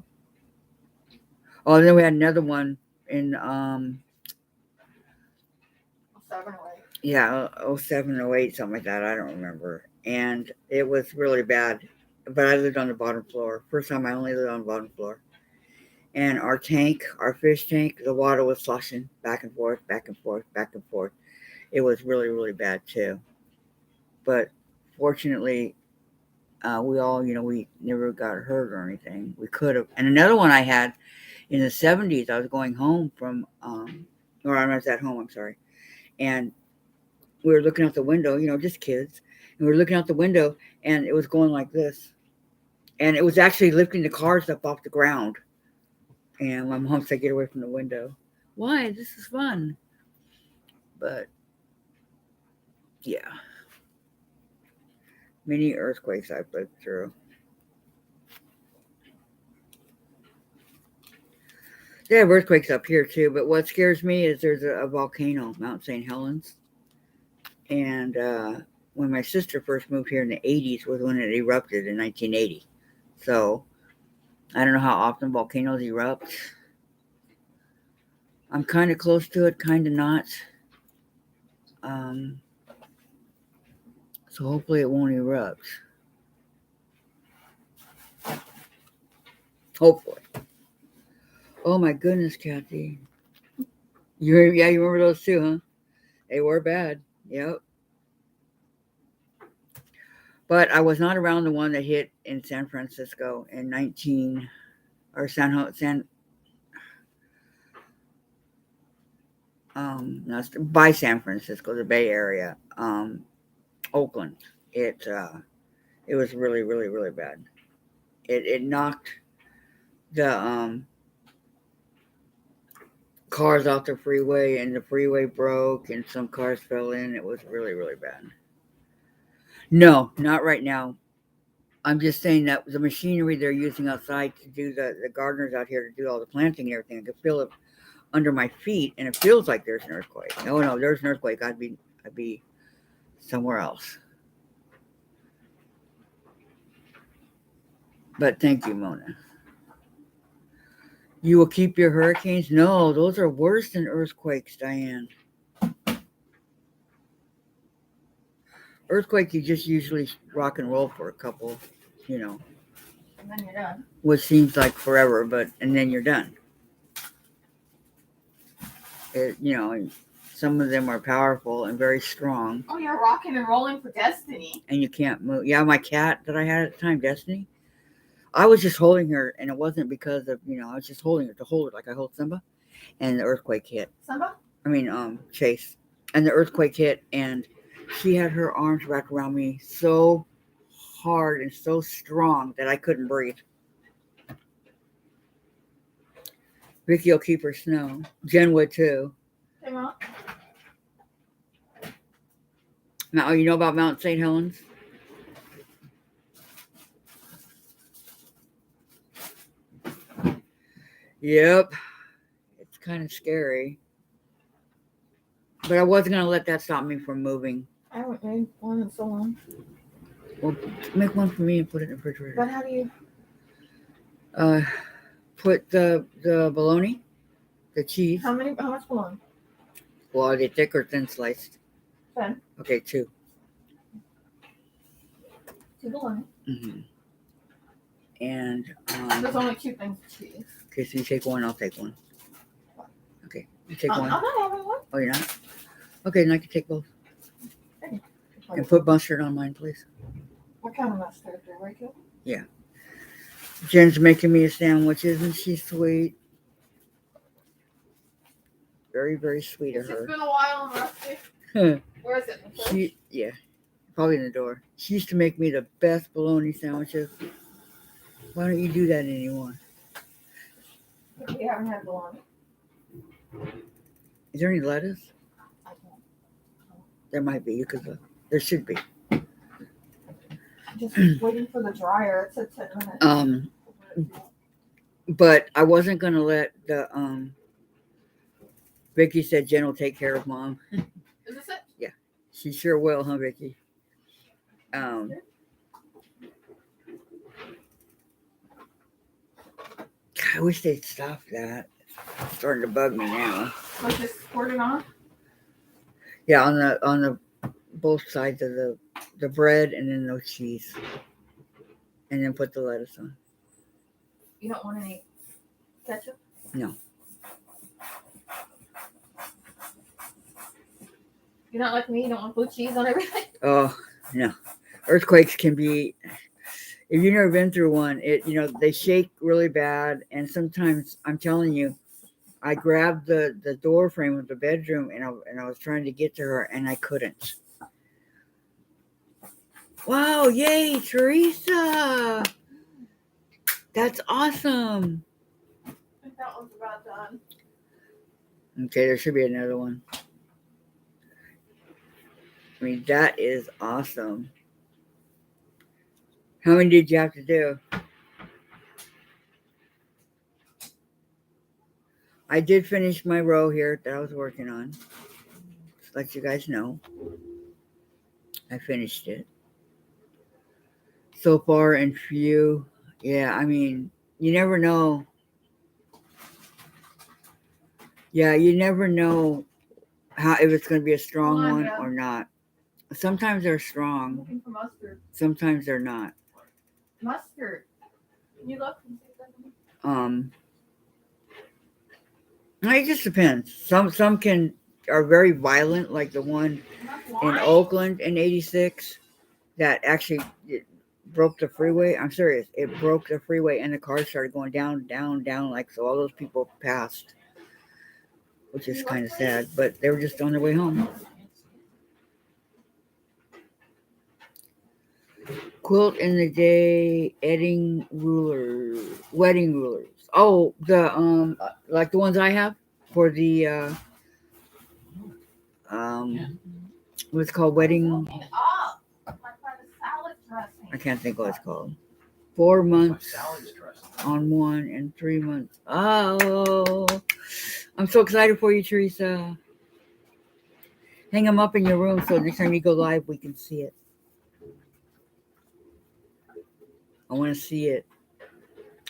oh, then we had another one in 7 or 8. yeah, 07, 08, something like that. I don't remember. And it was really bad. But I lived on the bottom floor. First time I only lived on the bottom floor. And our fish tank, the water was sloshing back and forth, back and forth, back and forth. It was really, really bad too. But fortunately, we all, we never got hurt or anything. We could have. And another one I had in the 70s, I was going home from, or I was at home, I'm sorry. And we were looking out the window, just kids. And we were looking out the window and it was going like this. And it was actually lifting the cars up off the ground. And my mom said, get away from the window. Why? This is fun. But, yeah. Many earthquakes I've lived through. They have earthquakes up here too, but what scares me is there's a volcano, Mount St. Helens. And when my sister first moved here in the 80s was when it erupted in 1980. So I don't know how often volcanoes erupt. I'm kind of close to it, kind of not. So hopefully it won't erupt. Hopefully. Oh my goodness, Kathy. You remember those two, huh? They were bad. Yep. But I was not around the one that hit in San Francisco in by San Francisco, the Bay Area, Oakland. It was really, really, really bad. It knocked the cars off the freeway, and the freeway broke, and some cars fell in. It was really, really bad. No, not right now. I'm just saying that the machinery they're using outside to do the gardeners out here to do all the planting and everything, I could feel it under my feet, and it feels like there's an earthquake. No, there's an earthquake. I'd be somewhere else. But thank you, Mona. You will keep your hurricanes? No, those are worse than earthquakes, Diane. Earthquake, you just usually rock and roll for a couple, And then you're done. What seems like forever, and then you're done. Some of them are powerful and very strong. Oh, you're rocking and rolling for Destiny. And you can't move. Yeah, my cat that I had at the time, Destiny, I was just holding her, and it wasn't because of, I was just holding her to hold her like I hold Simba. And the earthquake hit. Simba? Chase. And the earthquake hit, and she had her arms wrapped around me so hard and so strong that I couldn't breathe. Vicky will keep her snow. Jen would too. Hey, Mom. Now, you know about Mount St. Helens? Yep. kind of scary. But I wasn't gonna let that stop me from moving. I haven't made one in so long. Well, make one for me and put it in the refrigerator. But how do you? Put the bologna, the cheese. How much bologna? Well, are they thick or thin sliced? Thin. Okay, 2. 2 bologna. Mm-hmm. And There's only 2 things of cheese. okay, so you take one, I'll take one. Okay, you take I'm one. not having one. Oh, you're not? Okay, then I can take both. Okay. And put mustard on mine, please. What kind of mustard? Regular? Jen's making me a sandwich. Isn't she sweet? Very, very sweet of It's just her. been a while, Rusty. Where is it? In the fridge? Yeah, probably in the door. She used to make me the best bologna sandwiches. Why don't you do that anymore? We haven't had bologna. Is there any lettuce? I don't. There might be. You could look. There should be. Just waiting for the dryer. It's at 10 minutes. But I wasn't gonna let the Vicky said Jen will take care of Mom. Is this it? She sure will, huh, Vicky? God, I wish they'd stop that. It's starting to bug me now. Like just squirt it on? Yeah, on the both sides of the bread and then no cheese. And then put the lettuce on. You don't want any ketchup? No. You're not like me, you don't want blue cheese on everything? Oh, no. Earthquakes can be, if you've never been through one, they shake really bad. And sometimes, I'm telling you, I grabbed the door frame of the bedroom and I was trying to get to her and I couldn't. Wow, yay, Teresa. That's awesome. I think that one's about done. Okay, there should be another one. I mean, that is awesome. How many did you have to do? I did finish my row here that I was working on. Just let you guys know. I finished it. So far and few. Yeah, I mean, you never know. Yeah, you never know if it's going to be a strong Come on, one Dad. or not. Sometimes they're I'm strong. looking for mustard. Sometimes they're not. Mustard. Can you look? Can you see if It just depends. Some are very violent, like the one in Oakland in '86 that actually it broke the freeway. I'm serious. It broke the freeway and the cars started going down, down, down. Like, so all those people passed, which is kind of sad, but they were just on their way home. Quilt in the day, wedding rulers. Oh, the like the ones I have for the what's it called, wedding. Looking up. Like by the salad dressing. I can't think what it's called. 4 months on one and 3 months. Oh, I'm so excited for you, Teresa. Hang them up in your room so next time you go live, we can see it. I want to see it.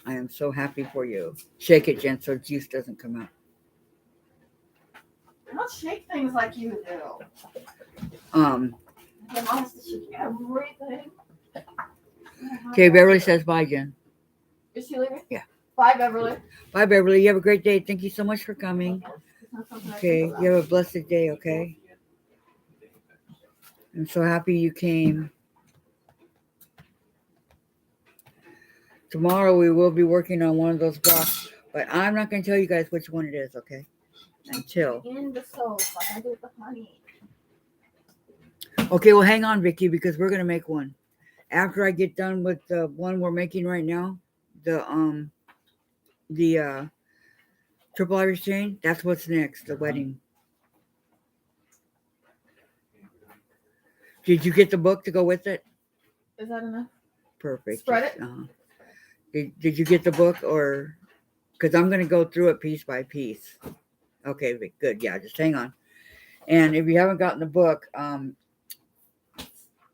I am so happy for you. Shake it, Jen, so juice doesn't come out. I don't shake things like you do. Um. My mom has to shake everything. Okay, Beverly says bye, Jen. Is she leaving? Yeah. Bye, Beverly. Bye, Beverly. You have a great day. Thank you so much for coming. Okay, you have a blessed day, okay? I'm so happy you came. Tomorrow we will be working on one of those blocks, but I'm not going to tell you guys which one it is, okay? Until. In the soap, like I do with the honey. Okay, well, hang on, Vicky, because we're going to make one. After I get done with the one we're making right now, the triple Irish chain, that's what's next, the wedding. Did you get the book to go with it? Is that enough? Perfect. Spread it? Did you get the book, or because I'm going to go through it piece by piece. Okay, good. Yeah, just hang on. And if you haven't gotten the book,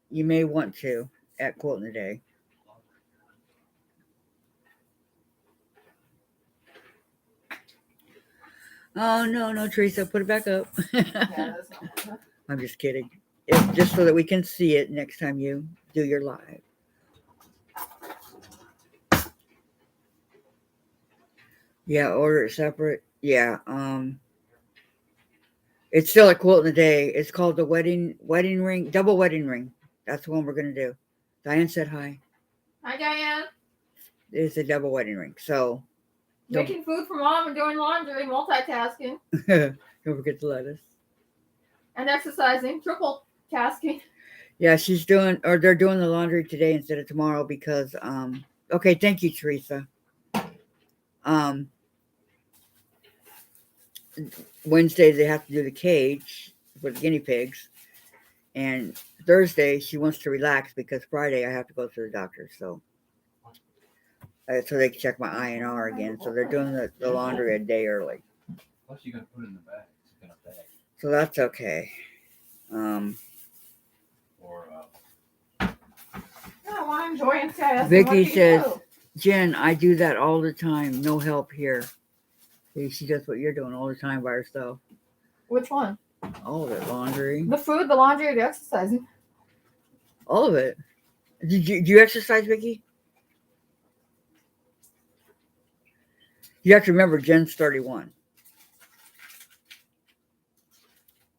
you may want to at Quote in the Day. Oh no, Teresa, put it back up. Yeah, that's not. I'm just kidding. It's just so that we can see it next time you do your live. Yeah, order it separate. Yeah, it's still a Quote in the Day. It's called the wedding ring, double wedding ring. That's the one we're gonna do. Diane said hi. Hi, Diane. It's a double wedding ring. So don't, Making food for mom and doing laundry, multitasking, don't forget the lettuce. and exercising, triple tasking. Yeah, she's doing, or they're doing the laundry today instead of tomorrow because, okay, thank you, Teresa. Wednesday they have to do the cage for the guinea pigs, and Thursday she wants to relax because Friday I have to go to the doctor, so they can check my INR again. So they're doing the laundry a day early. Plus, you gotta put it in the bag. It's in a bag. So that's okay. Or No, I'm enjoying CIS. Vicky says, Jen, I do that all the time. No help here. See, she does what you're doing all the time by herself. Which one? All of it, laundry. The food, the laundry, or the exercising? All of it. Do you exercise, Vicky? You have to remember, Jen's 31.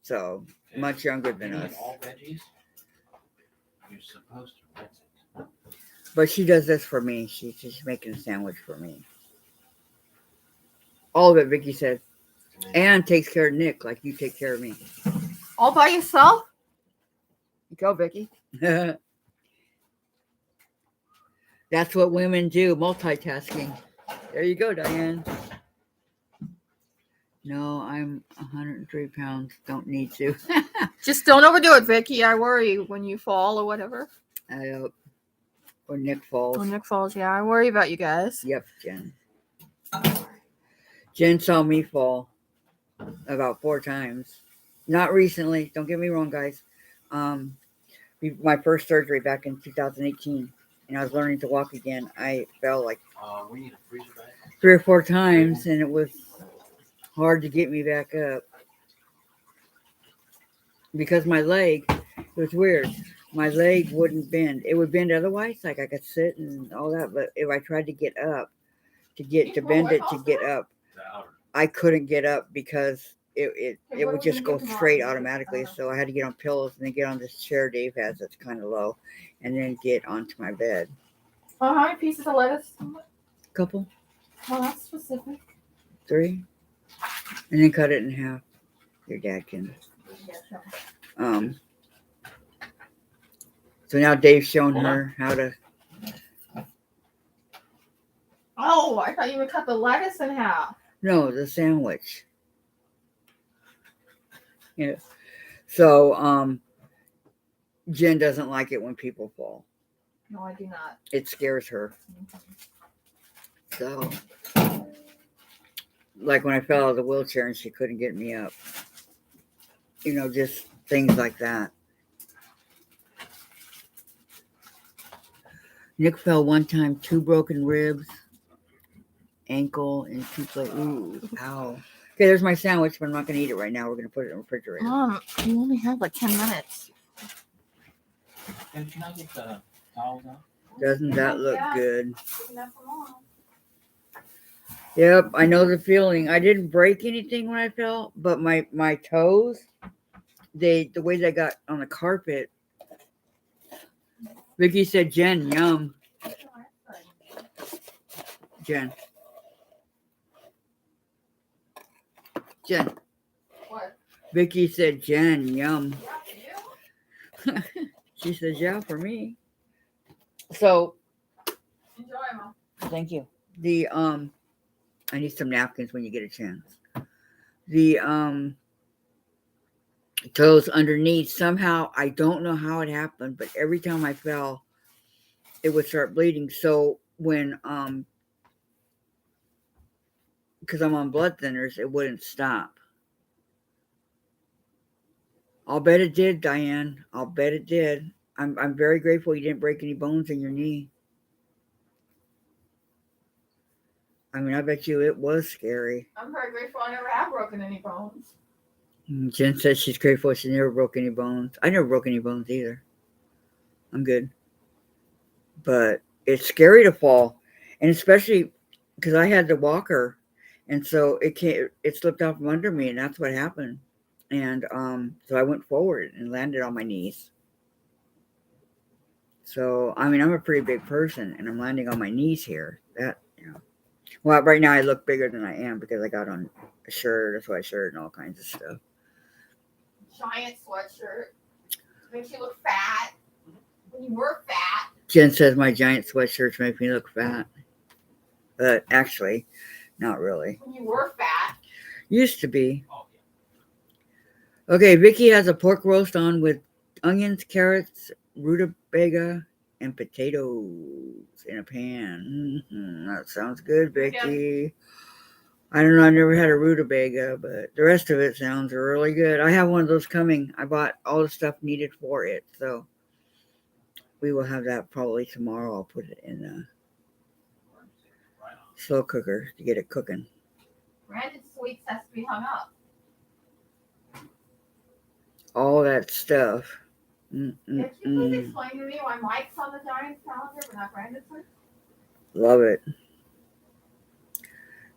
So, much younger than eating us. all veggies. You're supposed to rinse it. But she does this for me. She's just making a sandwich for me. All of it, Vicky said. And takes care of Nick like you take care of me. All by yourself? Go, Vicky. That's what women do, multitasking. There you go, Diane. No, I'm 103 pounds. Don't need to. Just don't overdo it, Vicky. I worry when you fall or whatever. Or Nick falls. When Nick falls, yeah, I worry about you guys. Yep, Jen. Jen saw me fall about 4 times. Not recently. Don't get me wrong, guys. My first surgery back in 2018, and I was learning to walk again. I fell like We need a freezer bag. 3 or 4 times, and it was hard to get me back up because my leg, it was weird. My leg wouldn't bend. It would bend otherwise, like I could sit and all that, but if I tried to get up, to bend it to get up, I couldn't get up because it would just go straight automatically. So I had to get on pillows and then get on this chair Dave has that's kind of low, and then get onto my bed. How many pieces of lettuce? Couple, Oh, that's specific. 3, and then cut it in half. Your dad can. So now Dave's showing her how to. Oh, I thought you would cut the lettuce in half. No, the sandwich. Yeah. So, Jen doesn't like it when people fall. No, I do not. It scares her. So, like when I fell out of the wheelchair and she couldn't get me up. Just things like that. Nick fell one time, 2 broken ribs, ankle, and 2 plates. Ooh, ow. Okay, there's my sandwich, but I'm not going to eat it right now. We're going to put it in the refrigerator. Mom, you only have like 10 minutes. Did you not get the towels out? Doesn't that look Yeah. good? Picking up for mom. Yep, I know the feeling. I didn't break anything when I fell, but my toes, the way they got on the carpet. Vicky said, Jen, yum. Jen. What? Vicky said, Jen, yum. Yeah, for you. She says, yeah, for me. So, Enjoy, mom. thank you. I need some napkins when you get a chance. The toes underneath, somehow, I don't know how it happened, but every time I fell, it would start bleeding. So when, because I'm on blood thinners, it wouldn't stop. I'll bet it did, Diane. I'll bet it did. I'm very grateful you didn't break any bones in your knee. I mean, I bet you it was scary. I'm very grateful I never have broken any bones. Jen says she's grateful she never broke any bones. I never broke any bones either. I'm good. But it's scary to fall. And especially because I had the walker. And so it slipped out from under me, and that's what happened. And so I went forward and landed on my knees. So, I mean, I'm a pretty big person, and I'm landing on my knees here. Well, right now I look bigger than I am because I got on a shirt, a sweatshirt, and all kinds of stuff. Giant sweatshirt. Makes you look fat. When you were fat. Jen says my giant sweatshirts make me look fat. But actually, not really. When you were fat. Used to be. Oh, yeah. Okay, Vicky has a pork roast on with onions, carrots, rutabaga, and potatoes in a pan. That sounds good, Vicky. I don't know, I never had a rutabaga, but the rest of it sounds really good. I have one of those coming. I bought all the stuff needed for it, so we will have that probably tomorrow. I'll put it in the slow cooker to get it cooking. Branded sweets has to be hung up. All that stuff. Can you please explain to me why Mike's on the Giants calendar but not Branded sweets? Love it.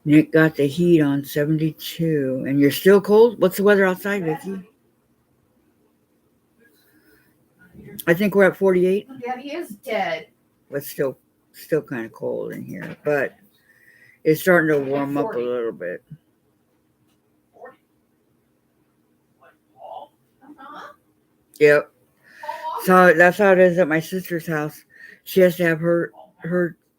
Nick got the heat on 72. And you're still cold? What's the weather outside, Vicky? I think we're at 48. Daddy is dead. But still kind of cold in here. But it's starting to warm up a little bit. 40. Like Paul? Uh-huh. Yep. Paul So that's how it is at my sister's house. She has to have her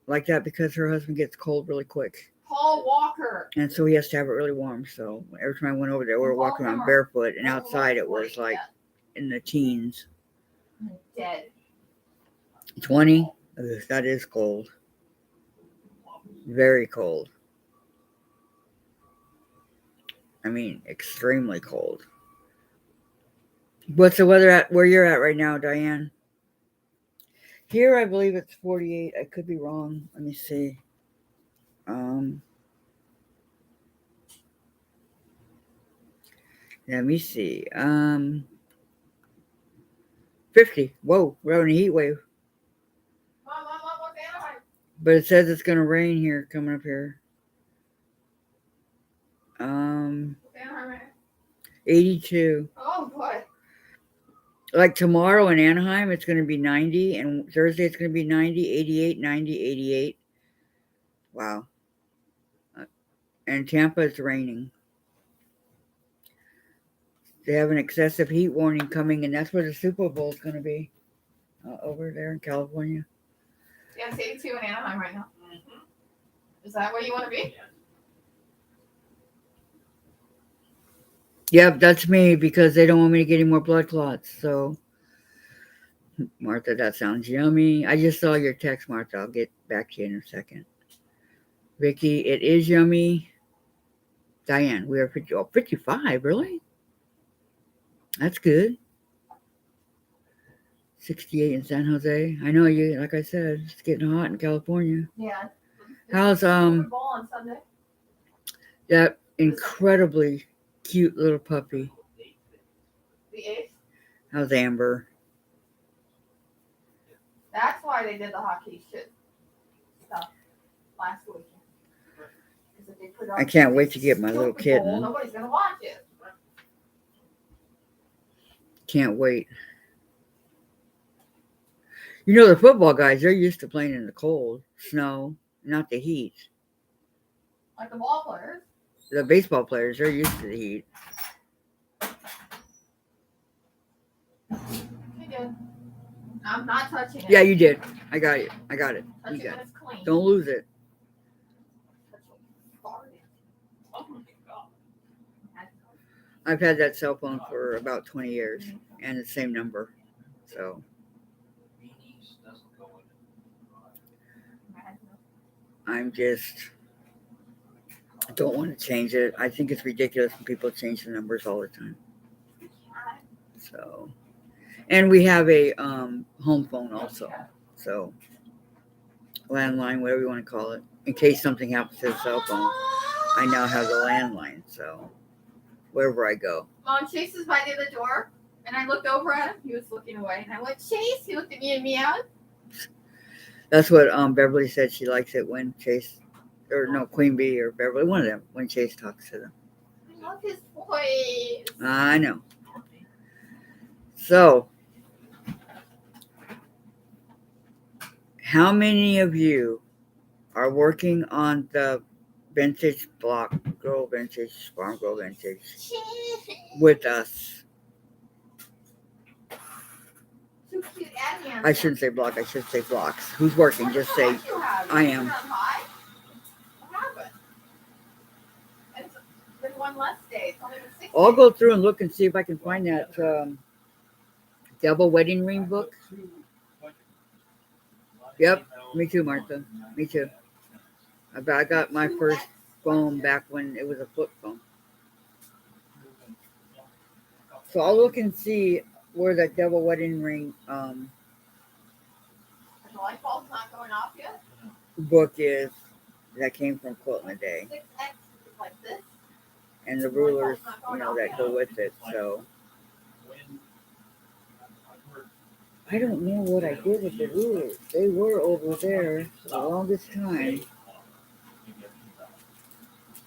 like that because her husband gets cold really quick. Paul Walker. And so he has to have it really warm. So every time I went over there, we were walking around barefoot, and outside it was like in the teens. Dead. 20? Ugh, that is cold. Very cold. I mean, extremely cold. What's the weather at where you're at right now, Diane? Here, I believe it's 48. I could be wrong. Let me see. Let me see. 50. Whoa, we're having a heat wave. Mom, what's Anaheim? But it says it's gonna rain here coming up here. What's Anaheim? 82. Oh boy. Like tomorrow in Anaheim, it's gonna be 90, and Thursday it's gonna be 90, 88, 90, 88. Wow. And Tampa is raining. They have an excessive heat warning coming, and that's where the Super Bowl is going to be, over there in California. Yeah, it's 82 in Anaheim right now. Mm-hmm. Is that where you want to be? Yep, that's me because they don't want me to get any more blood clots. So, Martha, that sounds yummy. I just saw your text, Martha. I'll get back to you in a second. Vicky, it is yummy. Diane, we are 55, really? That's good. 68 in San Jose. I know you, like I said, it's getting hot in California. Yeah. How's Super Bowl on Sunday? that incredibly cute little puppy? The 8th? How's Amber? That's why they did the hockey shit stuff last weekend. Because if they put I can't wait to get my little Super Bowl, kitten. nobody's gonna watch it. Can't wait. You know, the football guys, they're used to playing in the cold, snow, not the heat. Like the ball players. The baseball players, they're used to the heat. You did. I'm not touching it. Yeah, you did. I got it. You Touch it got when it. it's clean. Don't lose it. Touch when you farted. Oh my God. I've had that cell phone for about 20 years and the same number. So Beanies doesn't go in. I'm just don't want to change it. I think it's ridiculous when people change the numbers all the time. You can't. So, and we have a home phone also. So, landline, whatever you want to call it, in case something happens to the cell phone. I now have the landline. So, wherever I go. Mom, Chase was by the other door, and I looked over at him. He was looking away, and I went, Chase. He looked at me and meowed. That's what Beverly said. She likes it when Chase, or no, Queen Bee or Beverly, one of them, when Chase talks to them. I love his voice. I know. So, how many of you are working on the vintage block, girl vintage, farm girl vintage with us? Too cute and handsome. I shouldn't say block, I should say blocks. Who's working? Just say, What you have? I You am. turned high? What happened? It's been one less day. It's only been 6 I'll days. go through and look and see if I can find that Devil Wedding Ring book. Yep, me too, Martha. Me too. I got my first phone back when it was a flip phone. So I'll look and see where that Devil Wedding Ring The light bulb's not going off yet. book is that came from Quilt in the Day, 6X is like this. and the rulers, that go with it. So I don't know what I did with the rulers. They were over there for the longest time,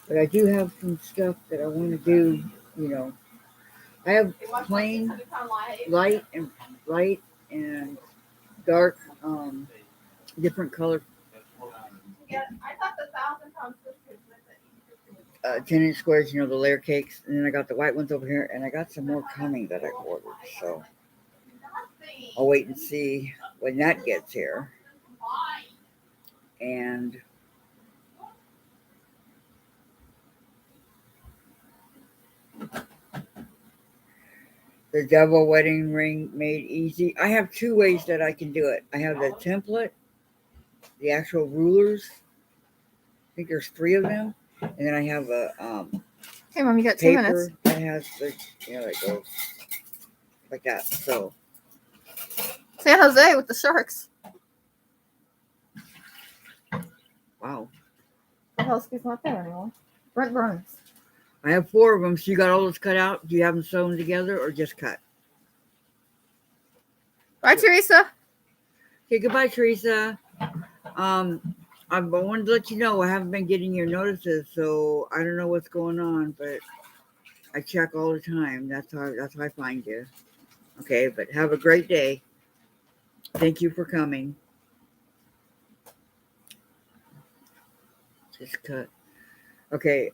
but I do have some stuff that I want to do. I have They watch plain, my 600-pound light and dark, different color Yeah, I thought the 1,000-pound sisters with it. 10-inch squares, the layer cakes, and then I got the white ones over here, and I got some more coming that I ordered. So I'll wait and see when that gets here. And the Devil Wedding Ring made easy. I have 2 ways that I can do it. I have the template, the actual rulers. I think there's 3 of them, and then I have a Hey, Mom, you got 2 minutes. paper that has the that goes like that. So San Jose with the Sharks. wow, Pavelski's not there anymore. Brent Burns. I have 4 of them. So you got all those cut out? Do you have them sewn together or just cut? Bye, Teresa. Okay, goodbye, Teresa. I wanted to let you know I haven't been getting your notices, so I don't know what's going on, but I check all the time. That's how I find you. Okay, but have a great day. Thank you for coming. Just cut. Okay,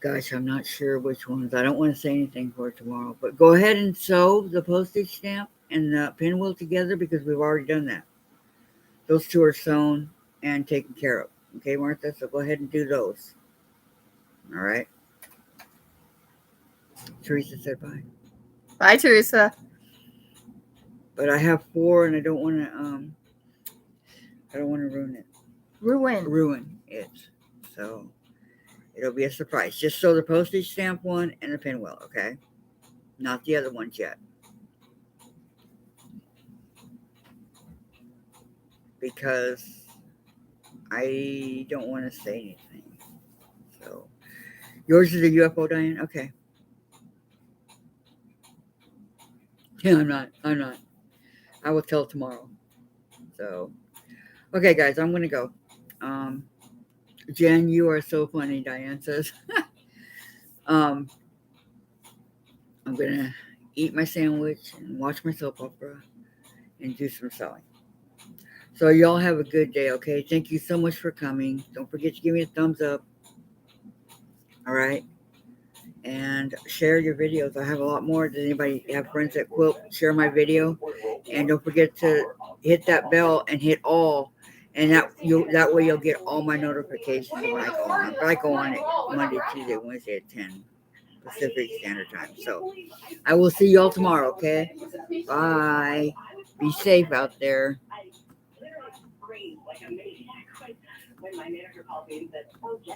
gosh, I'm not sure which ones. I don't want to say anything for tomorrow, but go ahead and sew the postage stamp and the pinwheel together because we've already done that. Those 2 are sewn and taken care of. Okay, Martha? So go ahead and do those. All right. Teresa said bye. Bye, Teresa. But I have 4 and I don't want to ruin it. So it'll be a surprise. Just sew the postage stamp one and the pinwheel, okay? Not the other ones yet. Because I don't want to say anything. So yours is a UFO, Diane? Okay. Yeah, I'm not. I will tell tomorrow. So okay, guys, I'm gonna go. Jen, you are so funny, Diane says. I'm gonna eat my sandwich and watch my soap opera and do some sewing. So y'all have a good day, okay? Thank you so much for coming. Don't forget to give me a thumbs up. All right. And share your videos. I have a lot more. Does anybody have friends that quilt? Share my video. And don't forget to hit that bell and hit all. And that way you'll get all my notifications when I go on. But I go on it Monday, Tuesday, Wednesday at 10 Pacific Standard Time. So I will see y'all tomorrow, okay? Bye. Be safe out there. When my manager called me and said, "Oh, yes,